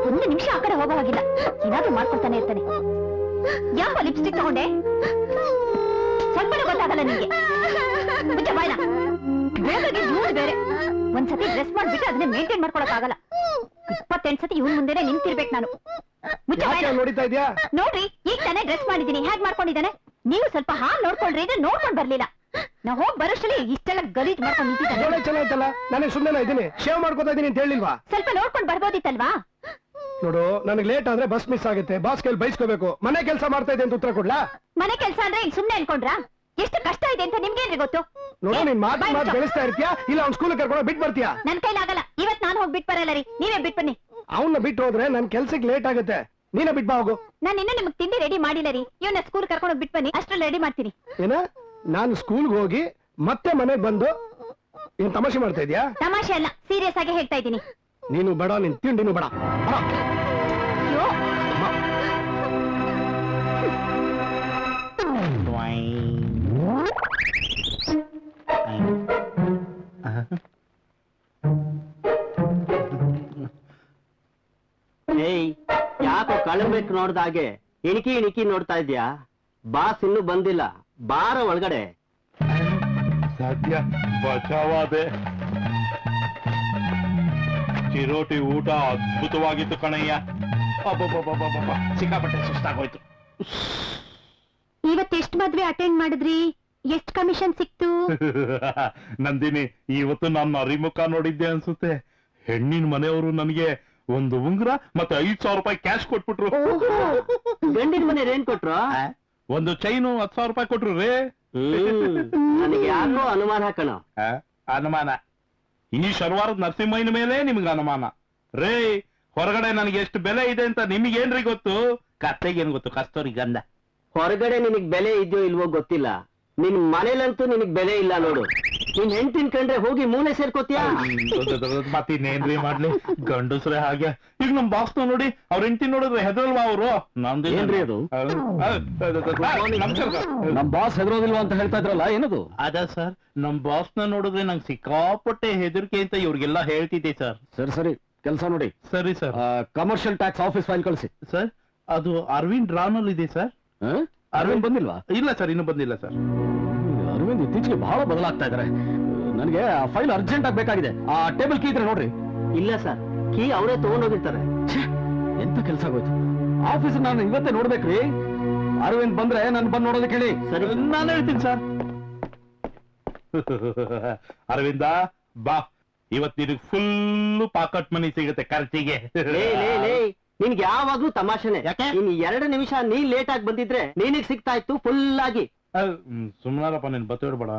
A: ಒಂದು ನಿಮಿಷ ಆ ಕಡೆ ಹೋಗೋ ಹಾಗಿಲ್ಲ. ಏನಾದ್ರೂ ಮಾಡ್ಕೊಳ್ತಾನೆ ಇರ್ತಾನೆ. ಯಾಕೋ ಲಿಪ್ಸ್ಟಿಕ್ ತಗೊಂಡೆ? ಸ್ವಲ್ಪ ಗೊತ್ತಾಗಲ್ಲ ನಿಂಗೆ. ಮುಚ್ಚ ಬಾಯ್ನ. ಬೇರೆ ಒಂದ್ಸತಿ ಡ್ರೆಸ್ ಮಾಡ್ಬಿಟ್ಟು ಅದನ್ನ ಮೇಂಟೈನ್ ಮಾಡ್ಕೊಳಕ್ ಆಗಲ್ಲ. 28 ಸತಿ ಇವನ್ ಮುಂದೆನೆ ನಿಂತಿರ್ಬೇಕು ನಾನು.
D: ನೋಡಿತಾ ಇದ್ಯಾ?
A: ನೋಡ್ರಿ, ಈಗ ತಾನೇ ಡ್ರೆಸ್ ಮಾಡಿದೀನಿ, ಹೇಗ್ ಮಾಡ್ಕೊಂಡಿದ್ದಾನೆ. ನೀವು ಸ್ವಲ್ಪ ಹಾಲ್ ನೋಡ್ಕೊಳ್ರಿ, ಇದು ನೋಡ್ಕೊಂಡ್ ಬರ್ಲಿಲ್ಲ. ನಾ ಹೋಗ್ ಬರೋಷ್ಟಲ್ಲಿ ಇಷ್ಟೆಲ್ಲ ಗಲೀಜ್ ಮಾಡ್ಕೊಂಡು ನಿಂತಿದ್ದಾನೆ.
D: ಚೆನ್ನಾಯ್ತಲ್ಲ, ನಾನೇ ಸುಮ್ಮನೆ ಇದ್ದೀನಿ, ಶೇವ್ ಮಾಡ್ಕೋತಾ ಇದ್ದೀನಿ ಅಂತ ಹೇಳಿಲ್ವಾ?
A: ಸ್ವಲ್ಪ ನೋಡ್ಕೊಂಡ್ ಬರ್ಬೋದಿತ್ತಲ್ವಾ?
D: ನೋಡು, ನನಗೆ ಲೇಟ್ ಆದ್ರೆ ಬಸ್ ಮಿಸ್ ಆಗುತ್ತೆ. ಬಾಸ್ ಕೈಲಿ ಬೈಸ್ಕೋಬೇಕು. ಮನೆ ಕೆಲಸ ಮಾಡ್ತಾ ಇದೆ ಅಂತ ಉತ್ತರ ಕೊಡ್ಲಾ?
A: ಮನೆ ಕೆಲಸ ಅಂದ್ರೆ ಈಗ ಸುಮ್ನೆ ಅನ್ಕೊಂಡ್ರಾ? ಎಷ್ಟು ಕಷ್ಟ ಇದೆ ಅಂತ ನಿಮ್ಗೇನ್ರಿ ಗೊತ್ತು?
D: ನೋಡು, ನೀನ್ ಮಾತು ಬೆಳೆಸ್ತಾ ಇರ್ತೀಯಾ ಇಲ್ಲ ಅವ್ನ ಸ್ಕೂಲ್ ಕರ್ಕೊಂಡು ಬಿಟ್ಟು ಬರ್ತೀಯಾ?
A: ನನ್ ಕೈಲಾಗಲ್ಲ. ಇವತ್ ನಾನು ಹೋಗಿ ಬಿಟ್ ಬರಲ್ಲ ರೀ, ನೀವೇ ಬಿಟ್ ಬನ್ನಿ.
D: ಅವನ್ನ ಬಿಟ್ಟು ಹೋದ್ರೆ ನನ್ ಕೆಲ್ಸಕ್ಕೆ ಲೇಟ್ ಆಗುತ್ತೆ. ನೀನೇ ಬಿಟ್ ಬಾ ಹೋಗು.
A: ನಾನು ಇನ್ನೂ ನಿಮ್ಗೆ ತಿಂಡಿ ರೆಡಿ ಮಾಡಿಲ್ಲ ರೀ. ಇವನ್ನ ಸ್ಕೂಲ್ ಕರ್ಕೊಂಡು ಬಿಟ್ ಬನ್ನಿ, ಅಷ್ಟ್ರಲ್ಲಿ ರೆಡಿ ಮಾಡ್ತೀನಿ.
D: ಏನ? ನಾನು ಸ್ಕೂಲ್ಗೆ ಹೋಗಿ ಮತ್ತೆ ಮನೆಗೆ ಬಂದು ಏನ್ ತಮಾಷೆ ಮಾಡ್ತಾ ಇದ್ಯಾ?
A: ತಮಾಷೆ ಅಲ್ಲ, ಸೀರಿಯಸ್ ಆಗಿ ಹೇಳ್ತಾ ಇದ್ದೀನಿ.
D: ನೀನು ಬೇಡ, ನಿನ್ ತಿಂಡಿನೂ ಬೇಡ.
A: ಅಯ್ಯೋ,
G: ಕಳಬೇಕು ನೋಡ್ದಾಗೆ ಇಣಿಕಿ ಇಣಿಕಿ ನೋಡ್ತಾ ಇದ್ಯಾ? ಬಾಸ್ ಇನ್ನೂ ಬಂದಿಲ್ಲ, ಬಾರ ಒಳಗಡೆ.
F: ಸದ್ಯ ಬಚಾವಾದೆ. ಚಿರೋಟಿ ಊಟ ಅದ್ಭುತವಾಗಿತ್ತು ಕಣಯ್ಯ. ಅಬ್ಬಬ್ಬಬ್ಬಬ್ಬಬ್ಬ, ಸಿಕ್ಕಾಪಟ್ಟೆ ಸುಸ್ತಾಗೋಯ್ತು.
A: ಇವತ್ತೆಷ್ಟು ಮದ್ವೆ ಅಟೆಂಡ್ ಮಾಡಿದ್ರಿ? ಎಷ್ಟು ಕಮಿಷನ್ ಸಿಕ್ತು?
F: ನಂದಿನಿ, ಇವತ್ತು ನಾನು ಅರಿಮುಖ ನೋಡಿದ್ದೆ ಅನ್ಸುತ್ತೆ. ಹೆಣ್ಣಿನ ಮನೆಯವರು ನನಗೆ ಒಂದು ಉಂಗುರ ಮತ್ತೆ 5,000 ರೂಪಾಯಿ ಕ್ಯಾಶ್ ಕೊಟ್ಬಿಟ್ರು.
G: ಗಂಡಿನ ಮನೆ ಏನ್ ಕೊಟ್ರು?
F: ಒಂದು ಚೈನು 10,000 ರೂಪಾಯಿ ಕೊಟ್ರು ರೇ.
G: ನನಗೆ ಯಾಕೋ ಅನುಮಾನ ಕಣ.
F: ಅನುಮಾನ? ಈ ಶನಿವಾರದ ನರಸಿಂಹಯ್ಯನ ಮೇಲೆ ನಿಮ್ಗೆ ಅನುಮಾನ ರೇ? ಹೊರಗಡೆ ನನಗೆ ಎಷ್ಟು ಬೆಲೆ ಇದೆ ಅಂತ ನಿಮಗೇನ್ರಿ ಗೊತ್ತು? ಕತ್ತೆಗೇನ್ ಗೊತ್ತು? ಕಸ್ತೂರಿ ಗಂಧ.
G: ಹೊರಗಡೆ ನಿನಗ್ ಬೆಲೆ ಇದೆಯೋ ಇಲ್ವೋ ಗೊತ್ತಿಲ್ಲ, ನಿನ್ ಮನೇಲಂತೂ ನಿನಗ್ ಬೆಲೆ ಇಲ್ಲ ನೋಡು. ನಿನ್ ಹೆಂಡ್ತಿನ್ ಕಂಡ್ರೆ ಹೋಗಿ ಮೂಲೆ ಸೇರ್ಕೋತೀಯ.
F: ಮತ್ತಿನ್ನೇನ್ರಿ ಮಾಡ್ಲಿ, ಗಂಡಸ್ರೆ ಹಾಗೆ. ಈಗ ನಮ್ ಬಾಸ್ನ ನೋಡಿ, ಅವ್ರ ಹೆಂಡ್ತಿ ನೋಡಿದ್ರೆ ಹೆದರಲ್ವಾ ಅವರು?
E: ಏನ್ರಿ ಅದು? ನಮ್ ಬಾಸ್ ಹೆದರೋದಿಲ್ವಾ ಅಂತ ಹೇಳ್ತಾ ಇದ್ರಲ್ಲ, ಏನದು?
F: ಅದ ಸರ್, ನಮ್ ಬಾಸ್ನ ನೋಡಿದ್ರೆ ನಂಗೆ ಸಿಕ್ಕಾಪಟ್ಟೆ ಹೆದರಿಕೆ ಅಂತ ಇವ್ರಿಗೆಲ್ಲ ಹೇಳ್ತಿದ್ದೆ ಸರ್.
E: ಸರಿ ಸರಿ, ಕೆಲಸ ನೋಡಿ.
F: ಸರಿ sir.
E: Commercial tax office file ಕಳಿಸಿ.
F: ಸರ್, ಅದು ಅರವಿಂದ್ ರಾನಲ್ಲಿ ಇದೆ ಸರ್.
E: ಅರವಿಂದ್ ಬಂದಿಲ್ವಾ?
F: ಇಲ್ಲ ಸರ್, ಇನ್ನೂ ಬಂದಿಲ್ಲ ಸರ್.
E: ಅರವಿಂದ್ ಇತ್ತೀಚೆಗೆ ಬಹಳ ಬದಲಾಗ್ತಾ ಇದಾರೆ. ನನಗೆ ಆ ಫೈಲ್ ಅರ್ಜೆಂಟ್ ಆಗಿ ಬೇಕಾಗಿದೆ. ಆ ಟೇಬಲ್ ಕೀ ಇದ್ರೆ ನೋಡ್ರಿ.
G: ಇಲ್ಲ ಸರ್, ಕೀ ಅವರೇ ತಗೊಂಡೋಗಿರ್ತಾರೆ.
E: ಎಂತ ಕೆಲಸ ಆಗೋಯ್ತು. ಆಫೀಸ್ ನಾನು ಇವತ್ತೇ ನೋಡ್ಬೇಕ್ರಿ. ಅರವಿಂದ್ ಬಂದ್ರೆ ನಾನು ಬಂದು ನೋಡೋದಕ್ಕೆ ಹೇಳಿ.
F: ಸರಿ, ನಾನು ಹೇಳ್ತೀನಿ ಸರ್. ಅರವಿಂದ ಬಾ, ಇವತ್ತು ನಿನಗೆ ಫುಲ್ ಪಾಕೆಟ್ ಮನಿ ಸಿಗುತ್ತೆ ಖರ್ಚಿಗೆ.
G: ನಿನ್ಗೆ ಯಾವಾಗ್ಲೂ ತಮಾಷೆನೆ. ಇನ್ 2 ನಿಮಿಷ ನೀನ್ ಲೇಟ್ ಆಗಿ ಬಂದಿದ್ರೆ ನಿನಗ್ ಸಿಗ್ತಾ ಇತ್ತು ಫುಲ್ ಆಗಿ.
F: ಸುಮ್ನಾರಪ್ಪ, ನೀನ್ ಬತ್ತಿಡ್ಬೇಡ.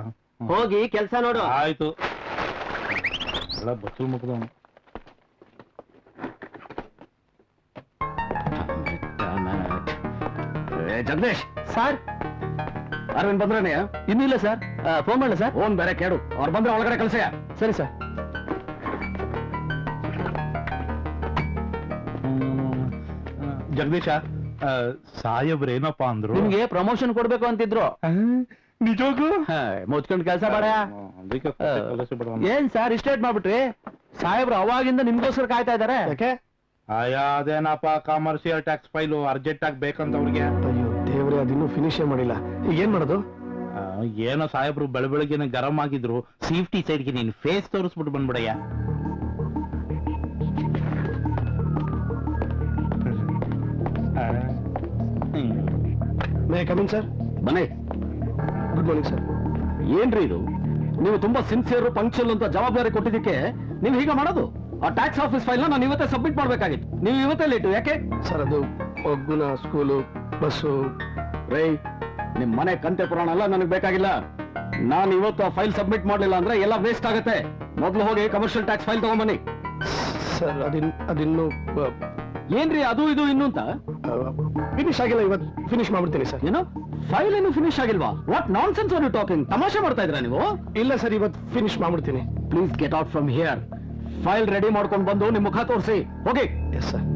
G: ಹೋಗಿ ಕೆಲ್ಸ ನೋಡು.
F: ಆಯ್ತು. ಬತ್ತಲ್ ಮುಖದವನು.
E: ಜಗದೀಶ್
G: ಸರ್,
E: ಅರವಿಂದ್ ಬಂದ್ರೆ?
G: ಇನ್ನಿಲ್ಲ ಸರ್, ಫೋನ್ ಮಾಡಲ ಸರ್?
E: ಫೋನ್ ಬೇರೆ ಕೇಳು. ಅವ್ರು ಬಂದ್ರೆ ಒಳಗಡೆ ಕಳ್ಸಯ್ಯ.
G: ಸರಿ ಸರ್.
F: ಜಗದೀಶ, ಸಾಹೇಬ್ರೇನಪ್ಪ ಅಂದ್ರು?
E: ನಿಮ್ಗೆ ಪ್ರಮೋಷನ್ ಕೊಡ್ಬೇಕು ಅಂತಿದ್ರು.
F: ನಿಜವಾಗ್ಲು?
E: ಮುಚ್ಕೊಂಡ್ ಕೆಲಸ ಮಾಡ. ಏನ್ ಸರ್ ಇಷ್ಟೇಟ್ ಮಾಡ್ಬಿಟ್ರಿ? ಸಾಹೇಬ್ರು ಅವಾಗಿಂದ ನಿಮ್ಗೋಸ್ಕರ ಕಾಯ್ತಾ ಇದಾರೆ.
F: ಯಾಕೆ? ಅದೇನಪ್ಪ, ಕಮರ್ಷಿಯಲ್ ಟ್ಯಾಕ್ಸ್ ಫೈಲು ಅರ್ಜೆಂಟ್ ಆಗಿ ಬೇಕಂತ ಅವ್ರಿಗೆ.
D: ಅಯ್ಯೋ ದೇವ್ರೆ, ಅದಿನ್ನೂ ಫಿನಿಶೇ ಮಾಡಿಲ್ಲ. ಈಗ ಏನ್ ಮಾಡೋದು?
F: ಏನೋ ಸಾಹೇಬ್ರು ಬೆಳಬೆಳಗ್ಗೆನೆ ಗರಂ ಆಗಿದ್ರು. ಸೇಫ್ಟಿ ಸೈಡ್ಗೆ ನೀನ್ ಫೇಸ್ ತೋರಿಸ್ಬಿಟ್ಟು ಬಂದ್ಬಿಡಯ್ಯ.
D: May come in sir?
E: ಬನ್ನಿ.
D: Good morning sir.
E: ಏನ್ರಿ ಇದು? ನೀವು ತುಂಬಾ ಸಿನ್ಸಿಯರ್ ಪಂಕ್ಚುಯಲ್ ಅಂತ ಜವಾಬ್ದಾರಿ ಕೊಟ್ಟಿದ್ದಕ್ಕೆ ನೀವು ಹೀಗೆ ಮಾಡೋದು? ಆ ಟ್ಯಾಕ್ಸ್ ಆಫೀಸ್ ಫೈಲ್ ನಾನು ಇವತ್ತೇ ಸಬ್ಮಿಟ್ ಮಾಡ್ಬೇಕಾಗಿತ್ತು. ನೀವು ಇವತ್ತೇ ಲೇಟು ಯಾಕೆ?
D: ಸರ್, ಅದು ಒಗ್ಗುನ ಸ್ಕೂಲು, ಬಸ್ಸು.
E: ರೈ, ನಿಮ್ ಮನೆ ಕಂತೆ ಪುರಾಣ ಎಲ್ಲ ನನಗೆ ಬೇಕಾಗಿಲ್ಲ. ನಾನು ಇವತ್ತು ಆ ಫೈಲ್ ಸಬ್ಮಿಟ್ ಮಾಡ್ಲಿಲ್ಲ ಅಂದ್ರೆ ಎಲ್ಲ ವೇಸ್ಟ್ ಆಗುತ್ತೆ. ಮೊದಲು ಹೋಗಿ ಕಮರ್ಷಿಯಲ್ ಟ್ಯಾಕ್ಸ್ ಫೈಲ್ ತಗೊಂಬನ್ನಿ.
D: ಸರ್, ಅದಿನ್ನು
E: ಏನ್ರಿ ಅದು ಇದು ಇನ್ನು ಅಂತ?
D: ಫಿನಿಶ್ ಆಗಿಲ್ಲ. ಇವತ್ತು ಫಿನಿಶ್ ಮಾಡ್ಬಿಡ್ತೀನಿ ಸರ್.
E: ಏನು ಫೈಲ್ ಏನು ಫಿನಿಶ್ ಆಗಿಲ್ವಾ? What nonsense are you talking? ತಮಾಷೆ ಮಾಡ್ತಾ ಇದ್ರಾ ನೀವು?
D: ಇಲ್ಲ ಸರ್, ಇವತ್ತು ಫಿನಿಶ್ ಮಾಡ್ಬಿಡ್ತೀನಿ.
E: Please get out from here. File ready ಮಾಡ್ಕೊಂಡು ಬಂದು ನಿಮ್ ಮುಖ ತೋರಿಸಿ ಹೋಗಿ.
D: Yes sir.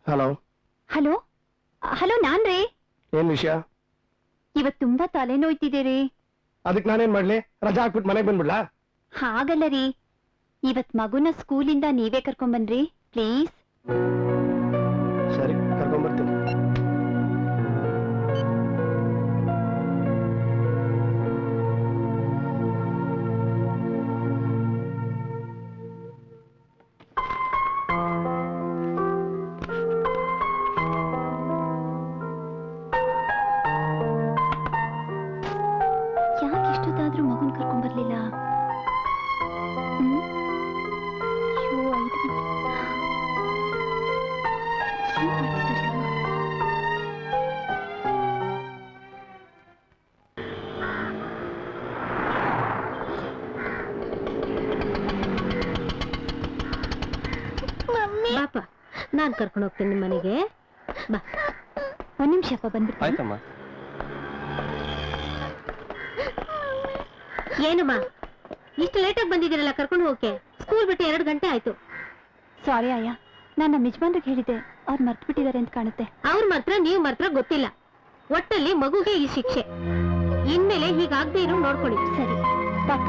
D: Hello.
A: Hello hello, ನಾನ್ರಿ.
D: ಏನ್ ವಿಷಯ?
A: ಇವತ್ ತುಂಬಾ ತಲೆನೋಯ್ತಿದ್ದೀರಿ.
D: ಅದಕ್ಕೆ ನಾನೇನ್ ಮಾಡ್ಲಿ? ರಜಾ ಹಾಕ್ಬಿಟ್ಟು ಮನೆಗೆ ಬಂದ್ಬಿಡ್ಲಾ?
A: ಹಾಗಲ್ಲ ರೀ, ಇವತ್ ಮಗುನ ಸ್ಕೂಲಿಂದ ನೀವೇ ಕರ್ಕೊಂಡ್ಬನ್ರಿ ಪ್ಲೀಸ್.
D: ಸರಿ, ಕರ್ಕೊಂಡ್ಬರ್ತೀನಿ.
A: ಯಾಕೆ ಇಷ್ಟೊತ್ತಾದ್ರೂ ಮಗುನ್ ಕರ್ಕೊಂಡ್ಬರ್ಲಿಲ್ಲ? ಅಯ್ಯೋ, 5 ಗಂಟೆ.
B: ಬಾಪ ನಾನ್ ಕರ್ಕೊಂಡು ಹೋಗ್ತೇನೆ ನಿಮ್ಮ ಮನೆಗೆ. ಬಾ.
A: ಒಂದ್ ನಿಮಿಷಪ್ಪ ಬಂದ್ಬಿಟ್ಟು.
C: ಆಯ್ತಮ್ಮ.
B: ಏನಮ್ಮ ಇಷ್ಟು ಲೇಟಾಗಿ ಬಂದಿದ್ದೀರಲ್ಲ ಕರ್ಕೊಂಡು ಹೋಗಕ್ಕೆ? ಸ್ಕೂಲ್ ಬಿಟ್ಟು 2 ಗಂಟೆ ಆಯ್ತು.
A: ಸಾರಿ ಅಯ್ಯ, ನಾನು ನಮ್ಮ ಯಜಮಾನ್ರಿಗೆ ಹೇಳಿದ್ದೆ, ಅವ್ರು ಮರ್ತು ಬಿಟ್ಟಿದ್ದಾರೆ ಅಂತ ಕಾಣುತ್ತೆ.
B: ಅವ್ರ ಮಾತ್ರ ನೀವು ಮಾತ್ರ ಗೊತ್ತಿಲ್ಲ. ಒಟ್ಟಲ್ಲಿ ಮಗುಗೆ ಈ ಶಿಕ್ಷೆ. ಇನ್ಮೇಲೆ ಹೀಗಾಗದೆ ಇರೋ ನೋಡ್ಕೊಳ್ಳಿ.
A: ಸರಿ ಪಾಪ.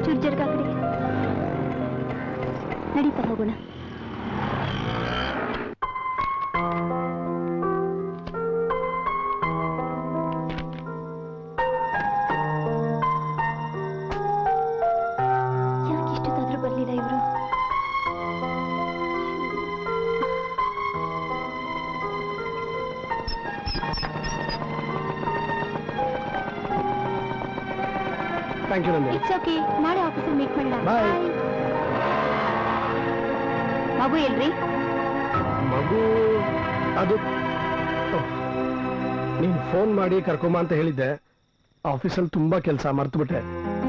A: ಚುರ್ಜರ್ಗಾಗ್ರಿ ನಡೀತಾ ಹೋಗೋಣ. ಯಾಕಿಷ್ಟೊತ್ತಾದ್ರೂ ಬರ್ಲಿಲ್ಲ ಇವರು?
D: Thank you Nandini.
A: It's okay, ನಾಳೆ ಆಫೀಸಲ್ಲಿ ಮೀಟ್ ಮಾಡೋಣ.
D: Bye.
A: ಮಗು ಎಲ್ರಿ?
D: ಮಗು ಅದು ನೀನ್ ಫೋನ್ ಮಾಡಿ ಕರ್ಕೊಂಬ ಅಂತ ಹೇಳಿದ್ದೆ. ಆಫೀಸಲ್ಲಿ ತುಂಬಾ ಕೆಲಸ ಮರ್ತು ಬಿಟ್ಟೆ.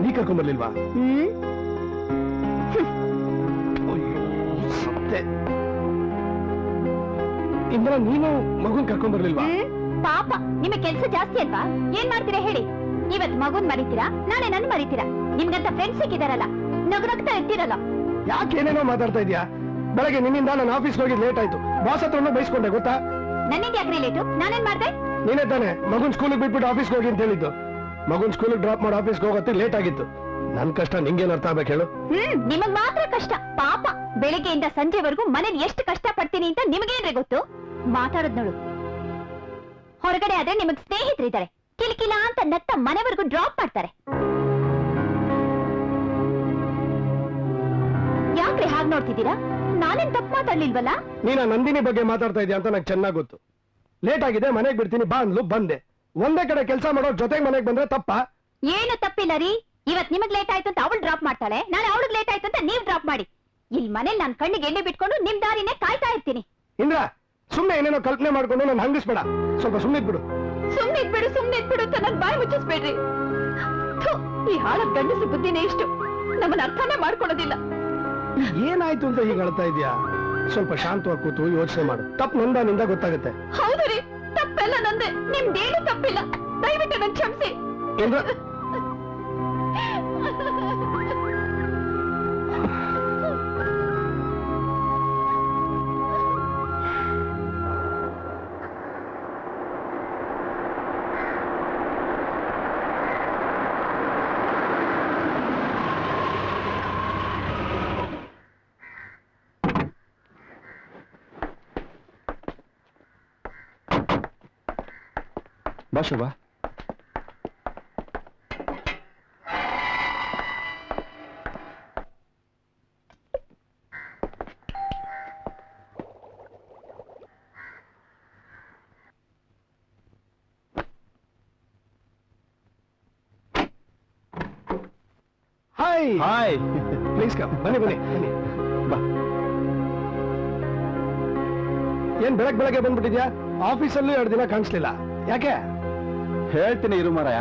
D: ನೀ ಕರ್ಕೊಂಬರ್ಲಿಲ್ವಾ? ಅಯ್ಯೋ ಸತ್ತೆ. ಇಂದ್ರ ನೀನು ಮಗುನ್ ಕರ್ಕೊಂಬರ್ಲಿಲ್ವಾ?
A: ಪಾಪ, ನಿಮಗೆ ಕೆಲಸ ಜಾಸ್ತಿ ಅಲ್ವಾ? ಏನ್ ಮಾಡ್ತೀರಾ ಹೇಳಿ? ಇವತ್ ಮಗುನ್ ಮರಿತೀರಾ, ನಾಳೆ ನನ್ ಮರಿತೀರಾ? ನಿಮ್ಗಂತ ಫ್ರೆಂಡ್ಸ್ ಸಿಕ್ಕಿದಾರಲ್ಲ, ನಗ್ನಗ್ತಾ ಇರ್ತೀರಲ್ಲ.
D: ಯಾಕೆ ಏನೇನೋ ಮಾತಾಡ್ತಾ ಇದೀಯಾ? ಬೆಳಗ್ಗೆ ನಿನ್ನಿಂದ ನಾನು ಆಫೀಸ್ಗೆ ಹೋಗಿ ಲೇಟ್ ಆಯ್ತು. ಬಾಸ್ ಹತ್ರನೂ ಬೈಸ್ಕೊಂಡೆ ಗೊತ್ತಾ?
A: ನನ್ನಿಂದ ಯಾಕ್ರಿ ಲೇಟು? ನಾನೇನ್ ಮಾಡ್ದೆ?
D: ನೀನೇ ತಾನೆ ಮಗುನ್ ಸ್ಕೂಲಿಗೆ ಬಿಟ್ಬಿಟ್ಟು ಆಫೀಸ್ಗೆ ಹೋಗಿ ಅಂತ ಹೇಳಿದ್ದು. ಮಗುನ್ ಸ್ಕೂಲಿಗೆ ಡ್ರಾಪ್ ಮಾಡಿ ಆಫೀಸ್ಗೆ ಹೋಗತ್ತೆ ಲೇಟ್ ಆಗಿತ್ತು. ನನ್ ಕಷ್ಟ ನಿಂಗೇನ್ ಅರ್ಥ ಆಗ್ಬೇಕು ಹೇಳು?
A: ನಿಮಗ್ ಮಾತ್ರ ಕಷ್ಟ. ಪಾಪ, ಬೆಳಿಗ್ಗೆಯಿಂದ ಸಂಜೆವರೆಗೂ ಮನೇಲಿ ಎಷ್ಟು ಕಷ್ಟ ಪಡ್ತೀನಿ ಅಂತ ನಿಮಗೇನ್ರಿ ಗೊತ್ತು? ಮಾತಾಡೋದ್ ನೋಡು. ಹೊರಗಡೆ ಆದ್ರೆ ನಿಮಗ್ ಸ್ನೇಹಿತರಿದ್ದಾರೆ, ಕಿಲ್ಕಿಲ ಅಂತ ನತ್ತ ಮನೆವರೆಗೂ ಡ್ರಾಪ್ ಮಾಡ್ತಾರೆ. ಯಾಕ್ರಿ ಹಾಗೆ ನೋಡ್ತಿದ್ದೀರಾ? ನಾನೇನ್ ತಪ್ಪು ಮಾತಾಡ್ಲಿಲ್ವಲ್ಲ?
D: ನೀನ ನಂದಿನಿ ಬಗ್ಗೆ ಮಾತಾಡ್ತಾ ಇದೀಯ ಅಂತ ನಂಗೆ ಚೆನ್ನಾಗ್ ಗೊತ್ತು. ಲೇಟ್ ಆಗಿದೆ, ಮನೆಗೆ ಬಿಡ್ತೀನಿ ಬಾ ಅಂದ್ಲು, ಬಂದೆ. ಒಂದೇ ಕಡೆ ಕೆಲಸ ಮಾಡೋ ಜೊತೆಗೆ ಮನೆಗೆ ಬಂದ್ರೆ ತಪ್ಪ?
A: ಏನು ತಪ್ಪಿಲ್ಲ ರೀ. ಇವತ್ ನಿಮಗ್ ಲೇಟ್ ಆಯ್ತು ಅಂತ ಅವಳು ಡ್ರಾಪ್ ಮಾಡ್ತಾಳೆ, ನಾಳೆ ಅವಳಿಗೆ ಲೇಟ್ ಆಯ್ತು ಅಂತ ನೀವ್ ಡ್ರಾಪ್ ಮಾಡಿ. ಇಲ್ಲಿ ಮನೇಲಿ ನಾನ್ ಕಣ್ಣಿಗೆ ಎಣ್ಣೆ ಬಿಟ್ಕೊಂಡು ನಿಮ್ ದಾರಿನೇ ಕಾಯ್ತಾ ಇರ್ತೀನಿ.
D: ಇಂದ್ರ, ಸುಮ್ನೆ ಏನೇನೋ ಕಲ್ಪನೆ ಮಾಡ್ಕೊಂಡು ನಾನು ಹಂಗಿಸ್ಬೇಡ. ಸ್ವಲ್ಪ ಸುಮ್ಮನೆ ಬಿಡು.
A: ಸುಮ್ನೆ ಇದ್ಬಿಡು ಅಂತ ನನ್ ಬಾಯಿ ಮುಚ್ಚಿಸ್ಬೇಡ್ರಿ. ಥು, ಈ ಹಾಳದ ಗಂಡಸು ಬುದ್ಧಿನೇ ಇಷ್ಟು. ನಮ್ಮನ್ನ ಅರ್ಥನೇ ಮಾಡ್ಕೊಳ್ಳೋದಿಲ್ಲ.
D: ಏನಾಯ್ತು ಅಂತ ಹೀಗೆ ಅಳ್ತಾ ಇದೀಯಾ? ಸ್ವಲ್ಪ ಶಾಂತವಾಗಿ ಕೂತು ಯೋಚನೆ ಮಾಡು. ತಪ್ಪು ನಿಂದ ಗೊತ್ತಾಗುತ್ತೆ.
A: ಹೌದು ರೀ, ತಪ್ಪೆಲ್ಲ ನಂದೆ, ನಿಮ್ದೇನು ತಪ್ಪಿಲ್ಲ. ದಯವಿಟ್ಟು ನನ್ ಕ್ಷಮಿಸಿ.
D: ಇಂದ್ರ,
H: ಬಾ Shobha.
D: Hi
H: hi.
D: Please come. ಬನ್ನಿ ಬನ್ನಿ ಬನ್ನಿ.
H: ಬಾ.
D: ಏನ್ ಬೆಳಗ್ಗೆ ಬಂದ್ಬಿಟ್ಟಿದ್ಯಾ? ಆಫೀಸಲ್ಲೂ 2 ದಿನ ಕಾಣಿಸ್ಲಿಲ್ಲ, ಯಾಕೆ?
H: ಹೇಳ್ತೀನಿ ಇರು ಮಾರಾಯ.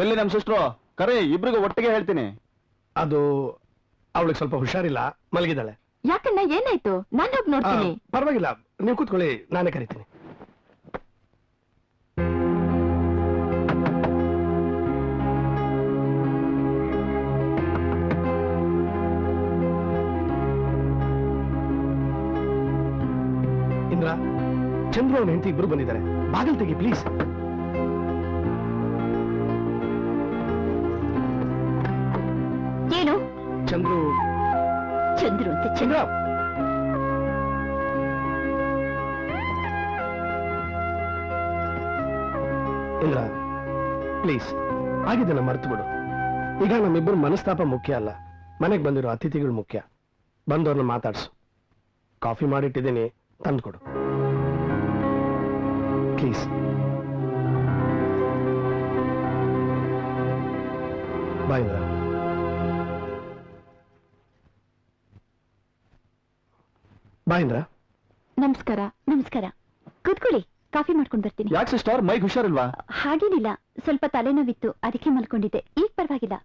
H: ಎಲ್ಲಿ ನಮ್ ಸಿಸ್ಟ್ರು? ಕರೆ, ಇಬ್ರಿಗೂ ಒಟ್ಟಿಗೆ ಹೇಳ್ತೀನಿ.
D: ಅದು ಅವಳಿಗೆ ಸ್ವಲ್ಪ ಹುಷಾರಿಲ್ಲ, ಮಲಗಿದ್ದಾಳೆ.
A: ಯಾಕಣ್ಣ, ಏನಾಯ್ತು? ನಾನು ಹೋಗಿ ನೋಡ್ತೀನಿ.
D: ಪರವಾಗಿಲ್ಲ, ನೀವು ಕೂತ್ಕೊಳ್ಳಿ, ನಾನೇ ಕರಿತೀನಿ. ಇಂದ್ರ, ಚಂದ್ರು ಅವನ ಹೆಂಡತಿ ಇಬ್ರು ಬಂದಿದ್ದಾರೆ. ಬಾಗಿಲು ತೆಗಿ ಪ್ಲೀಸ್.
A: ಏನು?
D: ಚಂದ್ರು
A: ಚಂದ್ರು ಅಂತ?
D: ಚಂದ್ರ, ಇಂದ್ರ ಪ್ಲೀಸ್, ಆಗಿದ್ದನ್ನ ಮರ್ತು ಬಿಡು. ಈಗ ನಮ್ಮಿಬ್ಬರು ಮನಸ್ತಾಪ ಮುಖ್ಯ ಅಲ್ಲ, ಮನೆಗೆ ಬಂದಿರೋ ಅತಿಥಿಗಳು ಮುಖ್ಯ. ಬಂದವ್ರನ್ನ ಮಾತಾಡ್ಸು. ಕಾಫಿ ಮಾಡಿಟ್ಟಿದ್ದೀನಿ, ತಂದ್ಕೊಡು ಪ್ಲೀಸ್. ಬಾ ಇಂದ್ರ. ಬಾ ಇಂದ್ರ.
A: ನಮಸ್ಕಾರ. ನಮಸ್ಕಾರ. ಕೂತ್ಕೊಳ್ಳಿ, ಕಾಫಿ ಮಾಡ್ಕೊಂಡು ಬರ್ತೀನಿ.
H: ಯಾಕೆ ಸಿಸ್ಟರ್, ಮೈಗೆ ಹುಷಾರಿಲ್ವಾ?
A: ಹಾಗೇನಿಲ್ಲ, ಸ್ವಲ್ಪ ತಲೆನೋವಿತ್ತು, ಅದಕ್ಕೆ ಮಲ್ಕೊಂಡಿದ್ದೆ. ಈಗ ಪರವಾಗಿಲ್ಲ.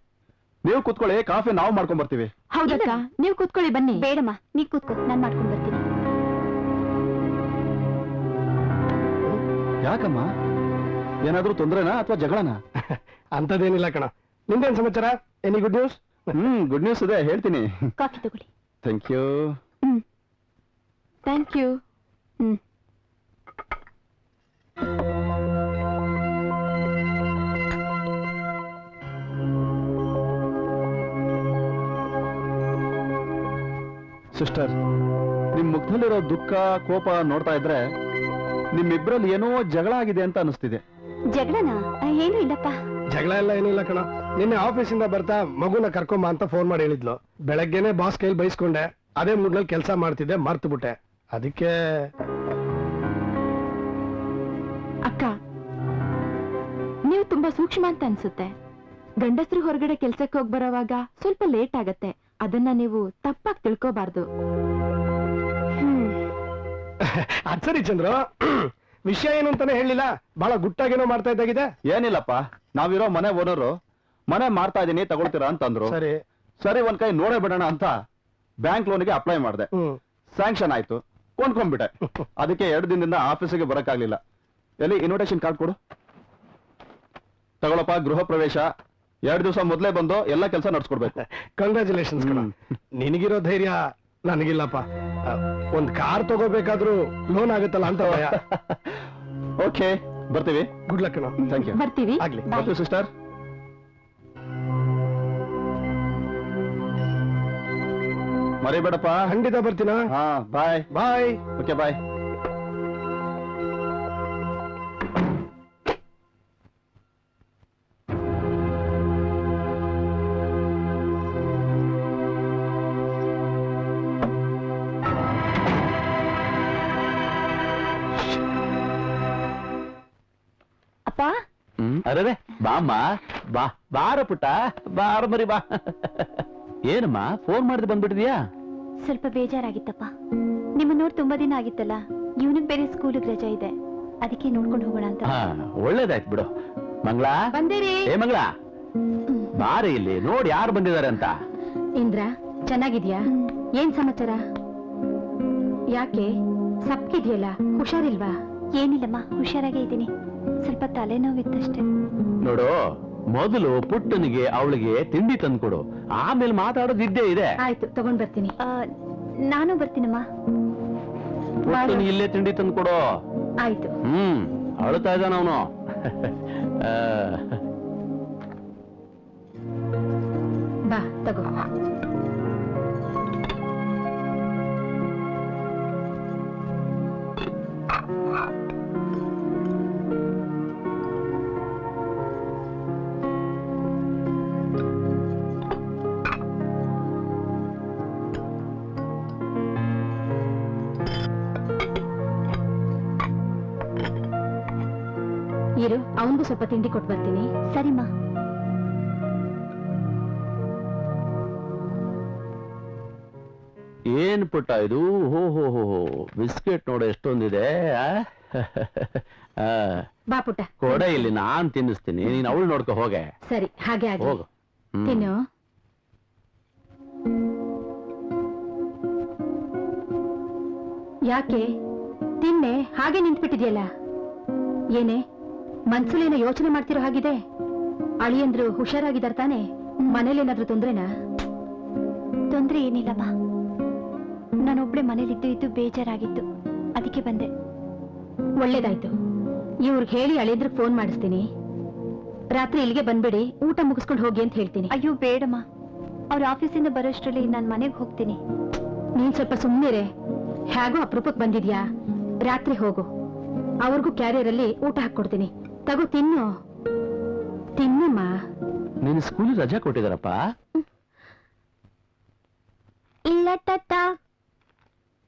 H: ನೀವು ಕೂತ್ಕೊಳ್ಳಿ, ಕಾಫಿ ನಾವು ಮಾಡ್ಕೊಂಡ್ ಬರ್ತೀವಿ.
A: ಹೌದಕ್ಕ, ನೀವು ಕೂತ್ಕೊಳ್ಳಿ. ಬನ್ನಿ. ಬೇಡಮ್ಮ, ನೀ ಕೂತ್ಕೋ, ನಾನ್ ಮಾಡ್ಕೊಂಡು ಬರ್ತೀನಿ.
H: ಯಾಕಮ್ಮ, ಏನಾದ್ರೂ ತೊಂದ್ರೆನಾ ಅಥವಾ ಜಗಳನಾ?
D: ಅಂತದೇನಿಲ್ಲ ಕಣ. ನಿಂದೇನ್ ಸಮಾಚಾರ? Any good news?
H: Good news ಇದೆ, ಹೇಳ್ತೀನಿ.
A: ಕಾಫಿ ತಗೊಳ್ಳಿ.
H: Thank you.
A: Thank you.
H: Sister, ನಿಮ್ ಮುಖದಲ್ಲಿರೋ ದುಃಖ ಕೋಪ ನೋಡ್ತಾ ಇದ್ರೆ ನಿಮ್ಮಿಬ್ರಲ್ಲಿ ಏನೋ ಜಗಳ ಆಗಿದೆ ಅಂತ ಅನಿಸ್ತಿದೆ.
A: ಜಗಳನಾ? ಏನೂ ಇಲ್ಲಪ್ಪ.
D: ಜಗಳ ಎಲ್ಲ ಏನಿಲ್ಲ ಕಣ. ನಿನ್ನೆ ಆಫೀಸಿಂದ ಬರ್ತಾ ಮಗುನ ಕರ್ಕೊಂಬ ಅಂತ ಫೋನ್ ಮಾಡಿ ಹೇಳಿದ್ಲು. ಬೆಳಗ್ಗೆನೆ ಬಾಸ್ ಕೈಲಿ ಬೈಸ್ಕೊಂಡೆ. ಅದೇ ಮೂಡ್ನಲ್ಲಿ ಕೆಲಸ ಮಾಡ್ತಿದ್ದೆ, ಮರ್ತು ಬಿಟ್ಟೆ. ಅದಕ್ಕೆ
A: ಅಕ್ಕ, ನೀವು ತುಂಬಾ ಸೂಕ್ಷ್ಮ ಅಂತ ಅನ್ಸುತ್ತೆ. ಗಂಡಸರು ಹೊರಗಡೆ ಕೆಲ್ಸಕ್ಕೆ ಹೋಗಿ ಬರೋವಾಗ ಸ್ವಲ್ಪ ಲೇಟ್ ಆಗತ್ತೆ. ಅದನ್ನ ನೀವು ತಪ್ಪಾಗಿ ತಿಳ್ಕೋಬಾರ್ದು.
D: ಅದ್ ಸರಿ ಚಂದ್ರು, ವಿಷಯ ಏನು ಅಂತಾನೆ ಹೇಳಿಲ್ಲ. ಬಹಳ ಗುಟ್ಟಾಗೇನೋ ಮಾಡ್ತಾ ಇದ್ದಾಗಿದೆ.
H: ಏನಿಲ್ಲಪ್ಪ, ನಾವಿರೋ ಮನೆ ಓನರು ಮನೆ ಮಾಡ್ತಾ ಇದೀನಿ ತಗೊಳ್ತೀರಾ ಅಂತಂದ್ರು.
D: ಸರಿ
H: ಸರಿ, ಒಂದ್ ಕೈ ನೋಡೇ ಬಿಡೋಣ ಅಂತ ಬ್ಯಾಂಕ್ ಲೋನ್ಗೆ ಅಪ್ಲೈ ಮಾಡಿದೆ. ಸ್ಯಾಂಕ್ಷನ್ ಆಯ್ತು, ಕೊಂಡ್ಕೊಂಡ್ಬಿಟ್ಟೆ. ಅದಕ್ಕೆ 2 ದಿನದಿಂದ ಆಫೀಸಿಗೆ ಬರಕ್ಕಾಗ್ಲಿಲ್ಲ. ಎಲ್ಲಿ ಇನ್ವಿಟೇಷನ್ ಕಾರ್ಡ್ ಕೊಡು. ತಗೊಳಪ್ಪ, ಗೃಹ ಪ್ರವೇಶ. 2 ದಿವಸ ಮೊದಲೇ ಬಂದು ಎಲ್ಲ ಕೆಲಸ ನಡ್ಸ್ಕೊಡ್ಬೇಕು.
D: ಕಂಗ್ರ್ಯಾಚುಲೇಷನ್ಸ್ ಕಣ. ನಿನಗಿರೋ ಧೈರ್ಯ ನನಗಿಲ್ಲಪ್ಪ. ಒಂದ್ ಕಾರ್ ತಗೋಬೇಕಾದ್ರೂ ಲೋನ್ ಆಗುತ್ತಲ್ಲ ಅಂತ ಭಯ.
H: ಓಕೆ, ಬರ್ತೀವಿ.
D: ಗುಡ್ ಲಕ್ ಕಣ.
H: Thank you.
A: ಬರ್ತೀವಿ.
D: ಆಗ್ಲಿ.
H: ಬರ್ತೀವಿ ಸಿಸ್ಟರ್. ಮರಿಬೇಡಪ್ಪ.
D: ಖಂಡಿತ ಬರ್ತೀನ.
H: ಹಾ, ಬಾಯ್.
D: ಬಾಯ್.
H: ಓಕೆ, ಬಾಯ್.
A: ಅಪ್ಪ,
E: ಅರೆ ಬಾಮ್ಮ, ಬಾ ಬಾರ ಪುಟ್ಟ, ಬಾರ ಮರಿ ಬಾ. ಏನಮ್ಮ ಫೋನ್ ಮಾಡಿದ್ರೆ ಬಂದ್ಬಿಟ್ಟಿದ್ಯಾ?
A: ಸ್ವಲ್ಪ ಬೇಜಾರಾಗಿತ್ತಪ್ಪ. ನಿಮ್ಮ ನೋಡಿ ತುಂಬಾ ದಿನ ಆಗಿತ್ತಲ್ಲ. ಇವನಿಗೆ ಬೇರೆ ಸ್ಕೂಲಿಗೆ ರಜಾ ಇದೆ, ಅದಕ್ಕೆ ನೋಡ್ಕೊಂಡು ಹೋಗೋಣ ಅಂತ.
E: ಒಳ್ಳೇದಾಯ್ತು ಬಿಡು. ಮಂಗಳಾ,
B: ಬಂದಿರಿ.
E: ಏ ಮಂಗಳಾ, ಬಾರಿ ಇಲ್ಲಿ ನೋಡಿ ಯಾರು ಬಂದಿದ್ದಾರೆ ಅಂತ.
B: ಇಂದ್ರ, ಚೆನ್ನಾಗಿದ್ಯಾ? ಏನ್ ಸಮಾಚಾರ? ಯಾಕೆ ಸಪ್ಕಿದ್ಯಲ್ಲ, ಹುಷಾರಿಲ್ವಾ?
A: ಏನಿಲ್ಲಮ್ಮ, ಹುಷಾರಾಗೇ ಇದ್ದೀನಿ. ಸ್ವಲ್ಪ ತಲೆನೋವಿತ್ತಷ್ಟೇ.
E: ನೋಡು, ಮೊದಲು ಪುಟ್ಟನಿಗೆ ಅವಳಿಗೆ ತಿಂಡಿ ತಂದ್ಕೊಡು, ಆಮೇಲೆ ಮಾತಾಡೋದು ಇದ್ದೇ ಇದೆ.
B: ಆಯ್ತು, ತಗೊಂಡ್ ಬರ್ತೀನಿ.
A: ನಾನು ಬರ್ತೀನಮ್ಮ.
E: ಪುಟ್ಟನಿಗೆ ಇಲ್ಲೇ ತಿಂಡಿ ತಂದ್ಕೊಡು.
B: ಆಯ್ತು.
E: ಅಳುತ್ತಾ ಇದ್ದಾನ ಅವನು.
B: ಬಾ ತಗೋ. ಇರು, ಅವನಿಗೂ ಸ್ವಲ್ಪ ತಿಂಡಿ ಕೊಟ್ಟು ಬರ್ತೀನಿ.
A: ಸರಿಮಾ.
E: ಏನ್ ಪುಟ್ಟ ಇದು? ಹೋ ಹೋ ಹೋ, ಬಿಸ್ಕೆಟ್ ನೋಡು ಎಷ್ಟೊಂದಿದೆ.
B: ಬಾ ಪುಟ್ಟ,
E: ಕೊಡೆ ಇಲ್ಲಿ, ನಾನ್ ತಿನ್ನಿಸ್ತೀನಿ, ನೀನ್ ಅವಳು ನೋಡ್ಕೊ ಹೋಗೆ.
B: ಸರಿ, ಹಾಗೆ ಆಗಿ
E: ಹೋಗು.
B: ತಿನ್ನು. ಯಾಕೆ ತಿನ್ನೆ, ಹಾಗೆ ನಿಂತ್ಬಿಟ್ಟಿದ್ಯಲ್ಲ. ಏನೇ ಮನ್ಸಲ್ಲೇನೋ ಯೋಚನೆ ಮಾಡ್ತಿರೋ ಹಾಗಿದೆ. ಅಳಿಯಂದ್ರು ಹುಷಾರಾಗಿದ್ದಾರ ತಾನೆ? ಮನೇಲೇನಾದ್ರೂ ತೊಂದ್ರೆನಾ?
A: ತೊಂದ್ರೆ ಏನಿಲ್ಲಮ್ಮ. ನಾನೊಬ್ಳೆ ಮನೇಲಿದ್ದು ಇದ್ದು ಬೇಜಾರಾಗಿತ್ತು, ಅದಕ್ಕೆ ಬಂದೆ.
B: ಒಳ್ಳೇದಾಯ್ತು. ಇವ್ರಿಗೆ ಹೇಳಿ ಅಳಿಯಂದ್ರಿಗೆ ಫೋನ್ ಮಾಡಿಸ್ತೀನಿ. ರಾತ್ರಿ ಇಲ್ಲಿಗೆ ಬಂದ್ಬಿಡಿ, ಊಟ ಮುಗಿಸ್ಕೊಂಡು ಹೋಗಿ ಅಂತ ಹೇಳ್ತೀನಿ.
A: ಅಯ್ಯೋ ಬೇಡಮ್ಮ, ಅವ್ರ ಆಫೀಸಿಂದ ಬರೋಷ್ಟರಲ್ಲಿ ನಾನು ಮನೆಗೆ ಹೋಗ್ತೀನಿ.
B: ನೀನ್ ಸ್ವಲ್ಪ ಸುಮ್ಮನಿರೆ. ಹೇಗೋ ಅಪರೂಪಕ್ಕೆ ಬಂದಿದ್ಯಾ, ರಾತ್ರಿ ಹೋಗು. ಅವ್ರಿಗೂ ಕ್ಯಾರಿಯರ್ ಅಲ್ಲಿ ಊಟ ಹಾಕೊಡ್ತೀನಿ. ತಗೋ, ತಿನ್ನು. ತಿನ್ನಮ್ಮ.
E: ನೀನು ಸ್ಕೂಲ್ ರಜಾ ಕೊಟ್ಟಿದಾರಪ್ಪ?
A: ಇಲ್ಲ ತಾತ,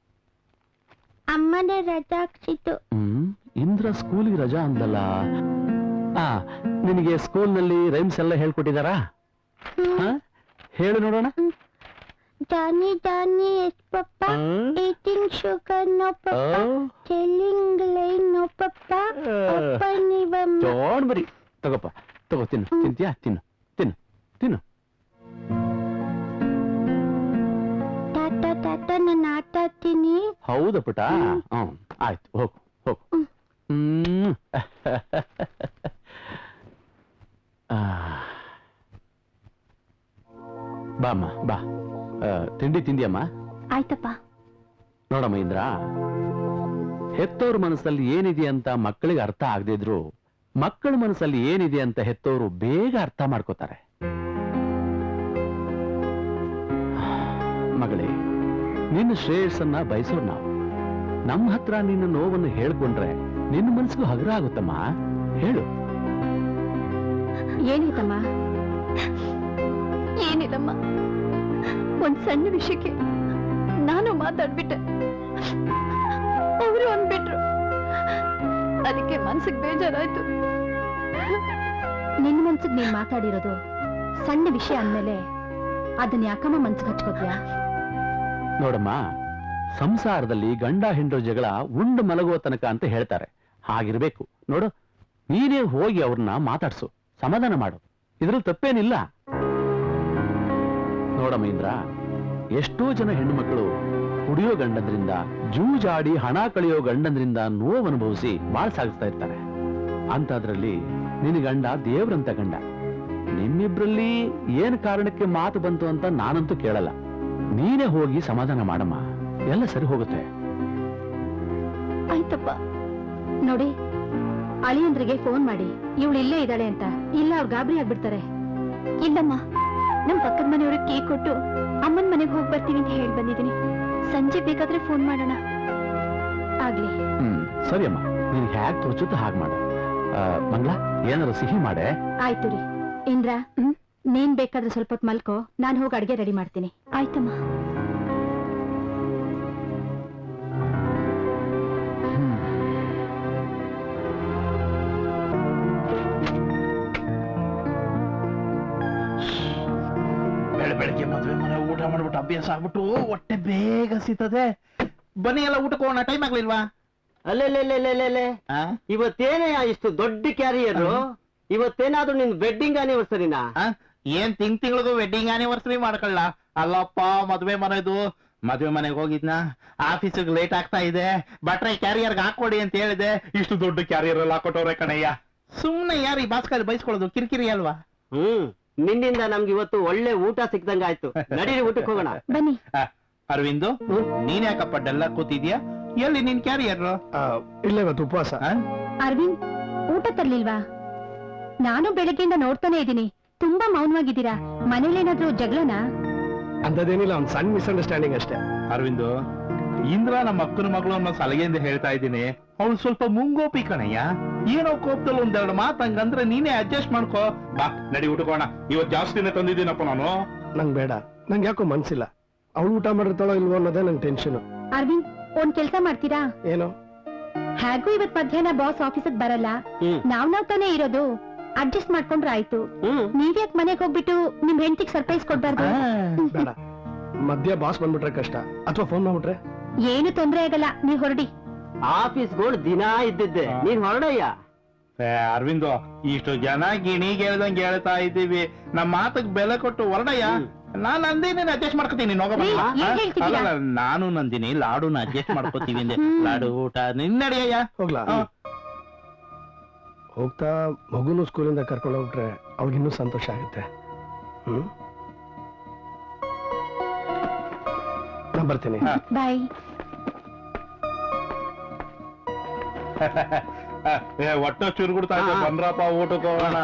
A: ಅಮ್ಮನೇ ರಜಾ ಹಾಕ್ಸಿತ್ತು.
E: ಇಂದ್ರ ಸ್ಕೂಲಿಗೆ ರಜಾ ಅಂದಲ್ಲ. ನಿನಗೆ ಸ್ಕೂಲ್ನಲ್ಲಿ ರೈಮ್ಸ್ ಎಲ್ಲ ಹೇಳ್ಕೊಟ್ಟಿದಾರಾ? ಹೇಳು ನೋಡೋಣ.
A: Danny, Danny, yes, Papa. Eating sugar, no, Papa. Telling lie, no, Papa. Papa, ನೀವಮ್ಮ.
E: Don't worry. ತಗೋಪ್ಪ, ತಗೋ ತಿನ್ನು. ತಿಂತೀಯಾ? ತಿನ್ನು, ತಿನ್ನು, ತಿನ್ನು.
A: ತಾತ ನಾನು ಆಟ ಆಡ್ತೀನಿ.
E: ಹೌದಾ ಪುಟ? ಆಯ್ತು, ಹೋಗು ಹೋಗು. ಬಾಮ್ಮ ಬಾ. ತಿಂಡಿ ತಿಂದಿಯಮ್ಮ?
A: ಆಯ್ತಪ್ಪ.
E: ನೋಡಮ್ಮ ಇಂದ್ರ, ಹೆತ್ತವ್ರ ಮನಸ್ಸಲ್ಲಿ ಏನಿದೆ ಅಂತ ಮಕ್ಕಳಿಗೆ ಅರ್ಥ ಆಗದೆ ಇದ್ರು ಮಕ್ಕಳ ಮನಸ್ಸಲ್ಲಿ ಏನಿದೆ ಅಂತ ಹೆತ್ತವರು ಬೇಗ ಅರ್ಥ ಮಾಡ್ಕೋತಾರೆ. ಮಗಳೇ, ನಿನ್ನ ಶ್ರೇಯಸ್ಸನ್ನ ಬಯಸೋರು ನಾವು. ನಮ್ಮ ಹತ್ರ ನಿನ್ನ ನೋವನ್ನು ಹೇಳ್ಕೊಂಡ್ರೆ ನಿನ್ನ ಮನಸ್ಸಿಗೂ ಹಗುರ ಆಗುತ್ತಮ್ಮ. ಹೇಳು.
B: ಏನಿತ್ತಮ್ಮ?
A: ಏನಿಲ್ಲಮ್ಮ, ಒಂದ್ ಸಣ್ಣ ವಿಷಯಕ್ಕೆ ನಾನು ಮಾತಾಡ್ಬಿಟ್ಟೆ, ಅವರು ಅಂದ್ಬಿಟ್ರು. ಅದಕ್ಕೆ ಮನ್ಸಿಗೆ ಬೇಜಾರಾಯ್ತು.
B: ನಿನ್ನ ಮನ್ಸಿಗೆ ನೀನ್ ಮಾತಾಡಿರೋದು ಸಣ್ಣ ವಿಷಯ ಅಂದ್ಮೇಲೆ ಅದನ್ನ ಯಾಕಮ್ಮ ಮನ್ಸಿಗೆ ಹಚ್ಕೋತೀಯಾ?
E: ನೋಡಮ್ಮ, ಸಂಸಾರದಲ್ಲಿ ಗಂಡ ಹೆಂಡೋ ಜಗಳ ಉಂಡು ಮಲಗುವ ತನಕ ಅಂತ ಹೇಳ್ತಾರೆ. ಹಾಗಿರ್ಬೇಕು. ನೋಡು, ನೀನೇ ಹೋಗಿ ಅವ್ರನ್ನ ಮಾತಾಡ್ಸು, ಸಮಾಧಾನ ಮಾಡು. ಇದ್ರಲ್ಲಿ ತಪ್ಪೇನಿಲ್ಲ. ನೋಡಮ್ಮ ಇಂದ್ರ, ಎಷ್ಟೋ ಜನ ಹೆಣ್ಣು ಮಕ್ಕಳು ಕುಡಿಯೋ ಗಂಡಂದ್ರಿಂದ, ಜೂಜಾಡಿ ಹಣ ಕಳೆಯೋ ಗಂಡಂದ್ರಿಂದ ನೋವು ಅನುಭವಿಸಿ ಬಾಳ್ ಸಾಗಿಸ್ತಾ ಇರ್ತಾರೆ. ಅಂತದ್ರಲ್ಲಿ ನಿನ್ನ ಗಂಡ ದೇವ್ರಂತ ಗಂಡ. ನಿಮ್ಮಿಬ್ರಲ್ಲಿ ಏನ್ ಕಾರಣಕ್ಕೆ ಮಾತು ಬಂತು ಅಂತ ನಾನಂತೂ ಕೇಳಲ್ಲ. ನೀನೇ ಹೋಗಿ ಸಮಾಧಾನ ಮಾಡಮ್ಮ, ಎಲ್ಲ ಸರಿ ಹೋಗುತ್ತೆ.
A: ಆಯ್ತಪ್ಪ.
B: ನೋಡಿ, ಅಳಿಯಂದ್ರಿಗೆ ಫೋನ್ ಮಾಡಿ ಇವಳು ಇಲ್ಲೇ ಇದ್ದಾಳೆ ಅಂತ. ಇಲ್ಲ, ಅವ್ರು ಗಾಬರಿ ಆಗ್ಬಿಡ್ತಾರೆ.
A: ಇಲ್ಲಮ್ಮ, ನಮ್ ಪಕ್ಕದ ಮನೆಯವ್ರಿಗೆ ಕೇಕ್ ಕೊಟ್ಟು ಅಮ್ಮನ ಮನೆಗೆ ಹೋಗಿ ಬರ್ತೀನಿ ಅಂತ ಹೇಳಿ ಬಂದಿದ್ದೀನಿ. ಸಂಜೆ ಬೇಕಾದ್ರೆ ಫೋನ್ ಮಾಡೋಣ.
B: ಆಗ್ಲಿ.
E: ಸರಿ ಅಮ್ಮ, ನಿನ್ಗೆ ಹ್ಯಾಕ್ ತೋಚುತ್ತ ಹಾಗೆ ಮಾಡು. ಮಂಗಳ, ಏನಾರು ಸಿಹಿ ಮಾಡೆ.
B: ಆಯ್ತು ರೀ. ಇಂದ್ರ, ನೀನ್ ಬೇಕಾದ್ರೆ ಸ್ವಲ್ಪ ಹೊತ್ತು ಮಲ್ಕೋ, ನಾನು ಹೋಗಿ ಅಡ್ಗೆ ರೆಡಿ ಮಾಡ್ತೀನಿ.
A: ಆಯ್ತಮ್ಮ.
F: ಬೆಳಗ್ಗೆ ಮದುವೆ ಮನೆ ಊಟ ಮಾಡ್ಬಿಟ್ಟು ಅಭ್ಯಾಸ ಆಗ್ಬಿಟ್ಟು ಹೊಟ್ಟೆ ಬೇಗ ಸಿಗ್ತದೆ. ಬನ್ನಿ ಎಲ್ಲ ಊಟಕ್ಕೆ ಹೋಗೋಣ, ಟೈಮ್ ಆಗ್ಲಿಲ್ವಾ?
G: ಅಲ್ಲೇ ಇವತ್ತೇನೇ ಇಷ್ಟು ದೊಡ್ಡ ಕ್ಯಾರಿಯರು? ಇವತ್ತೇನಾದ್ರೂ ನಿನ್ ವೆಡ್ಡಿಂಗ್ ಆನಿವರ್ಸರಿನಾ?
F: ಏನ್ ತಿಂಗಳಿಗೂ ವೆಡ್ಡಿಂಗ್ ಆನಿವರ್ಸರಿ ಮಾಡ್ಕೊಳ್ಳ? ಅಲ್ಲಪ್ಪ, ಮದ್ವೆ ಮನೆದು. ಮದ್ವೆ ಮನೆಗೆ ಹೋಗಿದ್ನ, ಆಫೀಸಿಗೆ ಲೇಟ್ ಆಗ್ತಾ ಇದೆ, ಬಟ್ರೆ ಕ್ಯಾರಿಯರ್ಗೆ ಹಾಕೊಡಿ ಅಂತ ಹೇಳಿದೆ. ಇಷ್ಟು ದೊಡ್ಡ ಕ್ಯಾರಿಯರ್ ಅಲ್ಲಿ ಹಾಕೊಟ್ಟವ್ರೆ ಕಣಯ್ಯ. ಸುಮ್ನೆ ಯಾರು ಈ ಬಾಸ್ಕಲ್ಲಿ ಬೈಸ್ಕೊಳ್ಳೋದು? ಕಿರಿಕಿರಿ ಅಲ್ವಾ?
G: ನಿನ್ನಿಂದ ನಮ್ಗೆ ಇವತ್ತು ಒಳ್ಳೆ ಊಟ ಸಿಕ್ದಂಗ ಆಯ್ತು. ನಡೀರಿ, ಊಟಕ್ಕೆ ಹೋಗೋಣ.
B: ಬನ್ನಿ.
F: ಅರವಿಂದು, ನೀನ್ ಯಾಕಪ್ಪ ಡಲ್ಲ ಕೂತಿದ್ಯಾ? ಎಲ್ಲಿ ನಿನ್ ಕ್ಯಾರಿಯರ್?
D: ಇಲ್ಲ, ಇವತ್ತು ಉಪವಾಸ.
B: ಅರವಿಂದ್, ಊಟ ತರ್ಲಿಲ್ವಾ? ನಾನು ಬೆಳಗ್ಗೆಯಿಂದ ನೋಡ್ತಾನೆ ಇದ್ದೀನಿ, ತುಂಬಾ ಮೌನವಾಗಿದ್ದೀರಾ. ಮನೇಲೇನಾದ್ರೂ ಜಗಳನಾ?
D: ಅಂತದೇನಿಲ್ಲ, ಒಂದ್ ಸಣ್ಣ ಮಿಸ್ಅಂಡರ್ಸ್ಟ್ಯಾಂಡಿಂಗ್ ಅಷ್ಟೇ.
F: ಅರವಿಂದು, ಇಂದ್ರ ನಮ್ಮ ಅಕ್ಕನ ಮಗಳು ಅನ್ನೋ ಸಲಹೆಯಿಂದ ಹೇಳ್ತಾ ಇದ್ದೀನಿ. ಅವಳು ಸ್ವಲ್ಪ ಮುಂಗೋಪಿ ಕಣಯ್ಯ. ಏನೋ ಕೋಪದಲ್ಲಿ ಒಂದೆರಡು ಮಾತು ಹಂಗಂದ್ರೆ ನೀನೇ ಅಡ್ಜಸ್ಟ್ ಮಾಡ್ಕೋ. ಬಾ, ನಡಿ ಊಟಕೋಣ. ಇವತ್ತು ಜಾಸ್ತಿನೇ ತಂದಿದ್ದೀನಪ್ಪ ನಾನು.
D: ನಂಗ್ ಬೇಡ, ನಂಗೆ ಯಾಕೋ ಮನ್ಸಿಲ್ಲ. ಅವಳು ಊಟ ಮಾಡಿರ್ತಾಳೋ ಇಲ್ವೋ ಅನ್ನೋದೇ ನಂಗೆ ಟೆನ್ಷನ್.
B: ಅರವಿಂದ್, ಒಂದ್ ಕೆಲ್ಸ ಮಾಡ್ತೀರಾ?
D: ಏನು?
B: ಹೇಗೂ ಇವತ್ ಮಧ್ಯಾಹ್ನ ಬಾಸ್ ಆಫೀಸಿಗೆ ಬರಲ್ಲ, ನಾವ್ ತಾನೇ ಇರೋದು. ಅಡ್ಜಸ್ಟ್ ಮಾಡ್ಕೊಂಡ್ರೆ ಆಯ್ತು. ನೀವ್ಯಾಕ್ ಮನೆಗೆ ಹೋಗ್ಬಿಟ್ಟು ನಿಮ್ ಹೆಂಡತಿಗೆ ಸರ್ಪ್ರೈಸ್ ಕೊಡ್ಬಾರ್ದು?
D: ಬೇಡ, ಮಧ್ಯ ಬಾಸ್ ಬಂದ್ಬಿಟ್ರೆ ಕಷ್ಟ. ಅಥವಾ ಫೋನ್ ಮಾಡ್ಬಿಟ್ರೆ?
B: ಏನು ತೊಂದ್ರೆ ಆಗಲ್ಲ, ನೀವ್ ಹೊರಡಿ.
G: ಆಫೀಸ್ಗಳು ದಿನ ಇದ್ದಿದ್ದೆ, ನೀನ್ ಹೊರಡಯ್ಯ.
F: ಅರವಿಂದು, ಇಷ್ಟು ಜನ ಗಿಣಿಗೆ ಹೇಳ್ದಂಗೆ ಹೇಳ್ತಾ ಇದ್ದೀವಿ, ನಮ್ಮ ಮಾತಕ್ ಬೆಲೆ ಕೊಟ್ಟು ಹೊರಡಯ್ಯ. ನಾನ್ ನಂದಿನಿ ಅಡ್ಜಸ್ಟ್ ಮಾಡ್ಕೋತೀನಿ. ನಾನು ನಂದಿನಿ ಲಾಡುನ ಅಡ್ಜಸ್ಟ್ ಮಾಡ್ಕೋತೀವಿ ಅಂದೆ. ಲಾಡು ಊಟ ನಿನ್ನಡಿಯಯ್ಯ.
D: ಹೋಗ್ಲಾ? ಹೋಗ್ತಾ ಮಗುನು ಸ್ಕೂಲಿಂದ ಕರ್ಕೊಂಡು ಹೋಗ್ಬಿಟ್ರೆ ಅವ್ಳಿಗಿನ್ನೂ ಸಂತೋಷ ಆಗುತ್ತೆ. ನಾನು ಬರ್ತೀನಿ.
B: ಬಾಯ್.
F: ಒಟ್ಟು ಚುರುಗುಡ್ತಾ ಇದೆ. ಬಂದ್ರಪ್ಪ, ಊಟಕ್ಕೆ ಹೋಗೋಣ.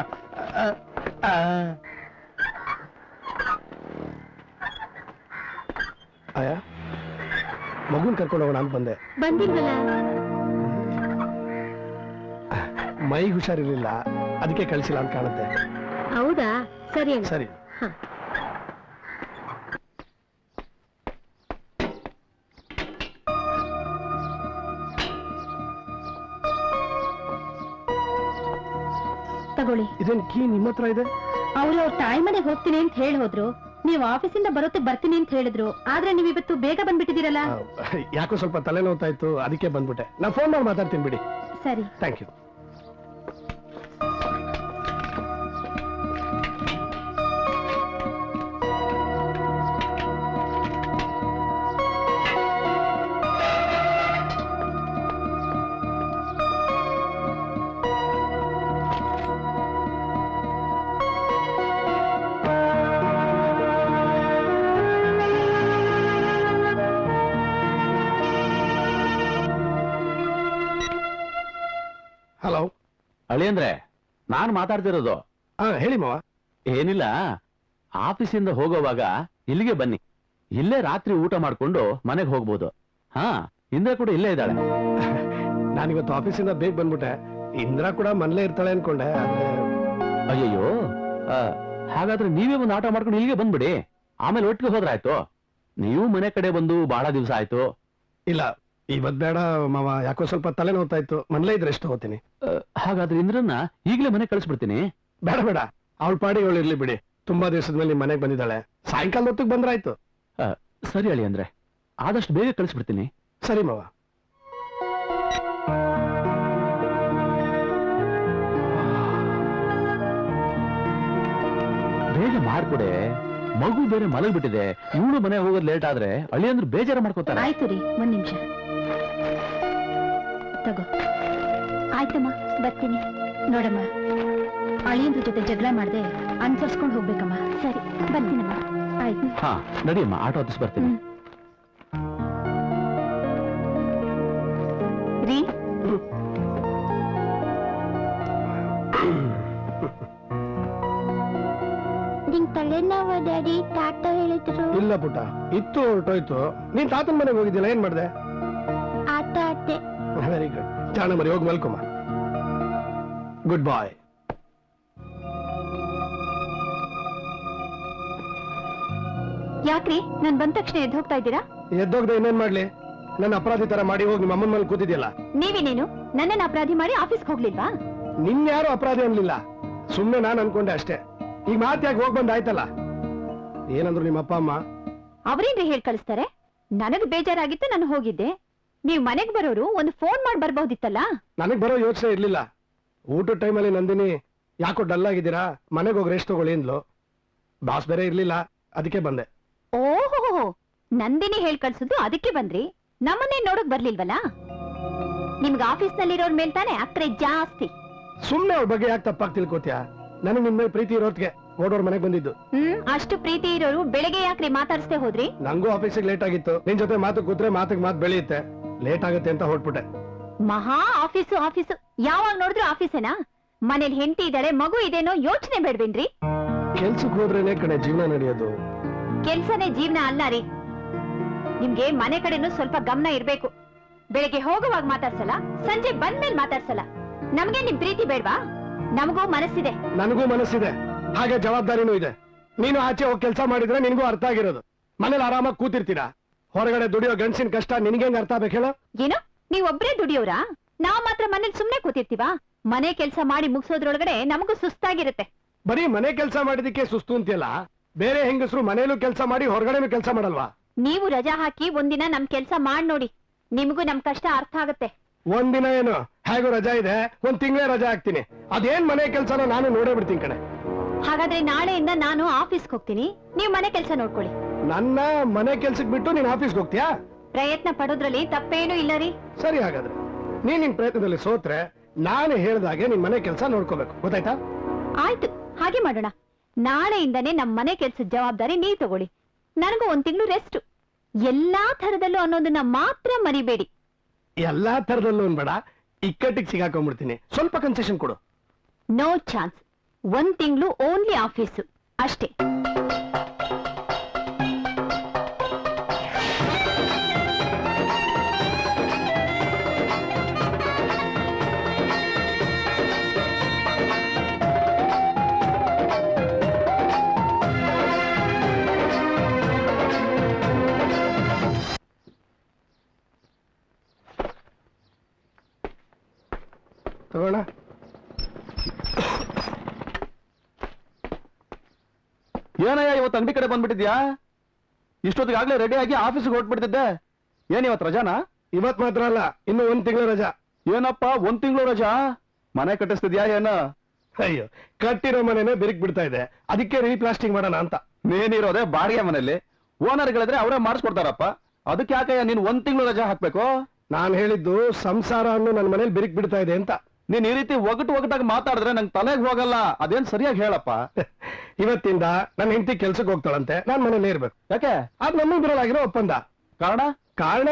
D: ಆಯಾ, ಮಗುನ್ ಕರ್ಕೊಂಡು ಹೋಗೋಣ ಅಂತ ಬಂದೆ.
B: ಬಂದಿಲ್ವಲ್ಲ?
D: ಮೈ ಹುಷಾರಿರ್ಲಿಲ್ಲ, ಅದಕ್ಕೆ ಕಳಿಸಿಲ್ಲ ಅಂತ ಕಾಣುತ್ತೆ.
B: ಹೌದಾ? ಸರಿ
D: ಸರಿ.
B: ತಗೊಳ್ಳಿ.
D: ಇದೇನ್ ಕೀ ನಿಮ್ಮ ಹತ್ರ ಇದೆ?
B: ಅವ್ರ ತಾಯಿ ಮನೆಗೆ ಹೋಗ್ತೀನಿ ಅಂತ ಹೇಳಿ ಹೋದ್ರು. ನೀವು ಆಫೀಸಿಂದ ಬರೋತ್ತೆ ಬರ್ತೀನಿ ಅಂತ ಹೇಳಿದ್ರು, ಆದ್ರೆ ನೀವು ಇವತ್ತು ಬೇಗ ಬಂದ್ಬಿಟ್ಟಿದ್ದೀರಲ್ಲ.
D: ಯಾಕೋ ಸ್ವಲ್ಪ ತಲೆನೋವ್ತಾ ಇತ್ತು, ಅದಕ್ಕೆ ಬಂದ್ಬಿಟ್ಟೆ. ನಾ ಫೋನ್ ಮಾಡಿ ಮಾತಾಡ್ತೀನಿ ಬಿಡಿ.
B: ಸರಿ.
D: Thank you. ಹಲೋ
E: ಅಳಿಯಂದ್ರೆ, ನಾನು ಮಾತಾಡ್ತಿರೋದು.
D: ಹೇಳಿ ಮಾವ.
E: ಏನಿಲ್ಲ, ಆಫೀಸಿಂದ ಹೋಗೋವಾಗ ಇಲ್ಲಿಗೆ ಬನ್ನಿ. ಇಲ್ಲೇ ರಾತ್ರಿ ಊಟ ಮಾಡ್ಕೊಂಡು ಮನೆಗೆ ಹೋಗ್ಬೋದು. ಹಾ, ಇಂದ್ರ ಕೂಡ ಇಲ್ಲೇ ಇದ್ದಾಳೆ.
D: ನಾನಿವತ್ತು ಆಫೀಸಿಂದ ಬೇಗ ಬಂದ್ಬಿಟ್ಟೆ. ಇಂದ್ರ ಕೂಡ ಮನೇಲೇ ಇರ್ತಾಳೆ ಅನ್ಕೊಂಡೆ.
E: ಅಯ್ಯಯ್ಯೋ, ಹಾಗಾದ್ರೆ ನೀವೇ ಒಂದು ಆಟ ಮಾಡ್ಕೊಂಡು ಇಲ್ಲಿಗೆ ಬಂದ್ಬಿಡಿ. ಆಮೇಲೆ ಒಟ್ಟಿಗೆ ಹೋದ್ರಾಯ್ತು. ನೀವು ಮನೆ ಕಡೆ ಬಂದು ಬಹಳ ದಿವಸ ಆಯ್ತು.
D: ಇಲ್ಲ, ಇವತ್ ಬೇಡ ಮಾವ, ಯಾಕೋ ಸ್ವಲ್ಪ ತಲೆ ನೋವ್ತಾ ಇತ್ತು. ಮನೇಲೇ ಇದ್ರೆ ಎಷ್ಟು ಹೋಗ್ತೀನಿ.
E: ಹಾಗಾದ್ರೆ ಇಂದ್ರನ್ನ ಈಗಲೇ ಮನೆ ಕಳಿಸ್ಬಿಡ್ತೀನಿ.
D: ಬೇಡ ಬೇಡ, ಅವಳ ಪಾಡಿ ಅವಳು ಇರ್ಲಿ ಬಿಡಿ. ತುಂಬಾ ದಿವಸದ ಮೇಲೆ ನಿಮ್ ಮನೆಗೆ ಬಂದಿದ್ದಾಳೆ. ಸಾಯಂಕಾಲ ಹೊತ್ತಿಗೆ ಬಂದ್ರಾಯ್ತು.
E: ಸರಿ ಅಳಿ ಅಂದ್ರೆ, ಆದಷ್ಟು ಬೇಗ ಕಳಿಸ್ಬಿಡ್ತೀನಿ.
D: ಸರಿ ಮಾವ.
E: ಬೇಗ ಮಾಡ್ಕೊಡೆ, ಮಗು ಬೇರೆ ಮಲಗ್ಬಿಟ್ಟಿದೆ. ಇವಳು ಮನೆ ಹೋಗೋದು ಲೇಟ್ ಆದ್ರೆ ಅಳಿ ಅಂದ್ರೆ ಬೇಜಾರ ಮಾಡ್ಕೋತಾರೆ.
A: ಆಯ್ತು ರೀ, ಒಂದ್ ನಿಮಿಷ ತಗೋ. ಆಯ್ತಮ್ಮ, ಬರ್ತೀನಿ. ನೋಡಮ್ಮ, ಅಳಿಯಂದ್ರ ಜೊತೆ ಜಗಳ ಮಾಡ್ದೆ ಅನ್ಸರ್ಸ್ಕೊಂಡು ಹೋಗ್ಬೇಕಮ್ಮ. ಸರಿ, ಬರ್ತೀನಮ್ಮ. ಆಯ್ತು.
E: ಹಾ, ನಡಿಯಮ್ಮ, ಆಟೋ ಹತ್ತಿಸ್ ಬರ್ತೀನಿ.
A: ರೀ, ನಿಂಗ್ ತಲೆನೋವು ಡ್ಯಾಡಿ, ತಾತ ಹೇಳಿದ್ರು.
D: ಇಲ್ಲ ಪುಟ್ಟ, ಇತ್ತು ಹೊರಟೋಯ್ತು. ನೀನ್ ತಾತನ ಮನೆಗೆ ಹೋಗಿದ್ದಿಲ್ಲ, ಏನ್ ಮಾಡ್ದೆ?
A: ಆಟ ಆಡ್ದೆ.
D: Very good. ಜಾಣ ಮರಿ, ಹೋಗಿ ಮಲ್ಕೊಮ್ಮ. ಗುಡ್ ಬಾಯ್.
A: ಯಾಕ್ರಿ ನಾನ್ ಬಂದ ತಕ್ಷಣ ಎದ್ದು ಹೋಗ್ತಾ ಇದ್ದೀರಾ?
D: ಎದ್ದೋಗ್ದೆ ಇನ್ನೇನ್ ಮಾಡ್ಲಿ? ನನ್ನ ಅಪರಾಧಿ ತರ ಮಾಡಿ ಹೋಗಿ ನಿಮ್ಮ ಅಮ್ಮನ ಮೇಲೆ ಕೂತಿದ್ಯಲ್ಲ.
A: ನೀವೇನೇನು ನನ್ನನ್ನ ಅಪರಾಧಿ ಮಾಡಿ ಆಫೀಸ್ಗೆ ಹೋಗ್ಲಿಲ್ವಾ?
D: ನಿನ್ ಯಾರು ಅಪರಾಧಿ ಅನ್ಲಿಲ್ಲ, ಸುಮ್ನೆ ನಾನ್ ಅನ್ಕೊಂಡೆ ಅಷ್ಟೇ. ಈಗ ಮಾತ್ಯಾಗಿ ಹೋಗ್ ಬಂದ್ ಆಯ್ತಲ್ಲ. ಏನಂದ್ರು ನಿಮ್ಮ ಅಪ್ಪ ಅಮ್ಮ?
A: ಅವ್ರೇನ್ರಿ ಹೇಳ್ ಕಳಿಸ್ತಾರೆ? ನನಗ್ ಬೇಜಾರಾಗಿತ್ತು, ನಾನು ಹೋಗಿದ್ದೆ. ನೀವ್ ಮನೆಗ್ ಬರೋರು ಒಂದು ಫೋನ್ ಮಾಡಿ ಬರ್ಬಹುದಿತ್ತಲ್ಲ.
D: ನನಗ್ ಬರೋ ಯೋಚನೆ ಇರ್ಲಿಲ್ಲ. ಊಟದ ಟೈಮಲ್ಲಿ ನಂದಿನಿ ಯಾಕೋ ಡಲ್ ಆಗಿದ್ದೀರಾ, ಮನೆಗೆ ಹೋಗಿ ರೆಸ್ಟ್ ತಗೊಳ್ಳಿ ಅಂದ್ಲು. ಬಾಸ್ ಬೇರೆ ಇರ್ಲಿಲ್ಲ, ಅದಕ್ಕೆ ಬಂದೆ.
A: ಓಹೋ, ನಂದಿನಿ ಹೇಳ್ ಕಳ್ಸುದು, ಅದಕ್ಕೆ ಬಂದ್ರಿ? ನಮ್ಮನ್ನೇ ನೋಡಕ್ ಬರ್ಲಿಲ್ವಲ್ಲ? ನಿಮ್ಗೆ ಆಫೀಸ್ ನಲ್ಲಿರೋರ್ ಮೇಲ್ ತಾನೆ ಅಕ್ರೆ ಜಾಸ್ತಿ.
D: ಸುಮ್ನೆ ಅವ್ರ ಬಗ್ಗೆ ಯಾಕೆ ತಪ್ಪಾಗಿ ತಿಳ್ಕೊತ್ಯಾ? ನನಗ್ ನಿನ್ ಮೇಲೆ ಪ್ರೀತಿ ಇರೋದ್ಗೆ ಓಡೋರ್ ಮನೆಗ್ ಬಂದಿದ್ದು.
A: ಅಷ್ಟು ಪ್ರೀತಿ ಇರೋರು ಬೆಳಗ್ಗೆ ಯಾಕ್ರಿ ಮಾತಾಡ್ಸ್ದೆ ಹೋದ್ರಿ?
D: ನಂಗೂ ಆಫೀಸಿಗೆ ಲೇಟ್ ಆಗಿತ್ತು. ನಿನ್ ಜೊತೆ ಮಾತು ಕೂತ್ರೆ ಮಾತಿಗೆ ಮಾತು ಬೆಳೆಯುತ್ತೆ. ಲೇಟ್ ಆಗುತ್ತೆ ಅಂತ ಹೊರಟ್ಬಿಟ್ಟೆ.
A: ಮಹಾ ಆಫೀಸು ಆಫೀಸು, ಯಾವಾಗ ನೋಡಿದ್ರು ಆಫೀಸೇನಾ? ಮನೇಲಿ ಹೆಂಡತಿ ಇದ್ದಾಳೆ, ಮಗು ಇದೇನೋ ಯೋಚನೆ ಬೇಡ್ವೇನ್ರಿ?
D: ಕೆಲ್ಸಕ್ಕೆ ಹೋದ್ರೇನೆ ಕಣೆ ಜೀವನ ನಡೆಯೋದು.
A: ಕೆಲ್ಸನೇ ಜೀವನ ಅಲ್ಲ ರೀ. ನಿಮ್ಗೆ ಮನೆ ಕಡೆನೂ ಸ್ವಲ್ಪ ಗಮನ ಇರ್ಬೇಕು. ಬೆಳಿಗ್ಗೆ ಹೋಗುವಾಗ ಮಾತಾಡ್ಸಲ್ಲ, ಸಂಜೆ ಬಂದ್ಮೇಲೆ ಮಾತಾಡ್ಸಲ್ಲ. ನಮ್ಗೆ ನಿಮ್ ಪ್ರೀತಿ ಬೇಡ್ವಾ? ನಮಗೂ ಮನಸ್ಸಿದೆ.
D: ನನಗೂ ಮನಸ್ಸಿದೆ, ಹಾಗೆ ಜವಾಬ್ದಾರಿನೂ ಇದೆ. ನೀನು ಆಚೆ ಹೋಗಿ ಕೆಲಸ ಮಾಡಿದ್ರೆ ನಿನ್ಗೂ ಅರ್ಥ ಆಗಿರೋದು. ಮನೇಲಿ ಆರಾಮಾಗಿ ಕೂತಿರ್ತೀರಾ. ಹೊರಗಡೆ ದುಡಿಯೋ ಗಂಡಸಿನ ಕಷ್ಟ ನಿನ್ಗೆ ಹೆಂಗ್ ಅರ್ಥ ಆಗ್ಬೇಕು ಹೇಳು?
A: ಏನು, ನೀವೊಬ್ರೇ ದುಡಿಯೋರಾ? ನಾವ್ ಮಾತ್ರ ಮನೇಲಿ ಸುಮ್ನೆ ಕೂತಿರ್ತೀವಾ? ಮನೆ ಕೆಲಸ ಮಾಡಿ ಮುಗಿಸೋದ್ರೊಳಗಡೆ ನಮಗೂ ಸುಸ್ತಾಗಿರುತ್ತೆ.
D: ಬರೀ ಮನೆ ಕೆಲಸ ಮಾಡಿದಕ್ಕೆ ಸುಸ್ತು ಅಂತಿಯಲ್ಲ, ಬೇರೆ ಹೆಂಗಸರು ಮನೇಲೂ ಕೆಲಸ ಮಾಡಿ ಹೊರಗಡೆನೂ ಕೆಲಸ ಮಾಡಲ್ವಾ?
A: ನೀವು ರಜಾ ಹಾಕಿ ಒಂದಿನ ನಮ್ ಕೆಲ್ಸ ಮಾಡ್ ನೋಡಿ, ನಿಮಗೂ ನಮ್ ಕಷ್ಟ ಅರ್ಥ ಆಗುತ್ತೆ.
D: ಒಂದಿನ ಏನು, ಹೇಗೂ ರಜಾ ಇದೆ, ಒಂದ್ ತಿಂಗಳೇ ರಜಾ ಹಾಕ್ತೀನಿ. ಅದೇನ್ ಮನೆ ಕೆಲ್ಸನ ನಾನು ನೋಡೇ ಬಿಡ್ತೀನಿ ಕಣೆ.
A: ಹಾಗಾದ್ರೆ ನಾಳೆಯಿಂದ ನಾನು ಆಫೀಸ್ಗೆ ಹೋಗ್ತೀನಿ, ನೀವು ಮನೆ ಕೆಲಸ ನೋಡ್ಕೊಳ್ಳಿ.
D: ನನ್ನ ಮನೆ ಕೆಲ್ಸಕ್ ಬಿಟ್ಟು ನೀನ್ ಆಫೀಸ್ಗೆ ಹೋಗ್ತೀಯಾ?
A: ಪ್ರಯತ್ನ ಪಡೋದ್ರಲ್ಲಿ ತಪ್ಪೇನೂ ಇಲ್ಲ ರೀ.
D: ಸರಿ, ಹಾಗಾದ್ರೆ ನೀನ್ ನಿನ್ ಪ್ರಯತ್ನದಲ್ಲಿ ಸೋತ್ರೆ ನಾನು ಹೇಳ್ದಾಗೆ ನಿನ್ ಮನೆ ಕೆಲಸ ನೋಡ್ಕೋಬೇಕು, ಗೊತ್ತಾಯ್ತಾ?
A: ಆಯ್ತು, ಹಾಗೆ ಮಾಡೋಣ. ನಾಳೆಯಿಂದನೇ ನಮ್ ಮನೆ ಕೆಲ್ಸದ ಜವಾಬ್ದಾರಿ ನೀವ್ ತಗೊಳ್ಳಿ. ನನಗೂ ಒಂದ್ ತಿಂಗಳು ರೆಸ್ಟ್. ಎಲ್ಲಾ ತರದಲ್ಲೂ ಅನ್ನೋದನ್ನ ಮಾತ್ರ ಮರಿಬೇಡಿ.
D: ಎಲ್ಲಾ ತರದಲ್ಲೂ ಅನ್ಬೇಡ, ಇಕ್ಕಟ್ಟಿಗೆ ಸಿಗಾಕೊಂಡ್ಬಿಡ್ತೀನಿ. ಸ್ವಲ್ಪ ಕನ್ಸೆಷನ್ ಕೊಡು.
A: No chance. ಒಂದ್ ತಿಂಗಳು ಓನ್ಲಿ ಆಫೀಸು ಅಷ್ಟೇ.
D: ತಗೋಣ.
H: ಏನಯ್ಯ ಇವತ್ತು ಅಂಗಡಿ ಕಡೆ ಬಂದ್ಬಿಟ್ಟಿದ್ಯಾ? ಇಷ್ಟೊತ್ತಿಗಾಗ್ಲೇ ರೆಡಿ ಆಗಿ ಆಫೀಸ್ಗೆ ಹೊರಟ್ಬಿಡ್ತಿದ್ದೆ. ಏನ್ ಇವತ್ತು ರಜಾನಾ?
D: ಇವತ್ ಮಾತ್ರ ಅಲ್ಲ, ಇನ್ನು 1 ತಿಂಗಳು ರಜಾ.
H: ಏನಪ್ಪ 1 ತಿಂಗಳು ರಜಾ? ಮನೆ ಕಟ್ಟಿಸ್ತಿದ್ಯಾ ಏನು?
D: ಅಯ್ಯೋ, ಕಟ್ಟಿರೋ ಮನೆನೇ ಬೆರಕ್ ಬಿಡ್ತಾ ಇದೆ, ಅದಕ್ಕೆ ರೀಪ್ಲಾಸ್ಟಿಂಗ್ ಮಾಡೋಣ ಅಂತ.
H: ನೀನಿರೋದೇ ಬಾಡಿಗೆ ಮನೆಯಲ್ಲಿ, ಓನರ್ಗಳಿದ್ರೆ ಅವರೇ ಮಾಡಿಸ್ಕೊಡ್ತಾರಪ್ಪ. ಅದಕ್ಕೆ ಯಾಕೆ ನೀನ್ 1 ತಿಂಗಳು ರಜಾ ಹಾಕ್ಬೇಕು?
D: ನಾನ್ ಹೇಳಿದ್ದು ಸಂಸಾರ ಅನ್ನೋ ನನ್ನ ಮನೇಲಿ ಬೆರಕ್ ಬಿಡ್ತಾ ಇದೆ ಅಂತ.
H: ನೀನ್ ಈ ರೀತಿ ಒಗಟಾಗಿ ಮಾತಾಡಿದ್ರೆ ನಂಗೆ ತಲೆಗೆ ಹೋಗಲ್ಲ. ಅದೇನ್ ಸರಿಯಾಗಿ ಹೇಳಪ್ಪ.
D: ಇವತ್ತಿಂದ ನನ್ನ ಹೆಂಡತಿ ಕೆಲ್ಸಕ್ಕೆ ಹೋಗ್ತಾಳಂತೆ, ನಾನ್ ಮನೇಲಿ ಇರ್ಬೇಕು.
H: ಯಾಕೆ?
D: ಅದ್ ನಮ್ಮಿಬ್ಬರಲ್ಲಾಗಿರೋ ಒಪ್ಪಂದ. ಕಾರಣ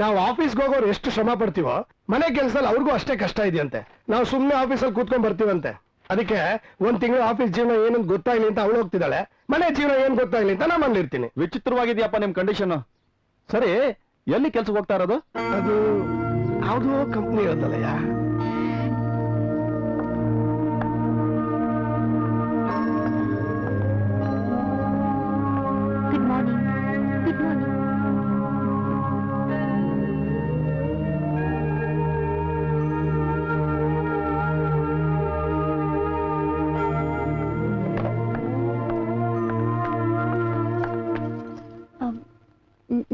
D: ನಾವು ಆಫೀಸ್ಗೆ ಹೋಗೋರು ಎಷ್ಟು ಶ್ರಮ ಪಡ್ತೀವೋ ಮನೆ ಕೆಲಸದಲ್ಲಿ ಅವ್ರಿಗೂ ಅಷ್ಟೇ ಕಷ್ಟ ಇದೆಯಂತೆ. ನಾವು ಸುಮ್ಮನೆ ಆಫೀಸಲ್ಲಿ ಕೂತ್ಕೊಂಡ್ ಬರ್ತೀವಂತೆ. ಅದಕ್ಕೆ 1 ತಿಂಗಳು ಆಫೀಸ್ ಜೀವನ ಏನಂತ ಗೊತ್ತಾಗ್ಲಿ ಅಂತ ಅವಳು ಹೋಗ್ತಿದ್ದಾಳೆ, ಮನೆ ಜೀವನ ಏನ್ ಗೊತ್ತಾಗ್ಲಿ ಅಂತ ನಾನು ಮನೇಲಿರ್ತೀನಿ.
H: ವಿಚಿತ್ರವಾಗಿದೆಯಪ್ಪ ನಿಮ್ ಕಂಡೀಷನ್. ಸರಿ, ಎಲ್ಲಿ ಕೆಲ್ಸಕ್ಕೆ ಹೋಗ್ತಾ ಇರೋದು?
D: ಅದು ಯಾವುದೋ ಕಂಪ್ನಿ ಇರುತ್ತಲ್ಲಯ್ಯ.
A: Good morning. Good morning.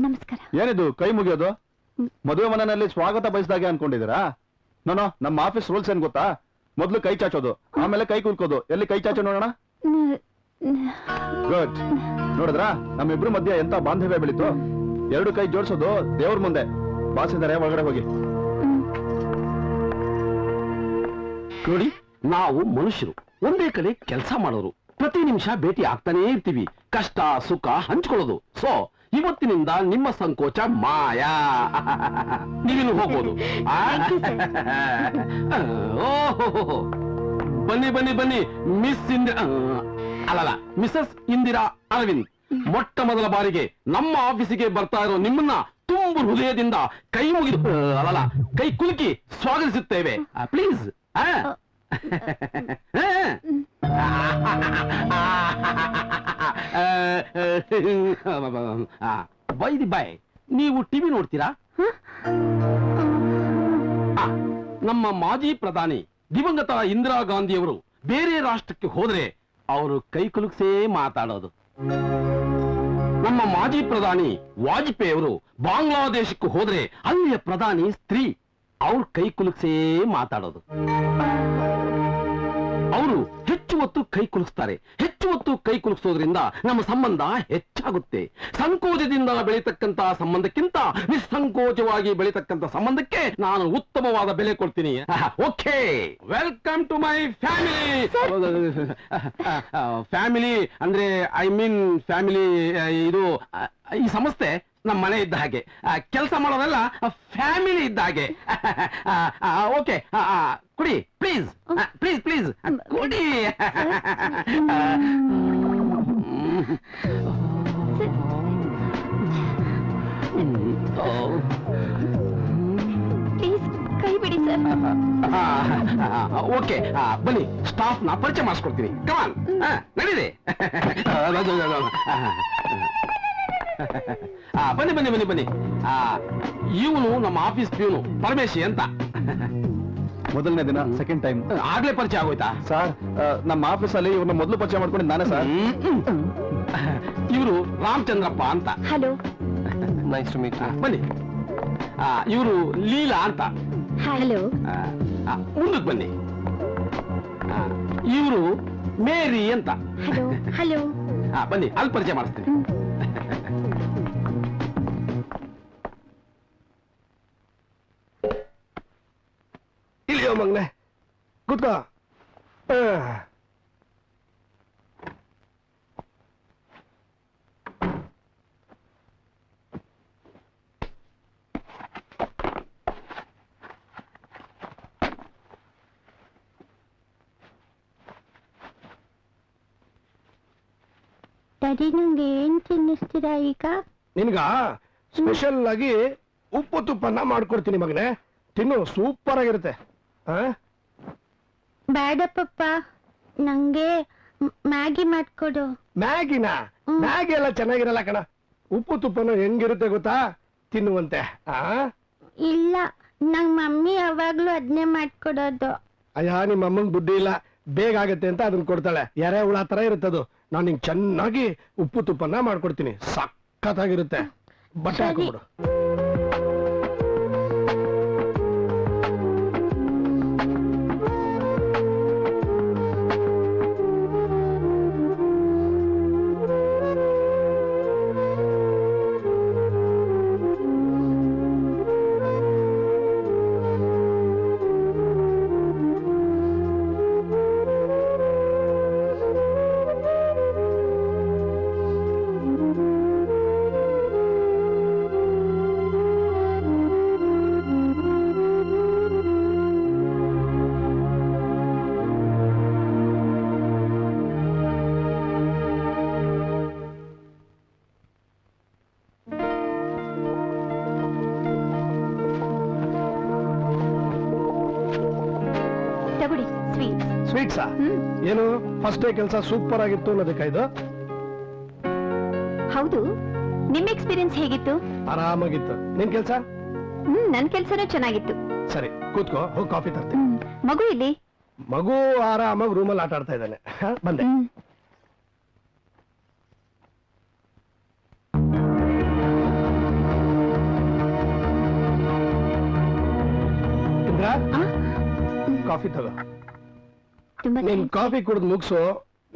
A: ನಮಸ್ಕಾರ.
H: ಏನಿದು ಕೈ ಮುಗಿಯೋದು? ಮದುವೆ ಮನೆಯಲ್ಲಿ ಸ್ವಾಗತ ಬಯಸಿದಾಗೆ ಅನ್ಕೊಂಡಿದ್ದೀರಾ? ನೋನೋ, ನಮ್ಮ ಆಫೀಸ್ ರೂಲ್ಸ್ ಏನ್ ಗೊತ್ತಾ? ಮೊದ್ಲು ಕೈ ಚಾಚೋದು, ಆಮೇಲೆ ಕೈ ಕುಲ್ಕೋದು. ಎಲ್ಲಿ ಕೈ ಚಾಚೋ ನೋಡೋಣ. ಗುಡ್. ನೋಡಿದ್ರಾ ನಮ್ಮಿಬ್ರು ಮಧ್ಯೆ ಎಂತ ಬಾಂಧವ್ಯ ಬೆಳೀತು. 2 ಕೈ ಜೋಡಿಸೋದು ದೇವ್ರ ಮುಂದೆ. ಬಾಸಿದ್ದಾರೆ, ಒಳಗಡೆ ಹೋಗಿ.
E: ನೋಡಿ, ನಾವು ಮನುಷ್ಯರು ಒಂದೇ ಕಡೆ ಕೆಲಸ ಮಾಡೋರು. ಪ್ರತಿ ನಿಮಿಷ ಭೇಟಿ ಆಗ್ತಾನೇ ಇರ್ತೀವಿ, ಕಷ್ಟ ಸುಖ ಹಂಚ್ಕೊಳ್ಳೋದು. ಸೊ ಇವತ್ತಿನಿಂದ ನಿಮ್ಮ ಸಂಕೋಚ ಮಾಯಾ. ನೀವಿನ್ನು ಹೋಗ್ಬೋದು. ಓಹೋ, ಬನ್ನಿ ಬನ್ನಿ ಬನ್ನಿ ಮಿಸ್ ಅಲ್ಲಲ್ಲ ಮಿಸಸ್ ಇಂದಿರಾ ಅರವಿಂದ್. ಮೊಟ್ಟ ಮೊದಲ ಬಾರಿಗೆ ನಮ್ಮ ಆಫೀಸಿಗೆ ಬರ್ತಾ ಇರೋ ನಿಮ್ಮನ್ನ ತುಂಬು ಹೃದಯದಿಂದ ಕೈ ಮುಗಿದು ಅಲ್ಲಲ್ಲ ಕೈ ಕುಲುಕಿ ಸ್ವಾಗತಿಸುತ್ತೇವೆ. ಪ್ಲೀಸ್. ಬೈ ದಿ ಬೈ, ನೀವು ಟಿವಿ ನೋಡ್ತೀರಾ? ನಮ್ಮ ಮಾಜಿ ಪ್ರಧಾನಿ ದಿವಂಗತ ಇಂದಿರಾ ಗಾಂಧಿಯವರು ಬೇರೆ ರಾಷ್ಟ್ರಕ್ಕೆ ಹೋದ್ರೆ ಅವರು ಕೈ ಕುಲುಕ್ಸೇ ಮಾತಾಡೋದು. ನಮ್ಮ ಮಾಜಿ ಪ್ರಧಾನಿ ವಾಜಪೇಯಿ ಅವರು ಬಾಂಗ್ಲಾದೇಶಕ್ಕೆ ಹೋದ್ರೆ ಅಲ್ಲಿಯ ಪ್ರಧಾನಿ ಸ್ತ್ರೀ, ಅವ್ರ ಕೈ ಕುಲುಕ್ಸೇ ಮಾತಾಡೋದು. ಅವರು ಹೆಚ್ಚು ಹೊತ್ತು ಕೈ ಕುಲುಕ್ಸ್ತಾರೆ. ಹೆಚ್ಚು ಹೊತ್ತು ಕೈ ಕುಲುಕ್ಸೋದ್ರಿಂದ ನಮ್ಮ ಸಂಬಂಧ ಹೆಚ್ಚಾಗುತ್ತೆ. ಸಂಕೋಚದಿಂದ ಬೆಳೀತಕ್ಕಂತಹ ಸಂಬಂಧಕ್ಕಿಂತ ನಿಸ್ಸಂಕೋಚವಾಗಿ ಬೆಳೀತಕ್ಕಂಥ ಸಂಬಂಧಕ್ಕೆ ನಾನು ಉತ್ತಮವಾದ ಬೆಲೆ ಕೊಡ್ತೀನಿ. Okay, welcome to my family. Family ಅಂದ್ರೆ ಐ ಮೀನ್ ಫ್ಯಾಮಿಲಿ, ಇದು ಈ ಸಂಸ್ಥೆ ನಮ್ಮ ಮನೆ ಇದ್ದ ಹಾಗೆ, ಕೆಲಸ ಮಾಡೋರೆಲ್ಲ ಫ್ಯಾಮಿಲಿ ಇದ್ದ ಹಾಗೆ. ಓಕೆ, ಕುಡಿ ಪ್ಲೀಸ್, ಪ್ಲೀಸ್ ಪ್ಲೀಸ್ ಕುಡಿ.
A: ಪ್ಲೀಸ್ ಕೈ ಬಿಡಿ ಸರ್.
E: ಓಕೆ, ಬನ್ನಿ, ಸ್ಟಾಫ್ ನ ಪರಿಚಯ ಮಾಡಿಸ್ಕೊಡ್ತೀನಿ. ಕಮಾನ್, ನಡೀರಿ. ಬನ್ನಿ ಬನ್ನಿ ಬನ್ನಿ ಬನ್ನಿ. ಇವನು ನಮ್ಮ ಆಫೀಸ್ ಪ್ಯೂನು ಪರಮೇಶಿ ಅಂತ.
H: ಮೊದಲನೇ ದಿನ, ಸೆಕೆಂಡ್ ಟೈಮ್.
E: ಆಗ್ಲೇ ಪರಿಚಯ ಆಗೋಯ್ತಾ?
H: ಸರ್, ನಮ್ಮ ಆಫೀಸಲ್ಲಿ ಇವ್ರನ್ನ ಮೊದಲು ಪರಿಚಯ ಮಾಡ್ಕೊಂಡು ನಾನೇ ಸರ್.
E: ಇವರು ರಾಮಚಂದ್ರಪ್ಪ ಅಂತ.
A: Hello,
C: nice to meet.
E: ಬನ್ನಿ. ಇವರು ಲೀಲಾ ಅಂತ.
A: ಹಲೋ.
E: ಮುಂದಕ್ಕೆ ಬನ್ನಿ. ಇವರು ಮೇರಿ ಅಂತ.
A: ಹಲೋ. ಹಲೋ.
E: ಬನ್ನಿ, ಅಲ್ಲಿ ಪರಿಚಯ ಮಾಡಿಸ್ತೀನಿ.
D: ಇಲ್ಲಿಯೋ ಮಗನೆ, ಕೂತ್ಕೋ.
A: ಡ್ಯಾಡಿ, ನಂಗೆ ಏನ್ ತಿನ್ನಿಸ್ತೀರಾ ಈಗ?
D: ನಿನ್ಗ ಸ್ಪೆಷಲ್ ಆಗಿ ಉಪ್ಪು ತುಪ್ಪನ್ನ ಮಾಡ್ಕೊಡ್ತೀನಿ ಮಗನೆ, ತಿನ್ನು, ಸೂಪರ್ ಆಗಿರುತ್ತೆ.
A: ಬೇಡ ಪಪ್ಪ, ನಂಗೆ ಮ್ಯಾಗಿ ಮಾಡ್ಕೊಡು.
D: ಮ್ಯಾಗಿನ? ಮ್ಯಾಗಿ ಎಲ್ಲ ಚೆನ್ನಾಗಿರಲ್ಲ ಕಣ. ಉಪ್ಪು ತುಪ್ಪನ ಹೆಂಗಿರುತ್ತೆ ಗೊತ್ತಾ, ತಿನ್ನುವಂತೆ.
A: ಇಲ್ಲ, ನಂಗ್ ಮಮ್ಮಿ ಯಾವಾಗ್ಲೂ ಅದನ್ನೇ ಮಾಡ್ಕೊಡೋದು.
D: ಅಯ್ಯ, ನಿಮ್ಮ ಅಮ್ಮಂಗ್ ಬುದ್ಧಿ ಇಲ್ಲ. ಬೇಗ ಆಗತ್ತೆ ಅಂತ ಅದನ್ನ ಕೊಡ್ತಾಳೆ. ಎರೆ ಹುಳ ತರ ಇರುತ್ತದು. ನಾನು ನಿಂಗೆ ಚೆನ್ನಾಗಿ ಉಪ್ಪು ತುಪ್ಪನ ಮಾಡ್ಕೊಡ್ತೀನಿ, ಸಖತ್ತಾಗಿರುತ್ತೆ. ಬಟ್ಟೆ ಹಾಕೊಂಡ್ಬಿಡು. ಸ್ವೀಟ್ಸಾ? ಏನು ಫಸ್ಟ್ ಡೇ ಕೆಲಸ ಸೂಪರ್ ಆಗಿತ್ತು ಅನ್ನೋದಕ್ಕಾಯ್ದು?
A: ಹೌದು. ನಿಮ್ ಎಕ್ಸ್ಪೀರಿಯನ್ಸ್ ಹೇಗಿತ್ತು?
D: ಆರಾಮಾಗಿತ್ತು. ನಿನ್ ಕೆಲಸ?
A: ನನ್ ಕೆಲ್ಸನೂ ಚೆನ್ನಾಗಿತ್ತು.
D: ಸರಿ ಕೂತ್ಕೋ, ಹೋಗಿ ಕಾಫಿ ತರ್ತೀನಿ.
A: ಮಗು ಇಲ್ಲಿ?
D: ಮಗು ಆರಾಮಾಗಿ ರೂಮಲ್ಲಿ ಆಟ ಆಡ್ತಾ ಇದ್ದಾನೆ. ಬಂದೆ. ಇಂದ್ರ, ಕಾಫಿ ತಗೋ. ನೀನ್ ಕಾಫಿ ಕುಡಿದು ಮುಗಿಸು.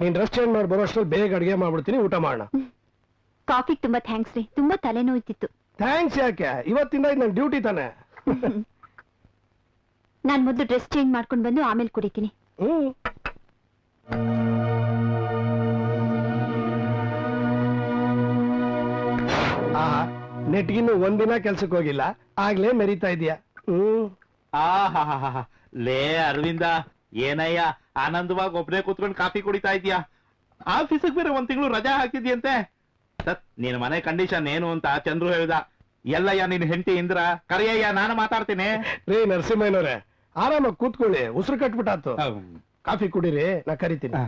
D: ನೀನ್ ಡ್ರೆಸ್ ಚೇಂಜ್ ಮಾಡಿ ಬರೋ ಅಷ್ಟ್ರಲ್ಲಿ ಬೇಗ ಅಡಿಗೆ ಮಾಡ್ಬಿಡ್ತೀನಿ, ಊಟ ಮಾಡೋಣ.
A: ಕಾಫಿ ತುಂಬಾ ಥ್ಯಾಂಕ್ಸ್ ರೀ, ತುಂಬಾ ತಲೆನೋಯ್ತಿತ್ತು.
D: ಥ್ಯಾಂಕ್ಸ್ ಯಾಕೆ? ಇವತ್ತಿಂದ ಇದು ನನ್ನ ಡ್ಯೂಟಿ ತಾನೆ.
A: ನಾನ್ ಮೊದಲು ಡ್ರೆಸ್ ಚೇಂಜ್ ಮಾಡ್ಕೊಂಡು ಬಂದು ಆಮೇಲೆ ಕುಡಿತೀನಿ.
D: ನೆಟ್ಗಿನ್ನು ಒಂದಿನ ಕೆಲ್ಸಕ್ಕೆ ಹೋಗಿಲ್ಲ, ಆಗ್ಲೇ ಮೆರಿತಾ ಇದೀಯ.
F: ಲೇ ಅರವಿಂದ, ಏನಯ್ಯ ಆನಂದವಾಗಿ ಒಬ್ನೇ ಕೂತ್ಕೊಂಡು ಕಾಫಿ ಕುಡಿತಾ ಇದೀಯಾ? ಆಫೀಸಿಗೆ ಬೇರೆ 1 ತಿಂಗಳು ರಜಾ ಹಾಕಿದ್ಯಂತೆ. ಸತ್ ನಿನ್ ಮನೆ ಕಂಡೀಷನ್ ಏನು ಅಂತ ಚಂದ್ರು ಹೇಳ್ದ. ಎಲ್ಲಯ್ಯ ನಿನ್ ಹೆಂಡತಿ ಇಂದ್ರ, ಕರಿಯಯ್ಯ, ನಾನು ಮಾತಾಡ್ತೀನಿ.
D: ರೀ ನರಸಿಂಹಯ್ಯನವ್ರೆ, ಆರಾಮಾಗಿ ಕೂತ್ಕೊಳ್ಳಿ, ಉಸಿರು ಕಟ್ಬಿಟ್ಟಾತು. ಕಾಫಿ ಕುಡೀರಿ, ನಾ ಕರಿತೀನಿ.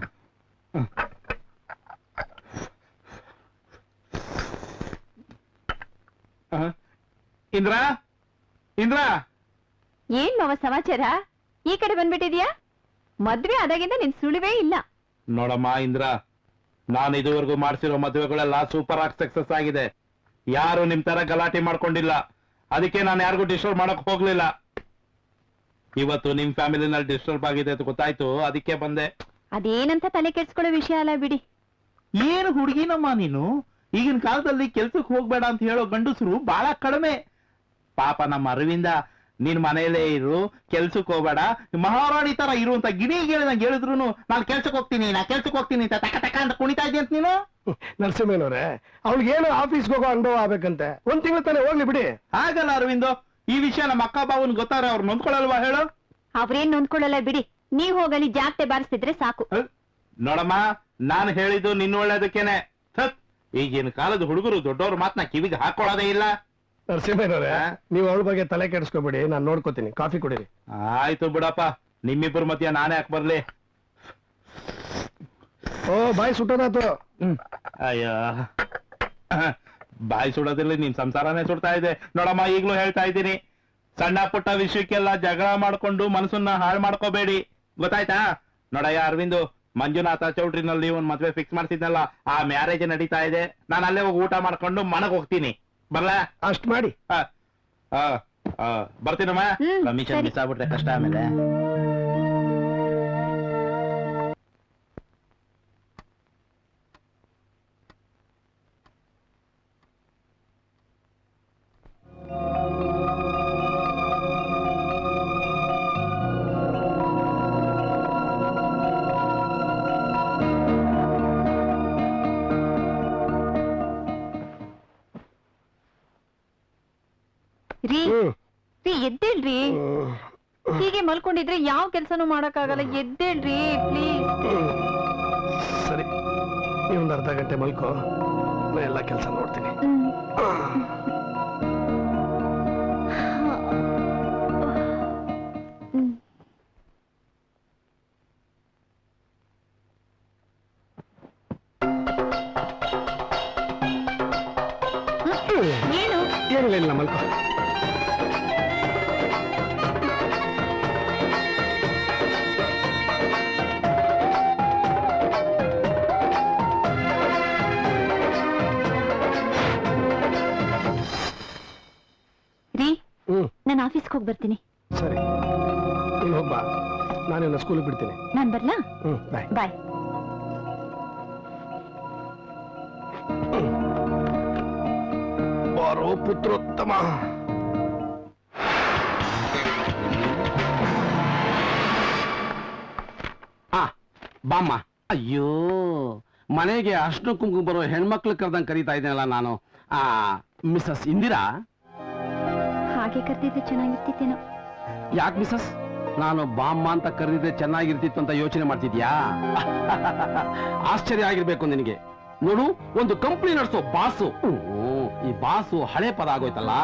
F: ಇಂದ್ರ, ಇಂದ್ರ,
A: ಏನ್ ಮಾವ ಸಮಾಚಾರ? ಈ ಕಡೆ ಬಂದ್ಬಿಟ್ಟಿದ್ಯಾ? ಮದ್ವೆ ಆದಾಗಿಂದ ನಿನ್ ಸುಳಿವೇ ಇಲ್ಲ.
F: ನೋಡಮ್ಮ ಇಂದ್ರ, ನಾನು ಇದುವರೆಗೂ ಮಾಡಿಸಿರೋ ಮದುವೆಗಳೆಲ್ಲ ಸೂಪರ್ ಆಗಿ ಸಕ್ಸಸ್ ಆಗಿದೆ. ಯಾರು ನಿಮ್ ತರ ಗಲಾಟೆ ಮಾಡ್ಕೊಂಡಿಲ್ಲ. ಅದಕ್ಕೆ ನಾನು ಯಾರಿಗೂ ಡಿಸ್ಟರ್ಬ್ ಮಾಡಕ್ ಹೋಗ್ಲಿಲ್ಲ. ಇವತ್ತು ನಿಮ್ ಫ್ಯಾಮಿಲಿನಲ್ಲಿ ಡಿಸ್ಟರ್ಬ್ ಆಗಿದೆ ಅಂತ ಗೊತ್ತಾಯ್ತು, ಅದಕ್ಕೆ ಬಂದೆ.
A: ಅದೇನಂತ ತಲೆ ಕೆಡ್ಸ್ಕೊಳ್ಳೋ ವಿಷಯ ಅಲ್ಲ ಬಿಡಿ.
F: ಏನು ಹುಡುಗಿನಮ್ಮ ನೀನು? ಈಗಿನ ಕಾಲದಲ್ಲಿ ಕೆಲ್ಸಕ್ಕೆ ಹೋಗ್ಬೇಡ ಅಂತ ಹೇಳೋ ಗಂಡಸರು ಬಹಳ ಕಡಿಮೆ. ಪಾಪ ನಮ್ಮ ಅರವಿಂದ, ನೀನ್ ಮನೆಯಲ್ಲೇ ಇರು, ಕೆಲ್ಸಕ್ಕೆ ಹೋಗ್ಬೇಡ, ಮಹಾರಾಣಿ ತರ ಇರು ಅಂತ ಗಿಣಿಗೆ ನಂಗೆ ಹೇಳಿದ್ರು ನಾನು ಕೆಲ್ಸಕ್ಕೆ ಹೋಗ್ತೀನಿ ಅಂತ ತಕ ತಕ ಅಂತ ಕುಣಿತಾ ಇದ್ದೀನಿ ಅಂತ ನೀನು.
D: ನರಸಿಂಹನವ್ರೆ, ಅವ್ಳಿಗೇನು ಆಫೀಸ್ಗೆ ಹೋಗೋ ಅನುಭವ ಆಗ್ಬೇಕಂತೆ. 1 ತಿಂಗಳು ತಾನೆ, ಹೋಗ್ಲಿ ಬಿಡಿ.
F: ಹಾಗಲ್ಲ ಅರವಿಂದು, ಈ ವಿಷಯ ನಮ್ಮ ಅಕ್ಕ ಬಾವನ್ ಗೊತ್ತಾರ ಅವ್ರು ನೊಂದ್ಕೊಳ್ಳಲ್ವಾ ಹೇಳು?
A: ಅವ್ರೇನ್ ನೊಂದ್ಕೊಳ್ಳಲ್ಲ ಬಿಡಿ, ನೀವ್ ಹೋಗಲಿ ಜಾಗ್ತೆ ಬಾರಿಸ್ತಿದ್ರೆ ಸಾಕು.
F: ನೋಡಮ್ಮ, ನಾನು ಹೇಳಿದ್ದು ನಿನ್ನ ಒಳ್ಳೇದಕ್ಕೇನೆ. ಸತ್ ಈಗಿನ ಕಾಲದ ಹುಡುಗರು ದೊಡ್ಡವ್ರ ಮಾತನ್ನ ಕಿವಿಗೆ ಹಾಕೊಳ್ಳೋದೇ ಇಲ್ಲ.
D: ನರಸಿಂಹಯ್ಯನವ್ರೆ, ನೀವು ಅವಳ ಬಗ್ಗೆ ತಲೆ ಕೆಡಿಸ್ಕೋಬೇಡಿ, ನಾನು ನೋಡ್ಕೋತೀನಿ. ಕಾಫಿ ಕುಡೀರಿ.
F: ಆಯ್ತು ಬಿಡಪ್ಪ, ನಿಮ್ಮಿಬ್ಬರ ಮಧ್ಯ ನಾನೇ ಯಾಕೆ ಬರ್ಲಿ?
D: ಓ, ಬಾಯಿ ಸುಟ್ಟೋದಾತು.
F: ಅಯ್ಯ, ಬಾಯಿ ಸುಡೋದ್ರಲ್ಲಿ ನಿನ್ ಸಂಸಾರನೇ ಸುಡ್ತಾ ಇದೆ. ನೋಡಮ್ಮ, ಈಗ್ಲೂ ಹೇಳ್ತಾ ಇದ್ದೀನಿ, ಸಣ್ಣ ಪುಟ್ಟ ವಿಷಯಕ್ಕೆಲ್ಲ ಜಗಳ ಮಾಡ್ಕೊಂಡು ಮನಸ್ಸನ್ನ ಹಾಳು ಮಾಡ್ಕೋಬೇಡಿ, ಗೊತ್ತಾಯ್ತಾ? ನೋಡಯ್ಯ ಅರವಿಂದು, ಮಂಜುನಾಥ ಚೌಟ್ರಿನಲ್ಲಿ ಒಂದ್ ಮದ್ವೆ ಫಿಕ್ಸ್ ಮಾಡ್ತಿದ್ನಲ್ಲ, ಆ ಮ್ಯಾರೇಜ್ ನಡೀತಾ ಇದೆ. ನಾನು ಅಲ್ಲೇ ಹೋಗಿ ಊಟ ಮಾಡ್ಕೊಂಡು ಮನಗ್ ಹೋಗ್ತೀನಿ. ಬರ್ಲಾ?
D: ಅಷ್ಟ್ ಮಾಡಿ.
F: ಬರ್ತೀನಮ್ಮ. ಕಮಿಷನ್ ಮಿಸ್ ಆಗ್ಬಿಟ್ರೆ ಕಷ್ಟ ಆಮೇಲೆ.
A: ರೀ ಎದ್ದೇಳ್ರಿ. ಹೀಗೆ ಮಲ್ಕೊಂಡಿದ್ರೆ ಯಾವ ಕೆಲ್ಸನೂ ಮಾಡಕ್ಕಾಗಲ್ಲ. ಎದ್ದೇಳ್ರಿ ಪ್ಲೀಸ್.
D: ಸರಿ, ನೀವೊಂದು ಅರ್ಧ ಗಂಟೆ ಮಲ್ಕೋ, ನಾ ಎಲ್ಲ ಕೆಲಸ ನೋಡ್ತೀನಿ. ಏನಿಲ್ಲ, ಮಲ್ಕೋ.
A: ನಾನು ಆಫೀಸ್ಗೆ ಹೋಗಿ ಬರ್ತೀನಿ.
D: ಸರಿ, ನೀನು ಹೋಗ್ಬಾ, ನಾನೆಲ್ಲ ಸ್ಕೂಲಿಗೆ ಬಿಡ್ತೀನಿ.
A: ನಾನು ಬರ್ಲಾ?
D: ಬಾಯ್.
A: ಬಾಯ್.
D: ಬಾರೋ ಪುತ್ರೋತ್ತಮ.
E: ಬಾಮ್ಮ. ಅಯ್ಯೋ, ಮನೆಗೆ ಅಷ್ಟು ಕುಂಕುಮ ಬರೋ ಹೆಣ್ಮಕ್ಳು ಕರೆದಂಗೆ ಕರೀತಾ ಇದ್ದೇನಲ್ಲ ನಾನು. ಮಿಸಸ್ ಇಂದಿರಾ?
A: ಹಾಗೆ ಕರೆದಿದ್ರೆ ಚೆನ್ನಾಗಿರ್ತಿತ್ತೇನೋ.
E: ಯಾಕೆ ಮಿಸಸ್? ನಾನು ಬಾಮ್ಮ ಅಂತ ಕರೆದಿದ್ರೆ ಚೆನ್ನಾಗಿರ್ತಿತ್ತು ಅಂತ ಯೋಚನೆ ಮಾಡ್ತಿದ್ಯಾ? ಆಶ್ಚರ್ಯ ಆಗಿರ್ಬೇಕು ನಿನಗೆ. ನೋಡು, ಒಂದು ಕಂಪ್ನಿ ನಡೆಸೋ ಬಾಸು, ಈ ಬಾಸು ಹಳೆ ಪದ ಆಗೋಯ್ತಲ್ಲ.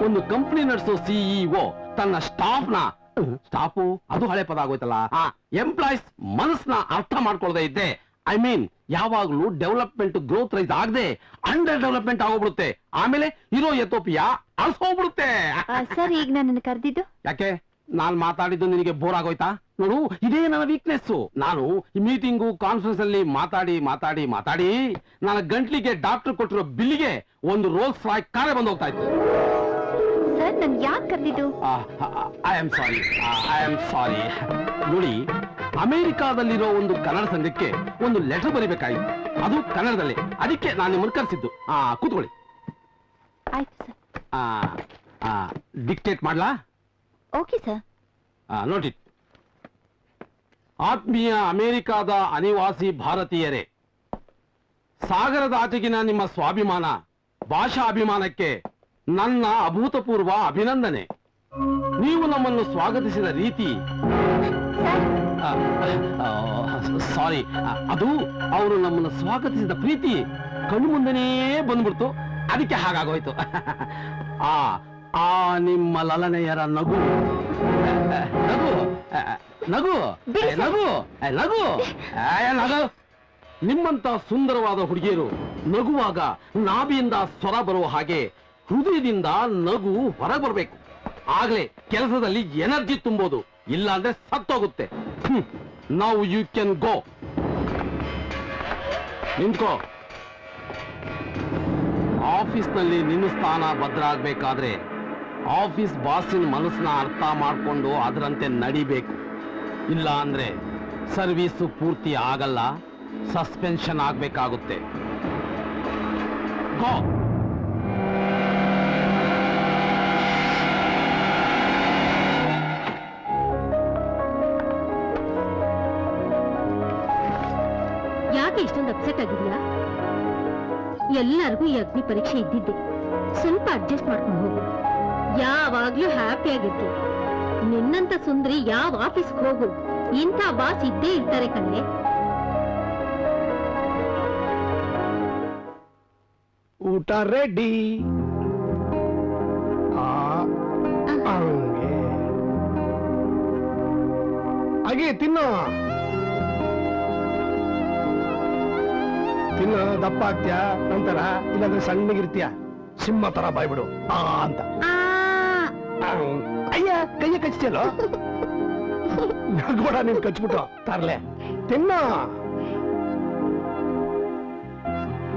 E: ಒಂದು ಕಂಪ್ನಿ ನಡೆಸೋ ಸಿಇಒ ತನ್ನ ಸ್ಟಾಫು ಅದು ಹಳೆ ಪದ ಆಗೋಯ್ತಲ್ಲ. ಎಂಪ್ಲಾಯ್ಸ್ ಮನಸ್ಸನ್ನ ಅರ್ಥ ಮಾಡ್ಕೊಳ್ದೆ ಇದ್ದೆ. ಐ ಮೀನ್, ಯಾವಾಗ್ಲೂ ಡೆವಲಪ್ಮೆಂಟ್ ಗ್ರೋತ್ ರೈಸ್ ಆಗದೆ ಅಂಡರ್ ಡೆವಲಪ್ಮೆಂಟ್ ಆಗೋಗ್ಬಿಡುತ್ತೆ. ಆಮೇಲೆ ಇರೋ ಎಥೋಪಿಯಾ ಅಳ್ಸೋಗ್ಬಿಡುತ್ತೆ.
A: ಸರ್, ಈಗ ನನ್ನನ್ನು ಕರೆದಿದ್ದು
E: ಯಾಕೆ? ನಾನ್ ಮಾತಾಡಿದ್ದು ನಿನಗೆ ಬೋರ್ ಆಗೋಯ್ತಾ? ನೋಡು, ಇದೇ ನನ್ನ ವೀಕ್ನೆಸ್. ನಾನು ಈ ಮೀಟಿಂಗು ಕಾನ್ಫರೆನ್ಸ್ ಅಲ್ಲಿ ಮಾತಾಡಿ ಮಾತಾಡಿ ಮಾತಾಡಿ ನನ್ನ ಗಂಟ್ಲಿಗೆ ಡಾಕ್ಟರ್ ಕೊಟ್ಟಿರೋ ಬಿಲ್ಲಿಗೆ ಒಂದು ರೋಲ್ಸ್ ರಾಯ್ ಕಾರೇ ಬಂದು ಹೋಗ್ತಾ ಇತ್ತು.
A: ಸರ್, ನನ್ ಯಾಕೆ ಕರೆದಿದ್ದು?
E: I am sorry. ನೋಡಿ, ಅಮೆರಿಕಾದಲ್ಲಿರೋ ಒಂದು ಕನ್ನಡ ಸಂಘಕ್ಕೆ ಒಂದು ಲೆಟರ್ ಬರಿಬೇಕಾಗಿತ್ತು, ಅದು ಕನ್ನಡದಲ್ಲಿ. ಅದಕ್ಕೆ ನಾನು ನಿಮ್ಮನ್ನು ಕರೆಸಿದ್ದು. ಕೂತ್ಕೊಳ್ಳಿ.
A: ಆಯ್ತು ಸರ್.
E: ಡಿಕ್ಟೇಟ್ ಮಾಡ್ಲಾ?
A: Okay sir.
E: ನೋಡಿ, ಆತ್ಮೀಯ ಅಮೆರಿಕಾದ ಅನಿವಾಸಿ ಭಾರತೀಯರೇ, ಸಾಗರದ ಆಚೆಗಿನ ನಿಮ್ಮ ಸ್ವಾಭಿಮಾನ, ಭಾಷಾ ಅಭಿಮಾನಕ್ಕೆ ನನ್ನ ಅಭೂತಪೂರ್ವ ಅಭಿನಂದನೆ. ನೀವು ನಮ್ಮನ್ನು ಸ್ವಾಗತಿಸಿದ ರೀತಿ, ಸಾರಿ, ಅದು ಅವರು ನಮ್ಮನ್ನು ಸ್ವಾಗತಿಸಿದ ಪ್ರೀತಿ ಕಣ್ಣು ಬಂದ್ಬಿಡ್ತು. ಅದಕ್ಕೆ ಹಾಗಾಗೋಯ್ತು. ಆ ನಿಮ್ಮ ಲಲನೆಯರ ನಗು ನಗು ನಗು ನಗು ನಗು ನಗು. ನಿಮ್ಮಂತ ಸುಂದರವಾದ ಹುಡುಗಿಯರು ನಗುವಾಗ ನಾಭಿಯಿಂದ ಸ್ವರ ಬರುವ ಹಾಗೆ ಹೃದಯದಿಂದ ನಗು ಹೊರಗೆ ಬರಬೇಕು. ಆಗ್ಲೇ ಕೆಲಸದಲ್ಲಿ ಎನರ್ಜಿ ತುಂಬೋದು, ಇಲ್ಲ ಅಂದ್ರೆ ಸತ್ತೋಗುತ್ತೆ. Now you can go. ನಿಂತ್ಕೋ. ಆಫೀಸ್ನಲ್ಲಿ ನಿನ್ನ ಸ್ಥಾನ ಭದ್ರ ಆಗ್ಬೇಕಾದ್ರೆ ಆಫೀಸ್ ಬಾಸಿನ ಮನಸ್ಸನ್ನ ಅರ್ಥ ಮಾಡ್ಕೊಂಡು ಅದರಂತೆ ನಡಿಬೇಕು. ಇಲ್ಲ ಅಂದ್ರೆ ಸರ್ವೀಸು ಪೂರ್ತಿ ಆಗಲ್ಲ, ಸಸ್ಪೆನ್ಷನ್ ಆಗ್ಬೇಕಾಗುತ್ತೆ. ಗೋ.
B: ಯಾಕೆ ಇಷ್ಟೊಂದು ಅಪ್ಸೆಟ್ ಆಗಿದ್ಯಾ? ಎಲ್ಲರಿಗೂ ಈ ಅಗ್ನಿ ಪರೀಕ್ಷೆ ಇದ್ದಿದ್ದೆ. ಸ್ವಲ್ಪ ಅಡ್ಜಸ್ಟ್ ಮಾಡ್ಕೊಂಡು ಹೋಗು. ಯಾವಾಗ್ಲೂ ಹ್ಯಾಪಿ ಆಗಿರ್ತೀವಿ. ನಿನ್ನಂತ ಸುಂದರಿ ಯಾವ ಆಫೀಸ್ಗೆ ಹೋಗು, ಇಂಥ ಬಾಸ್ ಇದ್ದೇ ಇರ್ತಾರೆ ಕಣೆ.
D: ಊಟ ರೆಡಿ. ಹಾಗೆ ತಿನ್ನು ದಪ್ಪ ಆಗ್ತೀಯ ನಂತರ, ಇಲ್ಲಾಂದ್ರೆ ಸಣ್ಣಗಿರ್ತೀಯ. ಸಿಂಹ ತರ ಬಾಯ್ಬಿಡು ಅಂತ. ಅಯ್ಯ, ಕೈಯ ಕಚ್ತಿಯಲ್ಲೋ. ನಗೋಡ ನೀನ್ ಕಚ್ಬಿಟ್ಟು ತರ್ಲೆ. ತಿನ್ನ.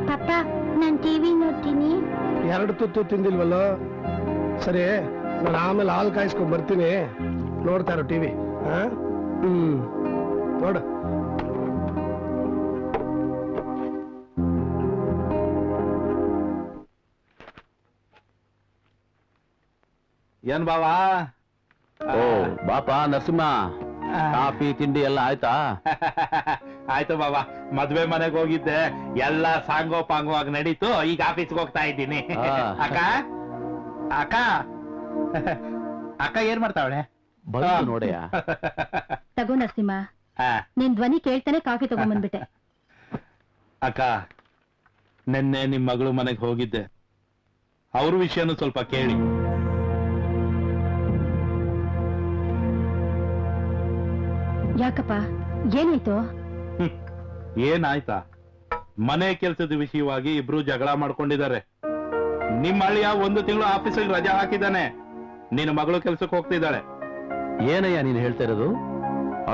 A: ಪಾಪ, ನಾನ್ ಟಿವಿ ನೋಡ್ತೀನಿ.
D: 2 ತುತ್ತು ತಿಂದಿಲ್ವಲ್ಲೋ? ಸರಿ, ನಾನು ಆಮೇಲೆ ಹಾಲು ಕಾಯಿಸ್ಕೊಂಡ್ ಬರ್ತೀನಿ. ನೋಡ್ತಾ ಇರೋ ಟಿವಿ. ನೋಡು.
F: ಏನ್ ಬಾವಾ?
E: ಓ ಬಾಪ ನರಸಿಂಹ, ಕಾಫಿ ತಿಂಡಿ ಎಲ್ಲ ಆಯ್ತಾ?
F: ಆಯ್ತು ಬಾಬಾ, ಮದ್ವೆ ಮನೆಗೆ ಹೋಗಿದ್ದೆ, ಎಲ್ಲ ಸಾಂಗೋ ಪಾಂಗೋ ಆಗಿ ನಡೀತು. ಈಗ ಆಫೀಸ್ಗೆ ಹೋಗ್ತಾ ಇದ್ದೀನಿ. ಅಕ್ಕ ಅಕ್ಕ ಅಕ್ಕ ಏನ್ ಮಾಡ್ತಾವಳೆ?
E: ನೋಡೆಯ.
B: ತಗೋ ನರಸಿಂಹ, ನಿನ್ ಧ್ವನಿ ಕೇಳ್ತಾನೆ ಕಾಫಿ ತಗೊಂಡ್ಬಂದ್ಬಿಟ್ಟೆ.
F: ಅಕ್ಕ, ನಿನ್ನೆ ನಿಮ್ ಮಗಳು ಮನೆಗೆ ಹೋಗಿದ್ದೆ. ಅವ್ರ ವಿಷಯನೂ ಸ್ವಲ್ಪ ಕೇಳಿ.
B: ಯಾಕಪ್ಪ, ಏನಾಯ್ತು?
F: ಏನಾಯ್ತಾ? ಮನೆ ಕೆಲಸದ ವಿಷಯವಾಗಿ ಇಬ್ರು ಜಗಳ ಮಾಡ್ಕೊಂಡಿದ್ದಾರೆ. ನಿಮ್ ಅಳಿಯ 1 ತಿಂಗಳು ಆಫೀಸಿಗೆ ರಜಾ ಹಾಕಿದ್ದಾನೆ. ನಿನ್ನ ಮಗಳು ಕೆಲ್ಸಕ್ಕೆ ಹೋಗ್ತಿದ್ದಾಳೆ.
E: ಏನಯ್ಯ ನೀನ್ ಹೇಳ್ತಾ ಇರೋದು?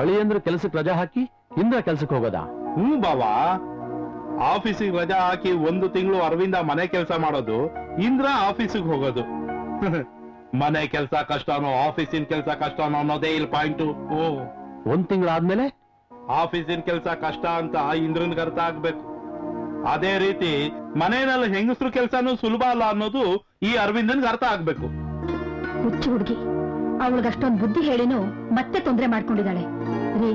E: ಅಳಿಯಂದ್ರು ಕೆಲ್ಸಕ್ಕೆ ರಜಾ ಹಾಕಿ ಇಂದ್ರ ಕೆಲ್ಸಕ್ಕೆ ಹೋಗೋದಾ?
F: ಬಾವಾ, ಆಫೀಸಿಗೆ ರಜಾ ಹಾಕಿ 1 ತಿಂಗಳು ಅರವಿಂದ ಮನೆ ಕೆಲಸ ಮಾಡೋದು, ಇಂದ್ರ ಆಫೀಸಿಗೆ ಹೋಗೋದು. ಮನೆ ಕೆಲಸ ಕಷ್ಟನೋ ಆಫೀಸಿನ ಕೆಲಸ ಕಷ್ಟನೋ ಅನ್ನೋದೇ ಇಲ್ಲಿ ಪಾಯಿಂಟು.
E: ಒಂದ್ ತಿಂಗಳಾದ್ಮೇಲೆ
F: ಆಫೀಸಿನ ಕೆಲಸ ಕಷ್ಟ ಅಂತ ಇಂದ್ರನ್ಗೆ ಅರ್ಥ ಆಗ್ಬೇಕು. ಅದೇ ರೀತಿ ಮನೆಯಲ್ಲಿ ಹೆಂಗಸ್ರು ಕೆಲಸನೂ ಸುಲಭ ಅಲ್ಲ ಅನ್ನೋದು ಈ ಅರವಿಂದನ್ಗೆ ಅರ್ಥ ಆಗ್ಬೇಕು.
B: ಹುಚ್ಚು ಹುಡುಗಿ, ಅವಳಿಗೆ ಅಷ್ಟೊಂದು ಬುದ್ಧಿ ಹೇಳಿನೂ ಮತ್ತೆ ತೊಂದರೆ ಮಾಡ್ಕೊಂಡಿದ್ದಾಳೆ. ರೀ,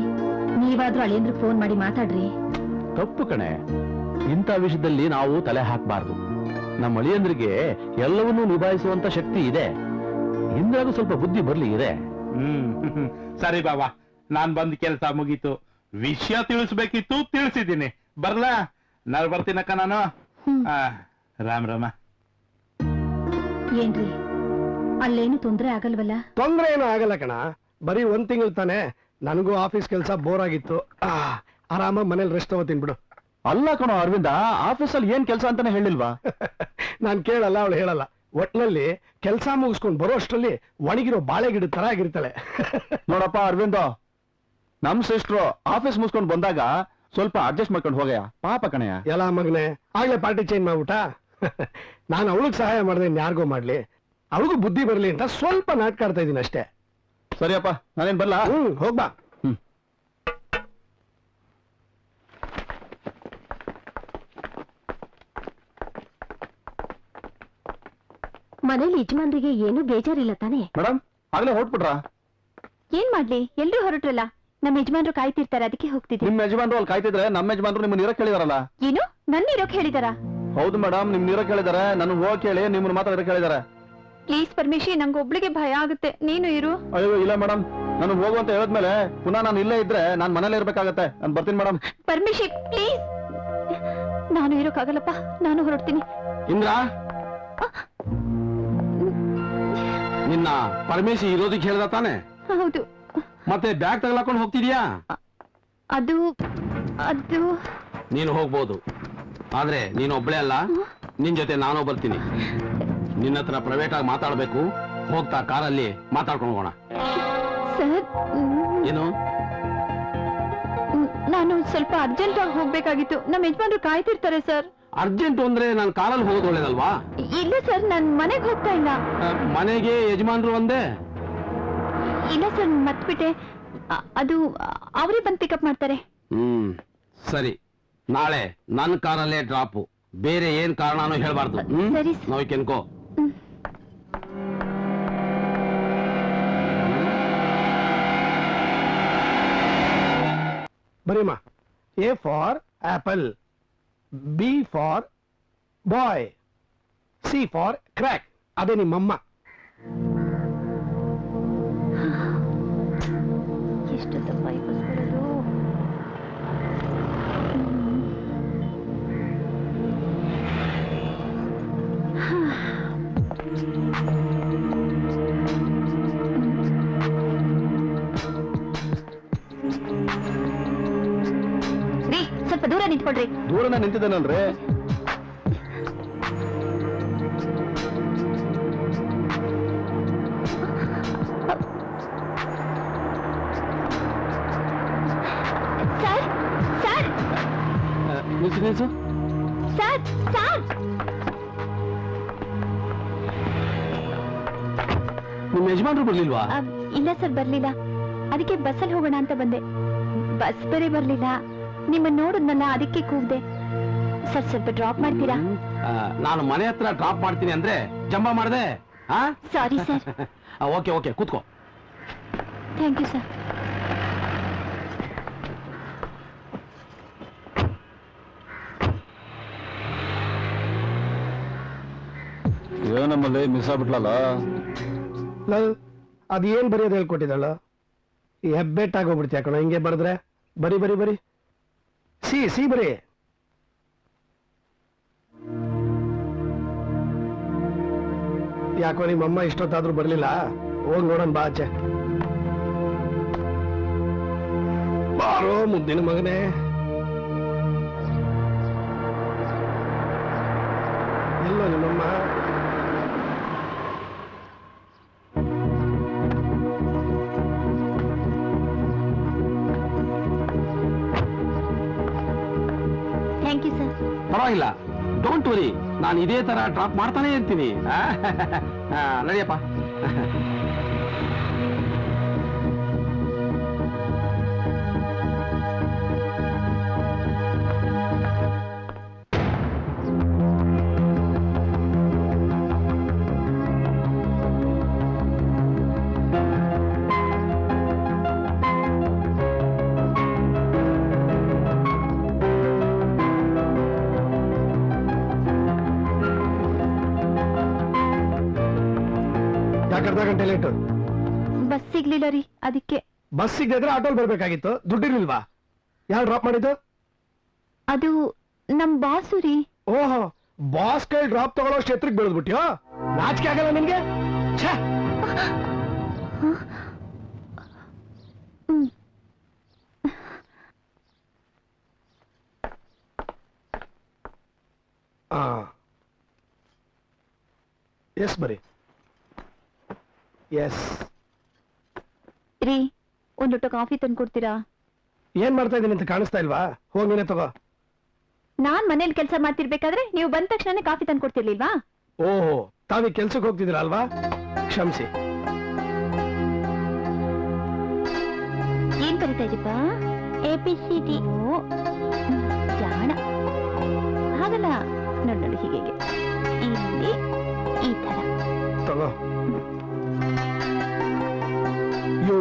B: ನೀವಾದ್ರೂ ಅಳಿಯಂದ್ರಿಗೆ ಫೋನ್ ಮಾಡಿ ಮಾತಾಡ್ರಿ.
E: ತಪ್ಪು ಕಣೆ, ಇಂಥ ವಿಷಯದಲ್ಲಿ ನಾವು ತಲೆ ಹಾಕಬಾರ್ದು. ನಮ್ಮ ಅಳಿಯಂದ್ರಿಗೆ ಎಲ್ಲವನ್ನೂ ನಿಭಾಯಿಸುವಂತ ಶಕ್ತಿ ಇದೆ. ಇಂದ್ರಾಗೂ ಸ್ವಲ್ಪ ಬುದ್ಧಿ ಬರ್ಲಿ ಇದೆ.
F: ಸರಿ ಬಾಬಾ, ನಾನ್ ಬಂದ್ ಕೆಲ್ಸ ಮುಗೀತು. ವಿಷಯ ತಿಳಿಸ್ಬೇಕಿತ್ತು, ತಿಳಿಸಿದ್ದೀನಿ. ಬರ್ಲಾ? ನಾಳೆ ಬರ್ತೀನಕ್ಕ ನಾನು. ರಾಮ್ ರಾಮ.
B: ಏನ್ರಿ, ಅಲ್ಲೇನು ತೊಂದ್ರೆ ಆಗಲ್ವಲ್ಲ?
D: ತೊಂದ್ರೆ ಏನೂ ಆಗಲ್ಲ ಕಣ. ಬರೀ 1 ತಿಂಗಳು ತಾನೆ. ನನಗೂ ಆಫೀಸ್ ಕೆಲಸ ಬೋರ್ ಆಗಿತ್ತು. ಆರಾಮಾಗಿ ಮನೇಲಿ ರೆಸ್ಟ್ ತಗೋತೀನಿ ಬಿಡು.
H: ಅಲ್ಲ ಕಣೋ ಅರವಿಂದ, ಆಫೀಸಲ್ಲಿ ಏನ್ ಕೆಲಸ ಅಂತಾನೆ ಹೇಳಿಲ್ವಾ?
D: ನಾನ್ ಕೇಳಲ್ಲ, ಅವಳು ಹೇಳಲ್ಲ. ಒಟ್ನಲ್ಲಿ ಕೆಲಸ ಮುಗಿಸ್ಕೊಂಡು ಬರೋ ಅಷ್ಟರಲ್ಲಿ ಒಣಗಿರೋ ಬಾಳೆ ಗಿಡ ತರ ಆಗಿರ್ತಾಳೆ.
H: ನೋಡಪ್ಪ ಅರವಿಂದ, ನಮ್ ಸಿಸ್ಟ್ರು ಆಫೀಸ್ ಮುಗಿಸ್ಕೊಂಡು ಬಂದಾಗ ಸ್ವಲ್ಪ ಅಡ್ಜಸ್ಟ್ ಮಾಡ್ಕೊಂಡು ಹೋಗಯ್ಯ, ಪಾಪ ಕಣಯ್ಯ.
D: ಎಲ್ಲ ಮಗನೆ, ಆಗ್ಲೇ ಪಾರ್ಟಿ ಚೇಂಜ್ ಮಾಡ್ಬಿಟ್ಟ. ನಾನು ಅವಳಿಗೆ ಸಹಾಯ ಮಾಡಿದೆ, ಯಾರಿಗೋ ಮಾಡ್ಲಿ. ಅವಳಿಗೂ ಬುದ್ಧಿ ಬರ್ಲಿ ಅಂತ ಸ್ವಲ್ಪ ನಾಟಕ ಆಡ್ತಾ ಇದೀನಿ ಅಷ್ಟೇ.
H: ಸರಿಯಪ್ಪ, ನಾನೇನ್ ಬರ್ಲಾ?
D: ಹೋಗ್ಬಾ.
B: ಮನೇಲಿ ಯಜಮಾನ್ರಿಗೆ ಏನು ಬೇಜಾರಿಲ್ಲ ತಾನೆ?
H: ಮೇಡಮ್, ಆಗ್ಲೇ ಹೊರಟ್ಬಿಟ್ರಾ?
A: ಏನ್ ಮಾಡ್ಲಿ, ಎಲ್ರೂ ಹೊರಟ್ರಲ್ಲ. ನಮ್ಮ ಯಜಮಾನ್ರು ಕಾಯ್ತಿರ್ತಾರೆ, ಅದಕ್ಕೆ ಹೋಗ್ತಿದ್ವಿ.
H: ನಿಮ್ ಯಜಮಾನ್ರು ಅಲ್ಲಿ ಕಾಯ್ತಿದ್ರೆ ನಮ್ಮ ಯಜಮಾನ್ರು ನಿಮ್ಮನ್ನ ಇರಕ್ ಹೇಳಿದಾರಲ್ಲ.
A: ಏನು, ನನ್ನ ಇರೋಕ್ ಹೇಳಿದಾರ?
H: ಹೌದು ಮೇಡಮ್, ನಿಮ್ ಇರಕ್ ಹೇಳಿದಾರೆ. ನಾನು ಹೋಗಿ ಕೇಳಿ ನಿಮ್ಮನ್ನ ಮಾತ್ರ ಇರಕ್ ಹೇಳಿದಾರೆ.
A: ಪ್ಲೀಸ್ ಪರ್ಮಿಷಿ, ನಂಗೆ ಒಬ್ಳಿಗೆ ಭಯ ಆಗುತ್ತೆ, ನೀನು ಇರು.
H: ಅಯ್ಯೋ ಇಲ್ಲ ಮೇಡಮ್, ನಾನು ಹೋಗು ಅಂತ ಹೇಳಿದ್ಮೇಲೆ ಪುನಃ ನಾನು ಇಲ್ಲೇ ಇದ್ರೆ ನಾನು ಮನೇಲಿ ಇರ್ಬೇಕಾಗತ್ತೆ. ನಾನು ಬರ್ತೀನಿ ಮೇಡಮ್.
A: ಪರ್ಮಿಷಿ ಪ್ಲೀಸ್. ನಾನು ಇರೋಕ್ಕಾಗಲ್ಲಪ್ಪ, ನಾನು ಹೊರಡ್ತೀನಿ.
C: ಇಂದ್ರ, ನಿನ್ನ ಪರಮೇಶಿ ಇರೋದಕ್ಕೆ ಹೇಳ್ದ ತಾನೆ?
A: ಹೌದು.
C: ಮತ್ತೆ ಬ್ಯಾಗ್ ತಗಲಾಕೊಂಡು ಹೋಗ್ತಿದ್ಯಾ?
A: ಅದು ಅದು
C: ನೀನು ಹೋಗ್ಬೋದು, ಆದ್ರೆ ನೀನು ಒಬ್ಳೆ ಅಲ್ಲ, ನಿನ್ ಜೊತೆ ನಾನು ಬರ್ತೀನಿ. ನಿನ್ನ ಹತ್ರ ಪ್ರೈವೇಟ್ ಆಗಿ ಮಾತಾಡ್ಬೇಕು. ಹೋಗ್ತಾ ಕಾರಲ್ಲಿ ಮಾತಾಡ್ಕೊಂಡು ಹೋಗೋಣ.
A: ಸರ್,
C: ಏನು?
A: ನಾನು ಸ್ವಲ್ಪ ಅರ್ಜೆಂಟ್ ಆಗಿ ಹೋಗ್ಬೇಕಾಗಿತ್ತು. ನಮ್ಮ ಯಜಮಾನ್ರು ಕಾಯ್ತಿರ್ತಾರೆ ಸರ್.
C: ಅರ್ಜೆಂಟ್ ಅಂದ್ರೆ ನಾನು ಕಾರಲ್ಲಿ ಹೋಗೋದು ಒಳ್ಳೇದಲ್ವಾ?
A: ಇಲ್ಲ ಸರ್, ನಾನು ಮನೆಗೆ ಹೋಗ್ತಾ ಇಲ್ಲ.
C: ಮನೆಗೆ ಯಜಮಾನ್ರು ಒಂದೇ?
A: ಇಲ್ಲ ಸರ್, ಮತ್ಬಿಟ್ಟೆ. ಅದು ಅವರೇ ಬಂದು ಪಿಕಪ್ ಮಾಡ್ತಾರೆ.
C: ಸರಿ, ನಾಳೆ ನನ್ನ ಕಾರಲ್ಲೇ ಡ್ರಾಪು. ಬೇರೆ ಏನ್ ಕಾರಣನೂ ಹೇಳ್ಬಾರ್ದು.
A: ಸರಿ
C: ನಾವು ಕೆನ್ಕೋ.
D: ಬರೀಮ್ಮ. A for apple, B for boy, C for crack. ಅದೇ ನಿಮ್ಮಮ್ಮ.
A: ಎಷ್ಟು ದಪ್ಪ ಬರೋದು? ರೀ, ಸ್ವಲ್ಪ ದೂರ ನಿಂತ್ಕೊಳ್ರಿ.
H: ದೂರನ ನಿಂತಿದ್ದಾನಲ್ರಿ.
A: ಸರ್, ಸರ್,
C: ನಿಲ್ಸು.
A: Sir, sir.
C: ನಿಮ್ಮ ಯಜಮಾನ್ರು ಬರ್ಲಿಲ್ವಾ?
A: ಇಲ್ಲ ಸರ್, ಬರ್ಲಿಲ್ಲ. ಅದಕ್ಕೆ ಬಸ್ಸಲ್ಲಿ ಹೋಗೋಣ ಅಂತ ಬಂದೆ. ಬಸ್ ಬೇರೆ ಬರ್ಲಿಲ್ಲ. ನಿಮ್ಮನ್ನ ನೋಡಿದ್ನಲ್ಲ, ಅದಕ್ಕೆ ಕೂಗ್ದೆ. ಸರ್, ಸ್ವಲ್ಪ ಡ್ರಾಪ್ ಮಾಡ್ತೀರಾ?
C: ನಾನು ಮನೆ ಹತ್ರ ಡ್ರಾಪ್ ಮಾಡ್ತೀನಿ ಅಂದ್ರೆ ಜಂಬ ಮಾಡ್ದೆ.
A: Sorry sir.
C: ಓಕೆ ಓಕೆ, ಕೂತ್ಕೋ.
A: Thank you sir.
H: ಏನಮ್ಮಲ್ಲಿ ಮಿಸ್ ಆಗ್ಬಿಟ್ಲಲ್ಲ.
D: ಅದೇನ್ ಬರೆಯೋದು ಹೇಳ್ಕೊಟ್ಟಿದ್ದಾಳು? ಹೆಬ್ಬೆಟ್ಟಾಗೋಗ್ಬಿಡ್ತೀಯ ಕಣ ಹಿಂಗೆ ಬರೆದ್ರೆ. ಬರಿ ಬರಿ ಬರಿ. ಸಿ ಬರಿ. ಯಾಕೋ ನಿಮ್ಮಮ್ಮ ಇಷ್ಟೊತ್ತಾದ್ರೂ ಬರ್ಲಿಲ್ಲ? ಹೋಗಿ ನೋಡೋಣ ಬಾ ಆಚೆ. ಬಾರೋ ಮುದ್ದಿನ ಮಗನೇ. ಎಲ್ಲೋ ನಿಮ್ಮಮ್ಮ?
A: Thank you sir.
C: ಪರವಾಗಿಲ್ಲ, ಡೋಂಟ್ ವರಿ. ನಾನು ಇದೇ ತರ ಡ್ರಾಪ್ ಮಾಡ್ತಾನೆ ಇರ್ತೀನಿ. ನಡಿಯಪ್ಪ.
D: ಅರ್ಧ ಗಂಟೆ ಲೇಟು.
A: ಬಸ್ ಸಿಗ್ಲಿಲ್ಲ ರೀ, ಅದಕ್ಕೆ.
D: ಬಸ್ ಸಿಗದಿದ್ರೆ ಆಟೋಲ್ ಬರ್ಬೇಕಾಗಿತ್ತು, ದುಡ್ಡಿರ್ಲಿಲ್ವಾ? ಯಾರು ಡ್ರಾಪ್ ಮಾಡಿದ್ದು?
A: ಅದು ನಮ್ ಬಾಸು ರೀ.
D: ಓಹೋ, ಬಾಸ್ ಕೈ ಡ್ರಾಪ್ ತಗೊಳ್ಳೋಷ್ಟು ಎತ್ತರಕ್ಕೆ ಬೆಳೆದ್ಬಿಟ್ಯೋ? ನಾಚಿಕೆ ಆಗಲ್ಲ ನಿನ್ಗೆ? ಎಸ್ ಬರೀ. ಎಸ್
A: ರೀ, ಒಂದ್ ಲೋಟ ಕಾಫಿ ತಂದು ಕೊಡ್ತೀರಾ?
D: ಏನ್ ಮಾಡ್ತಾ ಇದ್ದೀನಿ ಅಂತ ಕಾಣಿಸ್ತಾ ಇಲ್ವಾ? ಹೋಗಿ ನೀನೆ ತಗೋ.
A: ನಾನ್ ಮನೇಲಿ ಕೆಲಸ ಮಾಡ್ತಿರ್ಬೇಕಾದ್ರೆ ನೀವು ಬಂದ ತಕ್ಷಣ ಕಾಫಿ ತಂದು ಕೊಡ್ತಿರ್ಲಿಲ್ವಾ?
D: ಓಹೋ, ತಾವೀ ಕೆಲ್ಸಕ್ಕೆ ಹೋಗ್ತಿದ್ದೀರಾ ಅಲ್ವಾ? ಕ್ಷಮಿಸಿ.
A: ಏನ್ ಕರಿತಾ ಇದೀಪ? ABCD. ಜಾಣ. ಹಾಗಲ್ಲ, ನೋಡಿ ಹೀಗೆ ಇಲ್ಲಿ ಈ ತರ
D: ತಗೋ. ಯು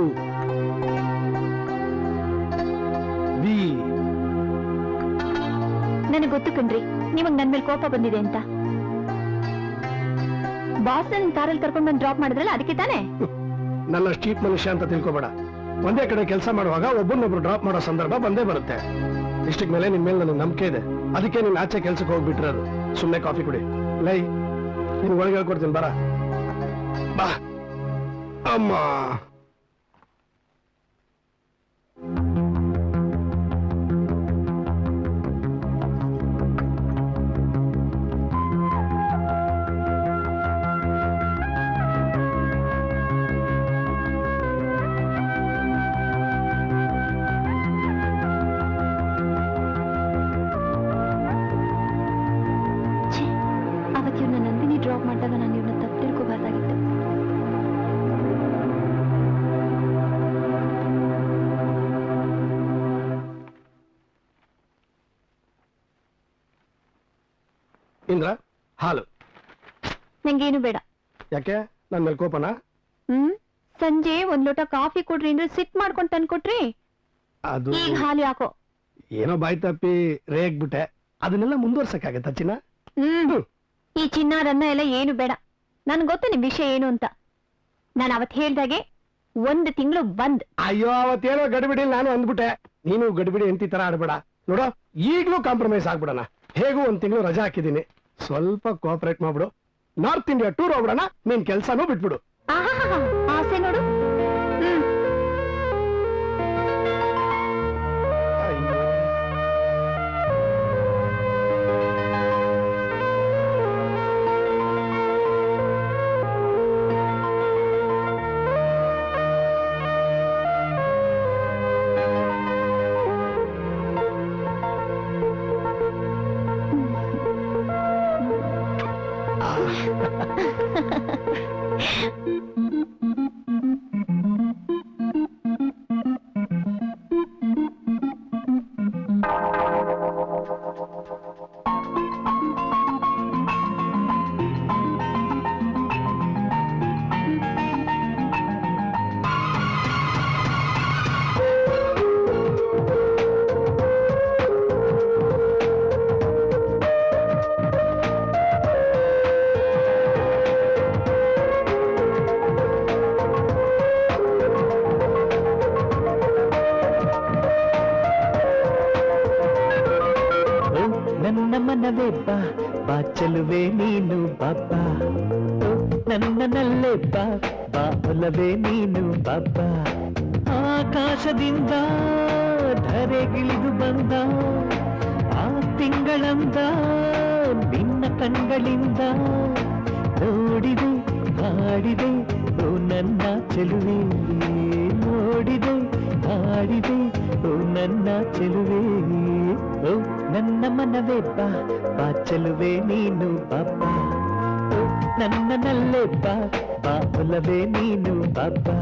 D: ವಿ.
A: ನನಗೆ ಗೊತ್ತು ಕಣ್ರಿ, ನಿಮಗ್ ನನ್ ಮೇಲೆ ಕೋಪ ಬಂದಿದೆ ಅಂತ. ಬಾಸ್ ನನ್ ಕಾರಲ್ಲಿ ಕರ್ಕೊಂಡು ಬಂದು ಡ್ರಾಪ್ ಮಾಡಿದ್ರಲ್ಲ, ಅದಕ್ಕೆ ತಾನೇ?
D: ನನ್ನ ಸ್ಟ್ರೀಟ್ ಮನುಷ್ಯ ಅಂತ ತಿಳ್ಕೊಬೇಡ. ಒಂದೇ ಕಡೆ ಕೆಲಸ ಮಾಡುವಾಗ ಒಬ್ಬನೊಬ್ರು ಡ್ರಾಪ್ ಮಾಡೋ ಸಂದರ್ಭ ಬಂದೇ ಬರುತ್ತೆ. ಇಷ್ಟಕ್ ಮೇಲೆ ನಿನ್ ಮೇಲೆ ನನಗೆ ನಂಬಿಕೆ ಇದೆ, ಅದಕ್ಕೆ ನೀನ್ ಆಚೆ ಕೆಲ್ಸಕ್ಕೆ ಹೋಗ್ಬಿಟ್ರದು. ಸುಮ್ಮನೆ ಕಾಫಿ ಕುಡಿ. ಲೈ, ನಿನ್ ಒಳಗೆ ಹೇಳ್ಕೊಡ್ತೀನಿ, ಬರ ಬಾ. ಅಮ್ಮ,
A: ಅವತ್ತು ನಂದಿನಿ ಡ್ರಾಪ್ ಮಾಡಿದಾಗ ನಾನು ಇವ್ರನ್ನ ತಪ್ಪು ತಿಳ್ಕೋಬಾರ್ದಾಗಿತ್ತು.
D: ಇಂದ್ರ, ಹಾಲು.
A: ನಂಗೇನು ಬೇಡ.
D: ಯಾಕೆ, ನನ್ ಮೇಲೆ ಕೋಪನಾ?
A: ಸಂಜೆ ಒಂದ್ ಲೋಟ ಕಾಫಿ ಕೊಡ್ರಿ ಅಂದ್ರೆ ಸಿಟ್ ಮಾಡ್ಕೊಂಡು ತಂದ್ಕೊಟ್ರಿ.
D: ಅದು
A: ಈಗ ಹಾಲು ಯಾಕೋ
D: ಏನೋ ಬಾಯ್ ತಪ್ಪಿ ರೇಗ್ಬಿಟ್ಟೆ. ಅದನ್ನೆಲ್ಲ ಮುಂದುವರ್ಸಕ್ಕಾಗತ್ತ ಚಿನ್ನ?
A: ಈ ಚಿನ್ನಾರನ್ನ ಎಲ್ಲ ಏನು ಬೇಡ. ನನ್ ಗೊತ್ತು ನಿಮ್ ವಿಷಯ ಏನು ಅಂತ. ನಾನು ಅವತ್ ಹೇಳ್ದಾಗೆ 1 ತಿಂಗಳು ಬಂದ್.
D: ಅಯ್ಯೋ, ಅವತ್ತೇನೋ ಗಡಿಬಿಡಿ ನಾನು ಅಂದ್ಬಿಟ್ಟೆ. ನೀನು ಗಡಿಬಿಡಿ ಎಂತಿ ತರ ಆಡ್ಬೇಡ. ನೋಡೋ, ಈಗ್ಲೂ ಕಾಂಪ್ರಮೈಸ್ ಆಗ್ಬಿಡೋಣ. ಹೇಗೂ 1 ತಿಂಗಳು ರಜಾ ಹಾಕಿದ್ದೀನಿ, ಸ್ವಲ್ಪ ಕೋಆಪರೇಟ್ ಮಾಡ್ಬಿಡು. ನಾರ್ತ್ ಇಂಡಿಯಾ ಟೂರ್ ಹೋಗ್ಬಿಡೋಣ, ನೀನ್ ಕೆಲ್ಸನೂ ಬಿಟ್ಬಿಡು.
A: ಆಸೆ ನೋಡು.
I: ನನ್ನ ಮನವೇ ಬಾ ಬಾ ಚೆಲುವೆ ನೀನು ಬಾಬಾ, ನನ್ನನಲ್ಲೇ ಬಾ ಬಾ ಒಲವೇ ನೀನು ಬಾಬಾ. ಆಕಾಶದಿಂದ ಧರೆಗಿಳಿದು ಬಂದ ಆ ತಿಂಗಳಂದ ನಿನ್ನ ಕಣ್ಗಳಿಂದ ನೋಡಿದೆ ಹಾಡಿದೆ ಓ ನನ್ನ ಚೆಲುವೆ, ನೋಡಿದೆ ಹಾಡಿದೆ ಓ ನನ್ನ ಚೆಲುವೆ. ಓ ನನ್ನ ಮನವೇ ಬಾ ಬಾ ಚೆಲುವೆ ನೀನು ಬಾಬಾ, ನನ್ನನಲ್ಲೇ ಬಾ ಬಾ ಒಲವೇ ನೀನು ಬಾಬಾ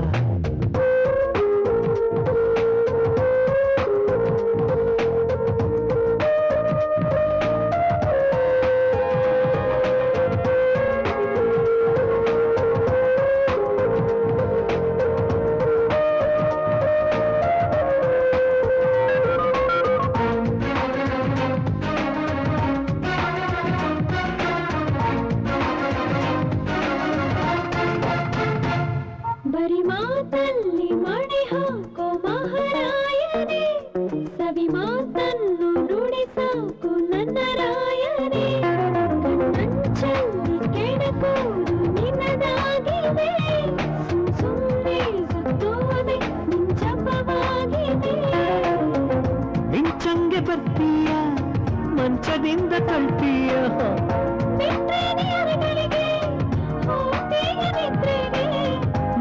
I: ಮಂಚದಿಂದ ಕಳ್ತೀಯ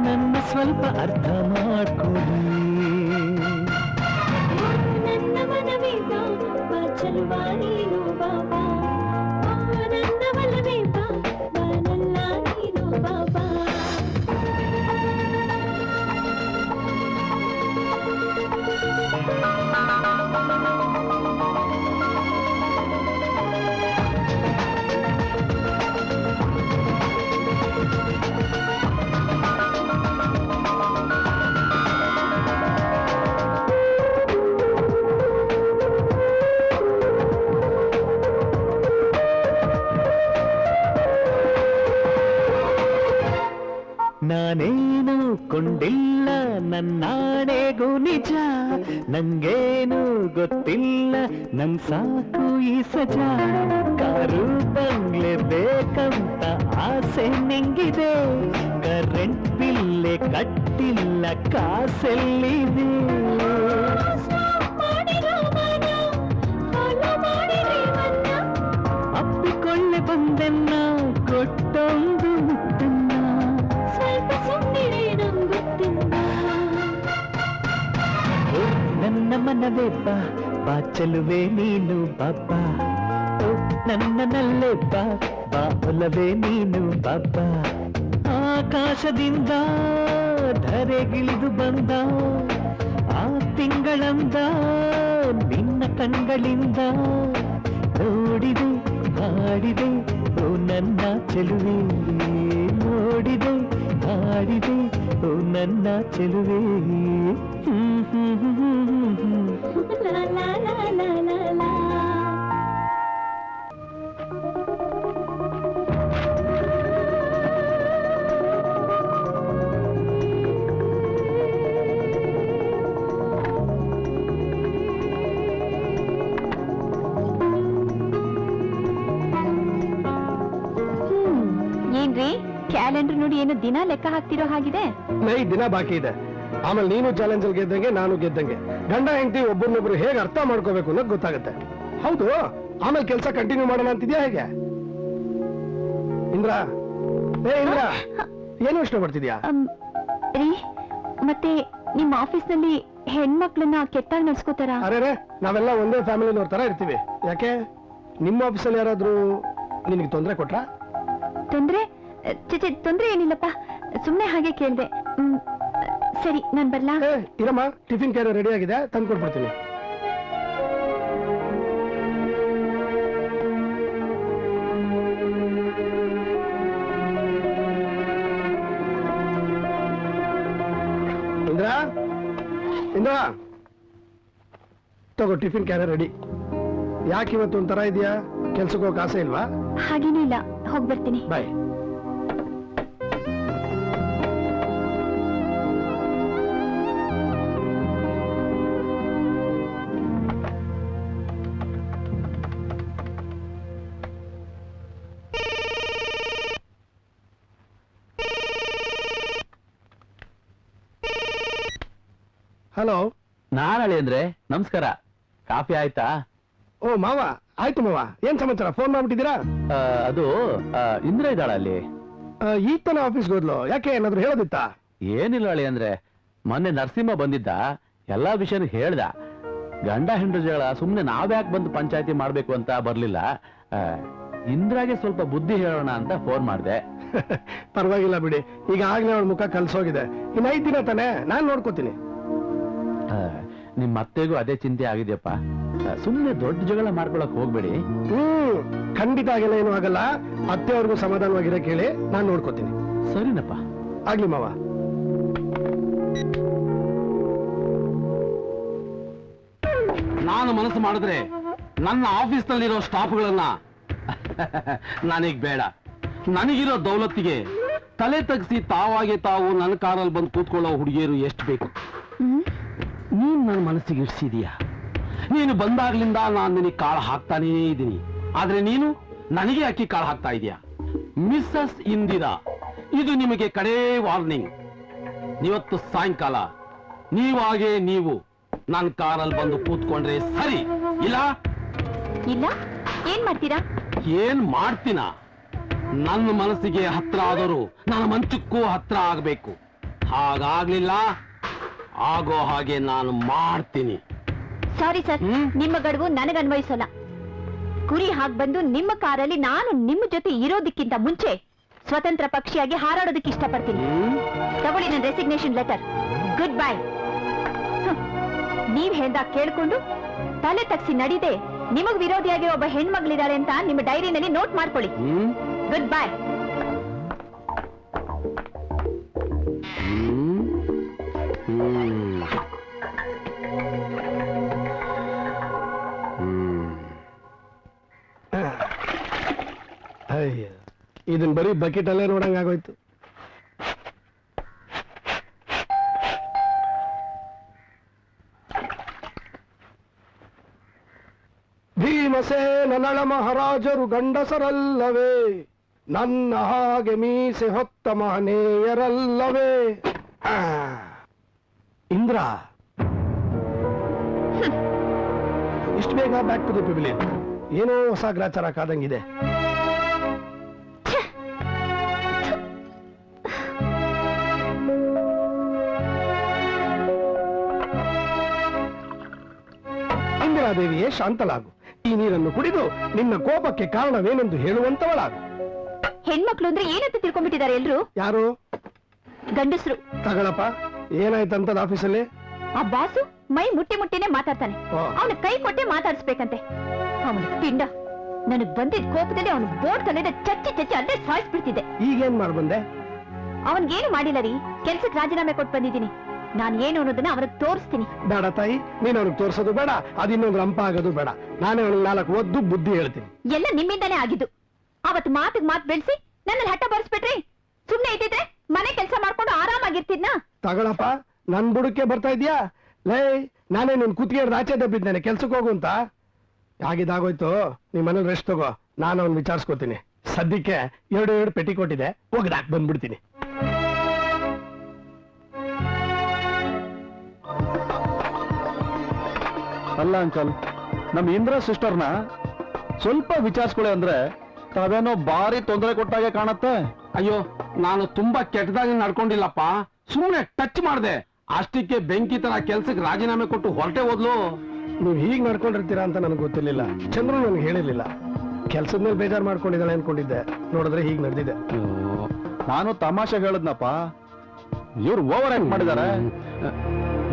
I: ನನ್ನ ಸ್ವಲ್ಪ ಅರ್ಥ ಮಾಡ್ಕೊಳ್ಳಿ ನನ್ನ ಮನವೇ ಬಾ ಚಲುವಾ ನೀನು ಬಾಬಾ ನನ್ನ ಮನವೇ ಬಾ ನನ್ನ ನೀನು ಬಾಬಾ ನಾನೇನು ಕೊಂಡಿಲ್ಲ ನನ್ನಾಣೆಗೂ ನಿಜ ನಂಗೇನು ಗೊತ್ತಿಲ್ಲ ನನ್ ಸಾಕು ಈ ಸಜಾ ಕಾರು ಬಂಗ್ಲೆ ಬೇಕಂತ ಆಸೆ ನಿಂಗಿದೆ ಕರೆಂಟ್ ಬಿಲ್ಲೆ ಕಟ್ಟಿಲ್ಲ ಕಾಸೆಲ್ಲಿದೆ ಅಪ್ಪಿಕೊಳ್ಳೆ ಬಂದೆನ್ನ ಕೊಟ್ಟೊಂದು ಮುತ್ತನ್ನ ನನ್ನ ಮನವೇ ಬಾ ಬಾ ಚೆಲುವೆ ನೀನು ಬಾಬಾ ನನ್ನನಲ್ಲೇ ಬಾ ಬಾ ಒಲವೇ ನೀನು ಬಾಬಾ ಆಕಾಶದಿಂದ ಧರೆಗಿಳಿದು ಬಂದ ಆ ತಿಂಗಳಂದ ನಿನ್ನ ಕಣ್ಗಳಿಂದ ನೋಡಿದೆ ಹಾಡಿದೆ ಓ ನನ್ನ ಚೆಲುವೆ ನೋಡಿದೆ ಹಾಡಿದೆ ಓ ನನ್ನ ಚೆಲುವೆ
A: ಏನ್ರಿ ಕ್ಯಾಲೆಂಡರ್ ನೋಡಿ ಏನು ದಿನ ಲೆಕ್ಕ ಹಾಕ್ತಿರೋ ಹಾಗಿದೆ
D: ದಿನ ಬಾಕಿ ಇದೆ ಆಮೇಲೆ ನೀನು ಚಾಲೆಂಜ್ ಅಲ್ಲಿ ಗೆದ್ದಂಗೆ ನಾನು ಗೆದ್ದಂಗೆ ಗಂಡ ಹೆಂಡತಿ ಒಬ್ಬರನ್ನೊಬ್ರು ಹೇಗೆ ಅರ್ಥ ಮಾಡ್ಕೋಬೇಕು ಅನ್ನೋದು ಗೊತ್ತಾಗುತ್ತೆ ಹೌದು ಆಮೇಲೆ ಕೆಲಸ ಕಂಟಿನ್ಯೂ ಮಾಡೋಣ ಅಂತಿದ್ಯಾ ಹೇಗೆ ಇಂದ್ರ ಇಂದ್ರ ಏನು ಯೋಚನೆ ಮಾಡ್ತಿದ್ಯಾ
A: ರೀ ಮತ್ತೆ ನಿಮ್ಮ ಆಫೀಸ್ ನಲ್ಲಿ ಹೆಣ್ಮಕ್ಳನ್ನ ಕೆಟ್ಟಾಗಿ ನಡ್ಸ್ಕೋತಾರ
D: ಅರೆ ನಾವೆಲ್ಲ ಒಂದೇ ಫ್ಯಾಮಿಲಿ ತರ ಇರ್ತೀವಿ ಯಾಕೆ ನಿಮ್ಮ ಆಫೀಸಲ್ಲಿ ಯಾರಾದ್ರೂ ನಿನಗೆ ತೊಂದರೆ ಕೊಟ್ರಾ
A: ತೊಂದ್ರೆ ತೊಂದ್ರೆ ಏನಿಲ್ಲಪ್ಪ ಸುಮ್ನೆ ಹಾಗೆ ಕೇಳ್ದೆ ಸರಿ ನಾನ್ ಬರ್ಲಾ
D: ಇರಮ್ಮ ಟಿಫಿನ್ ಕ್ಯಾರಿ ರೆಡಿ ಆಗಿದೆ ತಂದ್ಕೊಟ್ಬಿಡ್ತೀನಿ ಇಂದ್ರ ಇಂದ್ರ ತಗೋ ಟಿಫಿನ್ ಕ್ಯಾರಿ ರೆಡಿ ಯಾಕೆ ಇವತ್ತು ಒಂಥರ ಇದೆಯಾ ಕೆಲ್ಸಕ್ಕೆ ಹೋಗಕ್ಕೆ ಆಸೆ ಇಲ್ವಾ
A: ಹಾಗೇನೂ ಇಲ್ಲ ಹೋಗಿ ಬರ್ತೀನಿ
D: ಬಾಯ್ ಹಲೋ
E: ನಾನಳಿ ಅಂದ್ರೆ ನಮಸ್ಕಾರ ಕಾಫಿ ಆಯ್ತಾ
D: ಓ ಮಾವ ಆಯ್ತು ಮಾವ ಏನ್ ಸಮಾಚಾರ ಫೋನ್ ಮಾಡ್ಬಿಟ್ಟಿದ್ದೀರಾ
E: ಅದು ಇಂದ್ರ ಇದ್ದಾಳ ಅಲ್ಲಿ
D: ಈಗ ತಾನ ಆಫೀಸ್ಗೆ ಹೋದ್ಲು ಯಾಕೆ ಏನಾದ್ರು ಹೇಳೋದಿತ್ತಾ
E: ಏನಿಲ್ಲ ಅಳಿ ಅಂದ್ರೆ ಮೊನ್ನೆ ನರಸಿಂಹ ಬಂದಿದ್ದ ಎಲ್ಲಾ ವಿಷಯನೂ ಹೇಳ್ದ ಗಂಡ ಹೆಂಡ್ರ ಜಗಳ ಸುಮ್ನೆ ನಾವ್ಯಾಕೆ ಬಂದು ಪಂಚಾಯತಿ ಮಾಡ್ಬೇಕು ಅಂತ ಬರ್ಲಿಲ್ಲ ಇಂದ್ರಾಗೆ ಸ್ವಲ್ಪ ಬುದ್ಧಿ ಹೇಳೋಣ ಅಂತ ಫೋನ್ ಮಾಡ್ದೆ
D: ಪರವಾಗಿಲ್ಲ ಬಿಡಿ, ಈಗ ಆಗ್ಲೇ ಅವಳ ಮುಖ ಕಲ್ಸೋಗಿದೆ. ಇನ್ನು 5 ದಿನ ತಾನೆ, ನಾನ್ ನೋಡ್ಕೋತೀನಿ.
E: ನಿಮ್ ಅತ್ತೆಗೂ ಅದೇ ಚಿಂತೆ ಆಗಿದೆಯಪ್ಪ. ಸುಮ್ನೆ ದೊಡ್ಡ ಜಗಳ ಮಾಡ್ಕೊಳಕ್ ಹೋಗ್ಬೇಡಿ.
D: ಖಂಡಿತ ಆಗಿಲ್ಲ, ಏನೂ ಆಗಲ್ಲ. ಅತ್ತೆಯವ್ರಿಗೂ ಸಮಾಧಾನವಾಗಿರೋ ಕೇಳಿ ನಾನ್ ನೋಡ್ಕೋತೀನಿ.
E: ಸರಿನಪ್ಪ,
D: ಆಗ್ಲಿ ಮಾವ.
E: ನಾನು ಮನಸ್ಸು ಮಾಡಿದ್ರೆ ನನ್ನ ಆಫೀಸ್ನಲ್ಲಿರೋ ಸ್ಟಾಫ್ಗಳನ್ನ ನನಗ್ ಬೇಡ. ನನಗಿರೋ ದೌಲತ್ತಿಗೆ ತಲೆ ತಗ್ಸಿ ತಾವಾಗೆ ತಾವು ನನ್ನ ಕಾರಲ್ಲಿ ಬಂದು ಕೂತ್ಕೊಳ್ಳೋ ಹುಡುಗಿಯರು ಎಷ್ಟು ಬೇಕು. ನೀನ್ ನನ್ನ ಮನಸ್ಸಿಗೆ ಇಡ್ಸಿದೀಯ. ನೀನು ಬಂದಾಗ್ಲಿಂದ ನಾನು ನಿನಗೆ ಕಾಳು ಹಾಕ್ತಾನೇ ಇದ್ದೀನಿ. ಆದ್ರೆ ನೀನು ನನಗೆ ಅಕ್ಕಿ ಕಾಳು ಹಾಕ್ತಾ ಇದೀಯ. ಮಿಸ್ಸಸ್ ಇಂದಿರಾ, ಇದು ನಿಮಗೆ ಕಡೇ ವಾರ್ನಿಂಗ್. ಇವತ್ತು ಸಾಯಂಕಾಲ ನೀವಾಗೆ ನೀವು ನನ್ನ ಕಾರಲ್ಲಿ ಬಂದು ಕೂತ್ಕೊಂಡ್ರೆ ಸರಿ. ಇಲ್ಲ
A: ಇಲ್ಲ, ಏನ್ ಮಾಡ್ತೀರಾ?
E: ಏನ್ ಮಾಡ್ತೀನ? ನನ್ನ ಮನಸ್ಸಿಗೆ ಹತ್ರ ಆದವರು ನನ್ನ ಮಂಚಕ್ಕೂ ಹತ್ರ ಆಗ್ಬೇಕು. ಹಾಗಾಗ್ಲಿಲ್ಲ, ಆಗೋ ಹಾಗೆ ನಾನು ಮಾಡ್ತೀನಿ.
A: ಸಾರಿ ಸರ್, ನಿಮ್ಮ ಗಡುವು ನನಗೆ ಅನ್ವಯಿಸೋಲ್ಲ. ಕುರಿ ಹಾಗೆ ಬಂದು ನಿಮ್ಮ ಕಾರಲ್ಲಿ ನಾನು ನಿಮ್ಮ ಜೊತೆ ಇರೋದಕ್ಕಿಂತ ಮುಂಚೆ ಸ್ವತಂತ್ರ ಪಕ್ಷಿಯಾಗಿ ಹಾರಾಡೋದಕ್ಕೆ ಇಷ್ಟಪಡ್ತೀನಿ. ತಗೊಳ್ಳಿ ನನ್ನ ರೆಸಿಗ್ನೇಷನ್ ಲೆಟರ್. Good bye. ನೀವ್ ಹೇಳ್ದಾಗ ಕೇಳ್ಕೊಂಡು ತಲೆ ತಗ್ಸಿ ನಡೀದೆ ನಿಮಗ್ ವಿರೋಧಿಯಾಗಿರೋ ಒಬ್ಬ ಹೆಣ್ಮಗಳಿದ್ದಾಳೆ ಅಂತ ನಿಮ್ಮ ಡೈರಿನಲ್ಲಿ ನೋಟ್ ಮಾಡ್ಕೊಳ್ಳಿ. Good bye.
D: ಇದನ್ ಬರೀ ಬಕೆಟ್ ಅಲ್ಲೇ ನೋಡಂಗಾಗೋಯ್ತು. ಭೀಮಸೇನ ನಳ ಮಹಾರಾಜರು ಗಂಡಸರಲ್ಲವೇ, ನನ್ನ ಹಾಗೆ ಮೀಸೆ ಹೊತ್ತ ಮಹನೀಯರಲ್ಲವೇ. ಇಂದ್ರ, ಇಷ್ಟು ಬೇಗ ಬ್ಯಾಕ್ ಟು ದಿ ಪೆವಿಲಿಯನ್. ಏನೋ ಹೊಸ ಗ್ರಾಚಾರ ಕಾದಂಗಿದೆ. ಇಂದಿರಾದೇವಿಯೇ ಶಾಂತಲಾಗು. ಈ ನೀರನ್ನು ಕುಡಿದು ನಿನ್ನ ಕೋಪಕ್ಕೆ ಕಾರಣವೇನೆಂದು ಹೇಳುವಂತವಳಾಗು.
A: ಹೆಣ್ಮಕ್ಳು ಅಂದ್ರೆ ಏನಂತ ತಿಳ್ಕೊಂಡ್ಬಿಟ್ಟಿದ್ದಾರೆ ಎಲ್ರು.
D: ಯಾರು?
A: ಗಂಡಸರು.
D: ತಗಳಪ್ಪ, ಏನಾಯ್ತಂತದ ಆಫೀಸಲ್ಲಿ?
A: ಆ ಬಾಸು ಮೈ ಮುಟ್ಟಿನೇ ಮಾತಾಡ್ತಾನೆ. ಅವನ ಕೈ ಕೊಟ್ಟೆ ಮಾತಾಡಿಸ್ಬೇಕಂತೆ. ಅವನ ಪಿಂಡ ನನಗ್ ಬಂದಿದ್ ಕೋಪದಲ್ಲಿ ಅವನು ಬೋರ್ಡ್ ಕಲ್ಲಿದ ಚಚ್ಚಿ ಅಲ್ಲೇ ಸಾಯಿಸ್ಬಿಡ್ತಿದ್ದೆ.
D: ಈಗೇನ್ ಮಾಡ್ಬಂದೆ?
A: ಅವನ್ಗೇನು ಮಾಡಿಲ್ಲ ರೀ, ಕೆಲ್ಸಕ್ಕೆ ರಾಜೀನಾಮೆ ಕೊಟ್ಟು ಬಂದಿದ್ದೀನಿ. ನಾನು ಏನು ಅನ್ನೋದನ್ನ ಅವ್ರಿಗೆ ತೋರಿಸ್ತೀನಿ.
D: ಬೇಡ ತಾಯಿ, ನೀನ್ ಅವ್ರಿಗೆ ತೋರ್ಸೋದು ಬೇಡ, ಅದಿನ್ನೊಂದು ರಂಪ ಆಗೋದು ಬೇಡ. ನಾನೇ ಅವ್ನಿಗೆ 4 ಒದ್ದು ಬುದ್ಧಿ ಹೇಳ್ತೀನಿ.
A: ಎಲ್ಲ ನಿಮ್ಮಿಂದಾನೇ ಆಗಿದ್ದು. ಅವತ್ ಮಾತಿಗೆ ಮಾತು ಬೆಳೆಸಿ ನನ್ನಲ್ಲಿ ಹಠ ಬರ್ಸ್ಬಿಟ್ರಿ. ಸುಮ್ನೆ ಇದ್ದಿದ್ರೆ ಮನೆ ಕೆಲಸ ಮಾಡ್ಕೊಂಡು ಆರಾಮಾಗಿರ್ತಿದ್ನಾ?
D: ತಗಳಪ್ಪ, ನನ್ ಬುಡಕ್ಕೆ ಬರ್ತಾ ಇದ್ಯಾ? ಲೇ, ನಾನೇ ನಿನ್ ಕುತ್ತಿಗೆ ಆಚೆ ದಬ್ಬಿದ್ದೇನೆ, ಕೆಲ್ಸಕ್ಕೆ ಹೋಗು ಅಂತ. ಆಗಿದಾಗೋಯ್ತು, ನೀ ಮನೇಲಿ ರೆಸ್ಟ್ ತಗೋ. ನಾನು ಅವ್ನು ವಿಚಾರಿಸ್ಕೋತೀನಿ. ಸದ್ಯಕ್ಕೆ 2 ಪೆಟ್ಟಿ ಕೊಟ್ಟಿದೆ, ಹೋಗದಾಕ್ ಬಂದ್ಬಿಡ್ತೀನಿ.
H: ಅಲ್ಲ ಅಂಕಲ್, ನಮ್ ಇಂದ್ರ ಸಿಸ್ಟರ್ನ ಸ್ವಲ್ಪ ವಿಚಾರಿಸ್ಕೊಳ್ಳಿ ಅಂದ್ರೆ ತಾವೇನೋ ಭಾರಿ ತೊಂದರೆ ಕೊಟ್ಟಾಗೆ ಕಾಣತ್ತೆ.
E: ಅಯ್ಯೋ, ನಾನು ತುಂಬಾ ಕೆಟ್ಟದಾಗಿ ನಡ್ಕೊಂಡಿಲ್ಲಪ್ಪ. ಸುಮ್ಮನೆ ಟಚ್ ಮಾಡಿದೆ ಅಷ್ಟಕ್ಕೆ. ಬೆಂಕಿ ತರ ಕೆಲ್ಸಕ್ಕೆ ರಾಜೀನಾಮೆ ಕೊಟ್ಟು ಹೊರಟೆ ಹೋದ್ಲು.
D: ನೀವು ಹೀಗ್ ನಡ್ಕೊಂಡಿರ್ತೀರಾ ಅಂತ ನನಗೆ ಗೊತ್ತಿರ್ಲಿಲ್ಲ. ಚಂದ್ರು ನನಗೆ ಹೇಳಿರ್ಲಿಲ್ಲ. ಕೆಲ್ಸದ ಮೇಲೆ ಬೇಜಾರ್ ಮಾಡ್ಕೊಂಡಿದ್ದಾಳೆ ಅನ್ಕೊಂಡಿದ್ದೆ. ನೋಡಿದ್ರೆ ಹೀಗ್ ನಡೆದಿದೆ.
H: ನಾನು ತಮಾಷೆ ಹೇಳದ್ನಪ್ಪ, ಇವ್ರು ಓವರ್ ಆಕ್ಟ್ ಮಾಡಿದಾರೆ.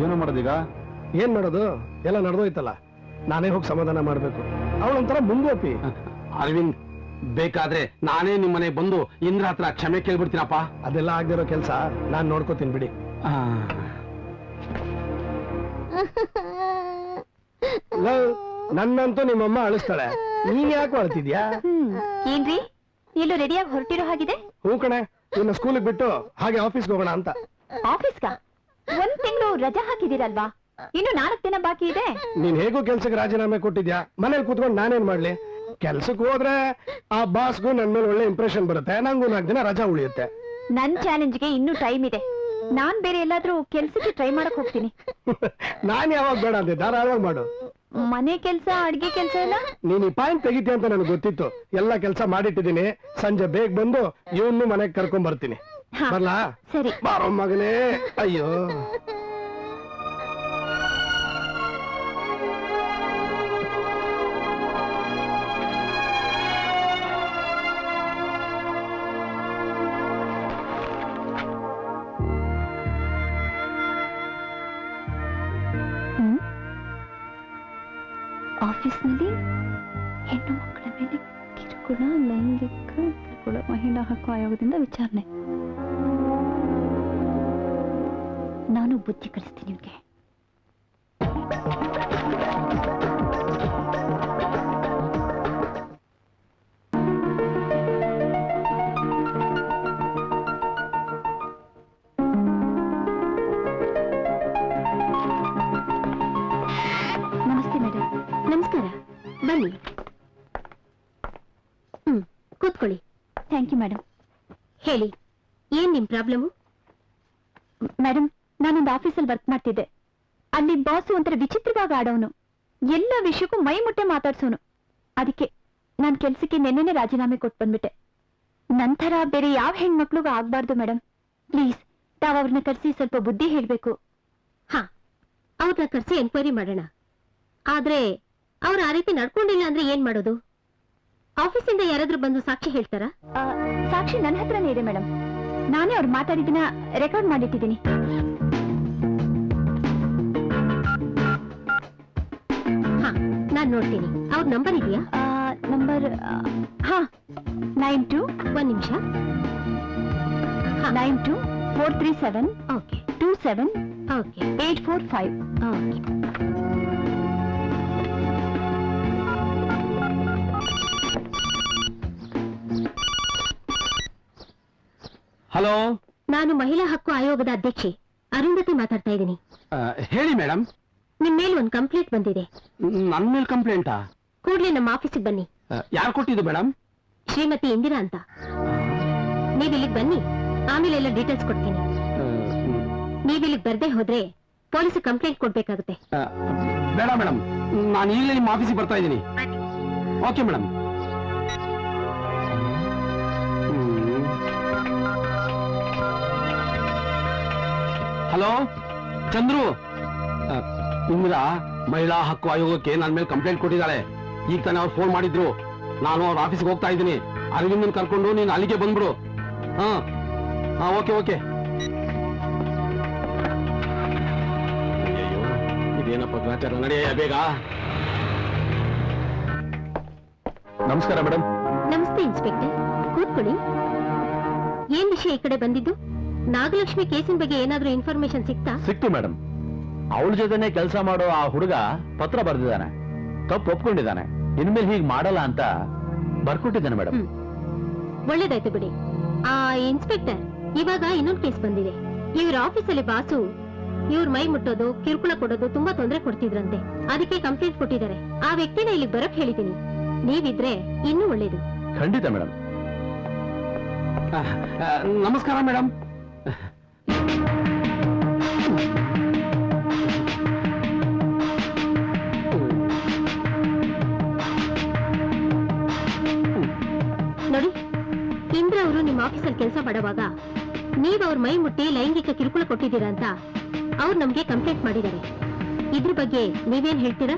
H: ಏನೋ ಮಾಡೋದೀಗ?
D: ಏನ್ ಮಾಡೋದು? ಎಲ್ಲ ನಡೆದೋಯ್ತಲ್ಲ, ನಾನೇ ಹೋಗಿ ಸಮಾಧಾನ ಮಾಡ್ಬೇಕು. ಅವಳೊಂಥರ ಮುಂಗೋಪಿ.
E: ಅರವಿಂದ್, ಬೇಕಾದ್ರೆ ನಾನೇ ನಿಮ್ಮನೆ ಬಂದು ಇಂದ್ರ ಹತ್ರ ಕ್ಷಮೆ ಕೇಳ್ಬಿಡ್ತೀನಪ್ಪ.
D: ಅದೆಲ್ಲ ಆಗದಿರೋ ಕೆಲ್ಸ ನಾನ್ ನೋಡ್ಕೋತೀನಿ ಬಿಡಿ. ನನ್ನಂತೂ ನಿಮ್ಮಮ್ಮ ಅಳಿಸ್ತಾಳೆ, ನೀನ್ ಯಾಕೆ ಅಳ್ತಿದ್ಯಾ?
A: ಏನ್ರಿ, ಎಲ್ಲೂ ರೆಡಿಯಾಗಿ ಹೊರಟಿರೋ ಹಾಗಿದೆ?
D: ಹೂ ಕಣೆ, ಇನ್ನು ಸ್ಕೂಲಿಗೆ ಬಿಟ್ಟು ಹಾಗೆ ಆಫೀಸ್ಗೆ ಹೋಗೋಣ ಅಂತ.
A: ಆಫೀಸ್ಗಾ? 1 ತಿಂಗಳು ರಜಾ ಹಾಕಿದಿರಲ್ವಾ? ಇನ್ನು 4 ದಿನ ಬಾಕಿ ಇದೆ.
D: ನೀನ್ ಹೇಗೂ ಕೆಲ್ಸಕ್ಕೆ ರಾಜೀನಾಮೆ ಕೊಟ್ಟಿದ್ಯಾ, ಮನೇಲಿ ಕೂತ್ಕೊಂಡು ನಾನೇನ್ ಮಾಡ್ಲಿ? ಕೆಲ್ಸಕ್ಕೆ ಹೋದ್ರೆ ಆ ಬಾಸ್ಗೂ ನನ್ ಮೇಲೆ ಒಳ್ಳೆ ಇಂಪ್ರೆಷನ್ ಬರುತ್ತೆ, ನಂಗೂ 4 ದಿನ ರಜಾ ಉಳಿಯುತ್ತೆ.
A: ನನ್ ಚಾಲೆಂಜ್ಗೆ ಇನ್ನೂ ಟೈಮ್ ಇದೆ. ನಾನ್ ಬೇರೆ ಎಲ್ಲಾದ್ರೂ ಕೆಲ್ಸಕ್ಕೆ ಟ್ರೈ ಮಾಡಕ್ ಹೋಗ್ತೀನಿ.
D: ನಾನ್ ಯಾವಾಗ ಬೇಡ ಅಂದೆ, ಧಾರಾಳವಾಗಿ ಮಾಡು.
A: ಮನೆ ಕೆಲ್ಸ, ಅಡ್ಗೆ ಕೆಲ್ಸ ಎಲ್ಲ
D: ನೀನ್ ಈ ಪಾಯಿಂಟ್ ತೆಗಿತೀಯ ಅಂತ ನನಗೆ ಗೊತ್ತಿತ್ತು. ಎಲ್ಲ ಕೆಲ್ಸ ಮಾಡಿಟ್ಟಿದ್ದೀನಿ. ಸಂಜೆ ಬೇಗ ಬಂದು ಇವನು ಮನೆಗೆ ಕರ್ಕೊಂಡ್ ಬರ್ತೀನಿ. ಬರ್ಲಾ?
A: ಸರಿ.
D: ಬಾರೋ ಮಗನೇ. ಅಯ್ಯೋ,
A: ಆಫೀಸ್ನಲ್ಲಿ ಹೆಣ್ಣು ಮಕ್ಕಳ ಮೇಲೆ ಕಿರುಕುಳ, ಲೈಂಗಿಕ ಕಿರುಕುಳ, ಮಹಿಳಾ ಹಕ್ಕು ಆಯೋಗದಿಂದ ವಿಚಾರಣೆ. ನಾನು ಬುದ್ಧಿ ಕಲಿಸ್ತೀನಿ ನಿಮ್ಗೆ. ನಮಸ್ತೆ ಮೇಡಮ್.
B: ನಮಸ್ಕಾರ, ಬನ್ನಿ. ಕೂತ್ಕೊಳ್ಳಿ.
A: Thank you madam.
B: ಹೇಳಿ, ಏನ್ ನಿಮ್ ಪ್ರಾಬ್ಲಮ್?
A: ಮೇಡಮ್, ನಾನೊಂದು ಆಫೀಸಲ್ಲಿ ವರ್ಕ್ ಮಾಡ್ತಿದ್ದೆ. ಅಲ್ಲಿ ಬಾಸು ಒಂಥರ ವಿಚಿತ್ರವಾಗಿ ಆಡೋನು, ಎಲ್ಲ ವಿಷಯಕ್ಕೂ ಮೈ ಮುಟ್ಟೆ ಮಾತಾಡ್ಸೋನು. ಅದಕ್ಕೆ ನಾನು ಕೆಲ್ಸಕ್ಕೆ ನೆನ್ನೆನೆ ರಾಜೀನಾಮೆ ಕೊಟ್ಟು ಬಂದ್ಬಿಟ್ಟೆ. ನಂತರ ಬೇರೆ ಯಾವ ಹೆಣ್ಮಕ್ಳಿಗೂ ಆಗ್ಬಾರ್ದು ಮೇಡಮ್. ಪ್ಲೀಸ್ ತಾವ್ ಅವ್ರನ್ನ ಕರೆಸಿ ಸ್ವಲ್ಪ ಬುದ್ಧಿ ಹೇಳ್ಬೇಕು.
B: ಹಾ, ಅವ್ರನ್ನ ಕರೆಸಿ ಎನ್ಕ್ವೈರಿ ಮಾಡೋಣ. ಆದ್ರೆ ಅವ್ರು ಆ ರೀತಿ ನಡ್ಕೊಂಡಿಲ್ಲ ಅಂದ್ರೆ ಏನ್ ಮಾಡೋದು? ಆಫೀಸಿಂದ ಯಾರಾದ್ರೂ ಬಂದು ಸಾಕ್ಷಿ ಹೇಳ್ತಾರಾ?
A: ಸಾಕ್ಷಿ ನನ್ನ ಹತ್ರನೇ ಇದೆ ಮೇಡಮ್. ನಾನೇ ಅವ್ರು ಮಾತಾಡಿದ್ದನ್ನ ರೆಕಾರ್ಡ್ ಮಾಡಿಟ್ಟಿದ್ದೀನಿ.
B: ಹಾ, ನಾನ್ ನೋಡ್ತೀನಿ. ಅವ್ರ ನಂಬರ್ ಇದೆಯಾ?
A: ನಂಬರ್ ಹಾ, 92
B: ಒಂದ್ ನಿಮಿಷ.
A: 92-437
B: ಓಕೆ
A: 27
B: ಓಕೆ
A: 845.
B: ಓಕೆ.
C: ಹಲೋ,
B: ನಾನು ಮಹಿಳಾ ಹಕ್ಕು ಆಯೋಗದ ಅಧ್ಯಕ್ಷೆ ಅರುಂಧತಿ ಮಾತಾಡ್ತಾ ಇದ್ದೀನಿ.
C: ಹೇಳಿ ಮೇಡಮ್.
B: ನಿಮ್ ಮೇಲೆ ಒಂದು ಕಂಪ್ಲೇಂಟ್ ಬಂದಿದೆ.
C: ನನ್ ಮೇಲೆ ಕಂಪ್ಲೇಂಟಾ?
B: ಕೂಡ್ಲೇ ನಮ್ಮ ಆಫೀಸಿಗೆ ಬನ್ನಿ.
C: ಯಾರು ಕೊಟ್ಟಿದ್ದು ಮೇಡಮ್?
B: ಶ್ರೀಮತಿ ಇಂದಿರಾ ಅಂತ. ನೀವ್ ಇಲ್ಲಿಗೆ ಬನ್ನಿ, ಆಮೇಲೆ ಎಲ್ಲ ಡೀಟೇಲ್ಸ್ ಕೊಡ್ತೀನಿ. ನೀವ್ ಇಲ್ಲಿಗೆ ಬರ್ದೇ ಹೋದ್ರೆ ಪೊಲೀಸ್ ಕಂಪ್ಲೇಂಟ್ ಕೊಡ್ಬೇಕಾಗುತ್ತೆ.
C: ಬೇಡ ಮೇಡಮ್, ನಾನು ಈಗಲೇ ನಿಮ್ಮ ಆಫೀಸಿಗೆ ಬರ್ತಾ ಇದ್ದೀನಿ. Okay madam. Hello Chandru, Indira ಮಹಿಳಾ ಹಕ್ಕು ಆಯೋಗಕ್ಕೆ ನನ್ನ ಮೇಲೆ ಕಂಪ್ಲೇಂಟ್ ಕೊಟ್ಟಿದ್ದಾಳೆ. ಈಗ ತಾನೇ ಅವ್ರು ಫೋನ್ ಮಾಡಿದ್ರು. ನಾನು ಅವ್ರ ಆಫೀಸ್ಗೆ ಹೋಗ್ತಾ ಇದ್ದೀನಿ. ಅರವಿಂದನ್ ಕರ್ಕೊಂಡು ನೀನು ಅಲ್ಲಿಗೆ ಬಂದ್ಬಿಡು. ಹಾ ಹಾ, ಓಕೆ ಓಕೆ. ಇದೇನಪ್ಪ ಗ್ರಾಚಾರ, ನಡೆಯ ಬೇಗ.
H: ನಮಸ್ಕಾರ ಮೇಡಮ್.
B: ನಮಸ್ತೆ ಇನ್ಸ್ಪೆಕ್ಟರ್, ಕೂತ್ಕೊಳ್ಳಿ. ಏನ್ ವಿಷಯ ಈ ಕಡೆ ಬಂದಿದ್ದು? ನಾಗಲಕ್ಷ್ಮಿ ಕೇಸಿನ ಬಗ್ಗೆ ಏನಾದ್ರೂ ಇನ್ಫಾರ್ಮೇಶನ್ ಸಿಕ್ತಾ?
E: ಸಿಕ್ತು ಮೇಡಮ್. ಅವಳ ಜೊತೆನೆ ಕೆಲಸ ಮಾಡೋ ಆ ಹುಡುಗ ಪತ್ರ ಬರೆದಿದ್ದಾನೆ, ತಪ್ಪು ಒಪ್ಕೊಂಡಿದ್ದಾನೆ. ಇನ್ಮೇಲೆ ಹೀಗೆ ಮಾಡಲ್ಲ ಅಂತ ಬರ್ಕೊಟ್ಟಿದ್ದಾನೆ ಮೇಡಮ್.
B: ಒಳ್ಳೇದಾಯ್ತು ಬಿಡಿ. ಆ ಇನ್ಸ್ಪೆಕ್ಟರ್, ಇವಾಗ ಇನ್ನೊಂದು ಕೇಸ್ ಬಂದಿದೆ. ಇವ್ರ ಆಫೀಸಲ್ಲಿ ಬಾಸು ಇವ್ರ ಮೈ ಮುಟ್ಟೋದು, ಕಿರುಕುಳ ಕೊಡೋದು ತುಂಬಾ ತೊಂದರೆ ಕೊಡ್ತಿದ್ರಂತೆ. ಅದಕ್ಕೆ ಕಂಪ್ಲೇಂಟ್ ಕೊಟ್ಟಿದ್ದಾರೆ. ಆ ವ್ಯಕ್ತಿನ ಇಲ್ಲಿ ಬರಕ್ ಹೇಳಿದ್ದೀನಿ. ನೀವಿದ್ರೆ ಇನ್ನೂ ಒಳ್ಳೇದು.
E: ಖಂಡಿತ ಮೇಡಮ್.
C: ನಮಸ್ಕಾರ ಮೇಡಮ್.
B: ನೋಡಿ, ಇಂದ್ರ ಅವರು ನಿಮ್ಮ ಆಫೀಸಲ್ಲಿ ಕೆಲಸ ಮಾಡುವಾಗ ನೀವ್ ಅವ್ರ ಮೈ ಮುಟ್ಟಿ ಲೈಂಗಿಕ ಕಿರುಕುಳ ಕೊಟ್ಟಿದ್ದೀರಾ ಅಂತ ಅವ್ರು ನಮ್ಗೆ ಕಂಪ್ಲೇಂಟ್ ಮಾಡಿದ್ದಾರೆ. ಇದ್ರ ಬಗ್ಗೆ ನೀವೇನ್ ಹೇಳ್ತೀರಾ?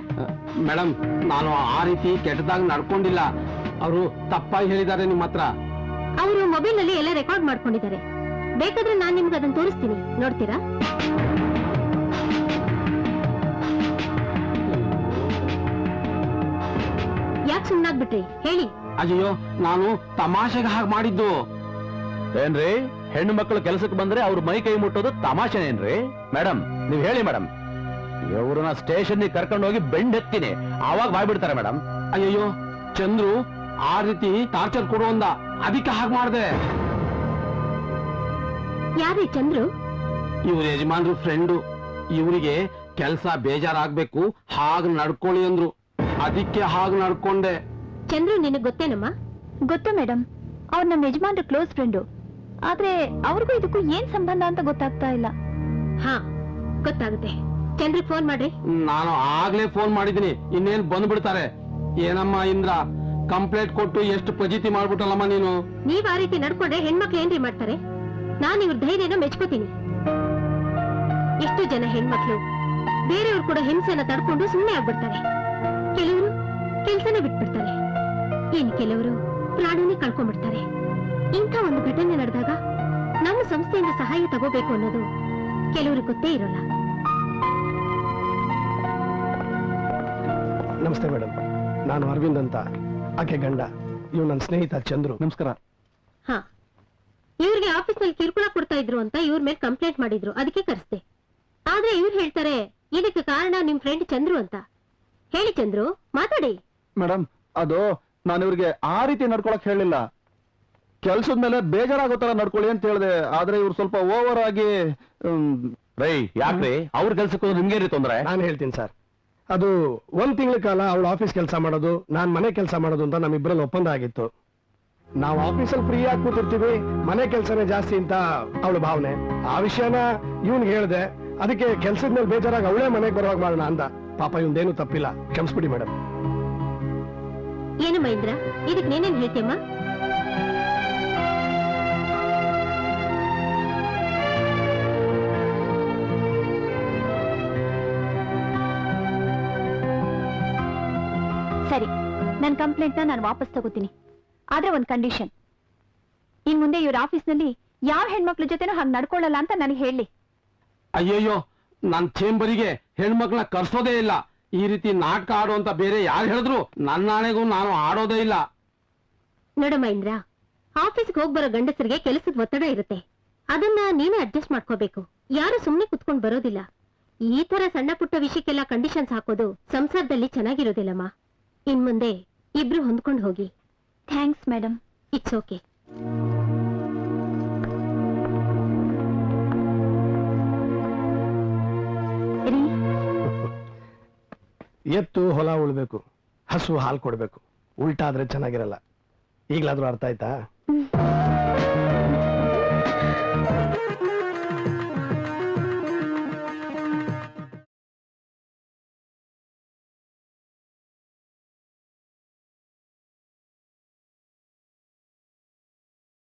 C: ಮೇಡಮ್, ನಾನು ಆ ರೀತಿ ಕೆಟ್ಟದಾಗ ನಡ್ಕೊಂಡಿಲ್ಲ. ಅವರು ತಪ್ಪಾಗಿ ಹೇಳಿದ್ದಾರೆ ನಿಮ್ಮ ಹತ್ರ.
B: ಅವರು ಮೊಬೈಲ್ ನಲ್ಲಿ ಎಲ್ಲ ರೆಕಾರ್ಡ್ ಮಾಡ್ಕೊಂಡಿದ್ದಾರೆ. ಬೇಕಾದ್ರೆ ನಾನ್ ನಿಮ್ಗೆ ಅದನ್ನ ತೋರಿಸ್ತೀನಿ, ನೋಡ್ತೀರಾ? ಯಾಕೆ ಸುಮ್ಮನಾಗ್ಬಿಟ್ರಿ ಹೇಳಿ?
C: ಅಯ್ಯೋ, ನಾನು ತಮಾಷೆಗೆ ಹಾಗೆ ಮಾಡಿದ್ದು.
E: ಏನ್ರಿ, ಹೆಣ್ಣು ಮಕ್ಕಳು ಕೆಲಸಕ್ಕೆ ಬಂದ್ರೆ ಅವ್ರ ಮೈ ಕೈ ಮುಟ್ಟೋದು ತಮಾಷೆನೇನ್ರಿ? ಮೇಡಮ್ ನೀವ್ ಹೇಳಿ ಮೇಡಮ್. ಇವ್ರನ್ನ ಸ್ಟೇಷನ್ ಕರ್ಕೊಂಡು ಹೋಗಿ ಬೆಂಡೆತ್ತೀನಿ, ಆವಾಗ ಬಾಯ್ಬಿಡ್ತಾರೆ ಮೇಡಮ್.
C: ಅಯ್ಯಯ್ಯೋ, ಚಂದ್ರು ಆ ರೀತಿ ಟಾರ್ಚರ್ ಕೊಡುವಂದ, ಅದಕ್ಕೆ ಹಾಗೆ ಮಾಡಿದೆ.
B: ಯಾರೇ ಚಂದ್ರು?
C: ಇವ್ರ ಯಜಮಾನ್ರು ಫ್ರೆಂಡು. ಇವರಿಗೆ ಕೆಲಸ ಬೇಜಾರಾಗ್ಬೇಕು, ಹಾಗೆ ನಡ್ಕೊಳ್ಳಿ ಅಂದ್ರು. ಅದಕ್ಕೆ ಹಾಗೆ ನಡ್ಕೊಂಡೆ.
B: ಚಂದ್ರು ನಿನಗ್ ಗೊತ್ತೇನಮ್ಮ?
A: ಗೊತ್ತು ಮೇಡಮ್, ಅವ್ರು ನಮ್ಮ ಯಜಮಾನ್ರ ಕ್ಲೋಸ್ ಫ್ರೆಂಡು. ಆದ್ರೆ ಅವ್ರಿಗೂ ಇದಕ್ಕೂ ಏನ್ ಸಂಬಂಧ ಅಂತ ಗೊತ್ತಾಗ್ತಾ ಇಲ್ಲ.
B: ಹಾ, ಗೊತ್ತಾಗುತ್ತೆ. ಚಂದ್ರಿಗೆ ಫೋನ್ ಮಾಡ್ರಿ.
C: ನಾನು ಆಗ್ಲೇ ಫೋನ್ ಮಾಡಿದ್ದೀನಿ, ಇನ್ನೇನ್ ಬಂದ್ಬಿಡ್ತಾರೆ. ಏನಮ್ಮ ಇಂದ್ರ, ಕಂಪ್ಲೇಂಟ್ ಕೊಟ್ಟು ಎಷ್ಟು ಪಜಿತಿ ಮಾಡ್ಬಿಟ್ಟಲ್ಲಮ್ಮ ನೀನು.
B: ನೀವ್ ಆ ರೀತಿ ನಡ್ಕೊಂಡ್ರೆ ಹೆಣ್ಮಕ್ಳು ಏನ್ರಿ ಮಾಡ್ತಾರೆ? ನಾನ್ ಇವ್ರ ಧೈರ್ಯನ ಮೆಚ್ಕೋತೀನಿ. ಎಷ್ಟು ಜನ ಹೆಣ್ಮಕ್ಳು ಬೇರೆಯವ್ರು ಕೂಡ ಹಿಂಸೆನ ತಡ್ಕೊಂಡು ಸುಮ್ಮನೆ ಆಗ್ಬಿಡ್ತಾರೆ. ಕೆಲವರು ಕೆಲ್ಸನೇ ಬಿಟ್ಬಿಡ್ತಾರೆ, ಇನ್ ಕೆಲವರು ಪ್ರಾಣನೇ ಕಳ್ಕೊಂಡ್ಬಿಡ್ತಾರೆ. ಇಂಥ ಒಂದು ಘಟನೆ ನಡೆದಾಗ ನಮ್ಮ ಸಂಸ್ಥೆಯಿಂದ ಸಹಾಯ ತಗೋಬೇಕು ಅನ್ನೋದು ಕೆಲವರು ಗೊತ್ತೇ ಇರೋಲ್ಲ.
D: ನಮಸ್ತೆ ಮೇಡಮ್, ನಾನು ಅರವಿಂದ್ ಅಂತ, ಆಕೆ ಗಂಡ. ಇವ್ ನನ್ನ ಸ್ನೇಹಿತ ಚಂದ್ರು.
H: ನಮಸ್ಕಾರ.
B: ಹಾ, ಇವ್ರಿಗೆ ಆಫೀಸ್ನಲ್ಲಿ ಕಿರುಕುಳ ಕೊಡ್ತಾ ಇದ್ರು ಅಂತ ಇವ್ರ ಮೇಲೆ ಕಂಪ್ಲೇಂಟ್ ಮಾಡಿದ್ರು, ಅದಕ್ಕೆ ಕರೆಸ್ದೆ. ಆದ್ರೆ ಇವ್ರು ಹೇಳ್ತಾರೆ ಇದಕ್ಕೆ ಕಾರಣ ನಿಮ್ ಫ್ರೆಂಡ್ ಚಂದ್ರು ಅಂತ. ಹೇಳಿ ಚಂದ್ರು, ಮಾತಾಡಿ.
H: ಮೇಡಮ್, ಅದು ನಾನು ಇವ್ರಿಗೆ ಆ ರೀತಿ ನಡ್ಕೊಳಕ್ ಹೇಳಿಲ್ಲ. ಕೆಲ್ಸದ ಮೇಲೆ ಬೇಜಾರಾಗೋ ತರ ನಡ್ಕೊಳ್ಳಿ ಅಂತ ಹೇಳಿದೆ. ಆದ್ರೆ ಇವ್ರು ಸ್ವಲ್ಪ ಓವರ್ ಆಗಿ
E: ರೈ ಯಾಕ್ರಿ ಅವ್ರ ಕೆಲ್ಸಕ್ಕೆ ನಿಮ್ಗೇರಿ ತೊಂದ್ರೆ?
D: ನಾನು ಹೇಳ್ತೀನಿ ಸರ್, ಅದು 1 ತಿಂಗಳ ಕಾಲ ಅವಳು ಆಫೀಸ್ ಕೆಲಸ ಮಾಡೋದು, ನಾನ್ ಮನೆ ಕೆಲಸ ಮಾಡೋದು ಅಂತ ನಮ್ಮಿಬ್ಬರಲ್ಲಿ ಒಪ್ಪಂದ ಆಗಿತ್ತು. ನಾವು ಆಫೀಸಲ್ಲಿ ಫ್ರೀ ಆಗಿ ಕೂತಿರ್ತೀವಿ, ಮನೆ ಕೆಲಸನೇ ಜಾಸ್ತಿ ಅಂತ ಅವಳು ಭಾವನೆ. ಆ ವಿಷಯನ ಇವ್ನಿಗೆ ಹೇಳ್ದೆ. ಅದಕ್ಕೆ ಕೆಲ್ಸದ ಮೇಲೆ ಬೇಜಾರಾಗಿ ಅವಳೇ ಮನೆಗೆ ಬರುವಾಗ ಮಾಡೋಣ ಅಂದ. ಪಾಪ ಇವ್ದೇನು ತಪ್ಪಿಲ್ಲ, ಕ್ಷಮಿಸ್ಬಿಡಿ ಮೇಡಮ್.
B: ಏನು ಮಹೇಂದ್ರ, ಇದಕ್ಕೆ ನೀನೇನ್ ಹೇಳ್ತೀಯಮ್ಮ?
A: ಸರಿ, ನನ್ನ ಕಂಪ್ಲೇಂಟ್ನ ನಾನು ವಾಪಸ್ ತಗೋತೀನಿ. ಆದ್ರೆ ಒಂದು ಕಂಡೀಷನ್, ಇನ್ ಮುಂದೆ ಇವ್ರ ಆಫೀಸ್ನಲ್ಲಿ ಯಾವ ಹೆಣ್ಮಕ್ಳ ಜೊತೆನೂ ಹಾಗೆ ನಡ್ಕೊಳ್ಳಲ್ಲ ಅಂತ ನನಗೆ ಹೇಳಿ.
C: ಅಯ್ಯಯ್ಯೋ, ನನ್ ಚೇಂಬರಿಗೆ ಹೆಣ್ಮಕ್ಳನ್ನ ಕರ್ಸೋದೇ ಇಲ್ಲ. ಈ ರೀತಿ ನಾಟಕ ಆಡೋ ಅಂತ ಬೇರೆ ಯಾರು ಹೇಳಿದ್ರು ನನ್ನ ಆಣೆಗೂ ನಾನು ಆಡೋದೇ ಇಲ್ಲ.
B: ನೋಡ ಮಹೇಂದ್ರ, ಆಫೀಸ್ಗೆ ಹೋಗಿ ಬರೋ ಗಂಡಸರಿಗೆ ಕೆಲಸದ ಒತ್ತಡ ಇರುತ್ತೆ, ಅದನ್ನ ನೀನೇ ಅಡ್ಜಸ್ಟ್ ಮಾಡ್ಕೋಬೇಕು. ಯಾರು ಸುಮ್ನೆ ಕುತ್ಕೊಂಡ್ ಬರೋದಿಲ್ಲ. ಈ ತರ ಸಣ್ಣ ಪುಟ್ಟ ವಿಷಯಕ್ಕೆಲ್ಲ ಕಂಡೀಷನ್ಸ್ ಹಾಕೋದು ಸಂಸಾರದಲ್ಲಿ ಚೆನ್ನಾಗಿರೋದಿಲ್ಲಮ್ಮ. ಇನ್ ಮುಂದೆ ಇಬ್ರು ಹೊಂದ್ಕೊಂಡು ಹೋಗಿ.
A: Thanks madam.
B: It's okay.
D: ಎತ್ತು ಹೊಲ ಉಳ್ಬೇಕು, ಹಸು ಹಾಲು ಕೊಡ್ಬೇಕು. ಉಲ್ಟಾ ಆದ್ರೆ ಚೆನ್ನಾಗಿರಲ್ಲ. ಈಗ್ಲಾದ್ರೂ ಅರ್ಥ ಆಯ್ತಾ?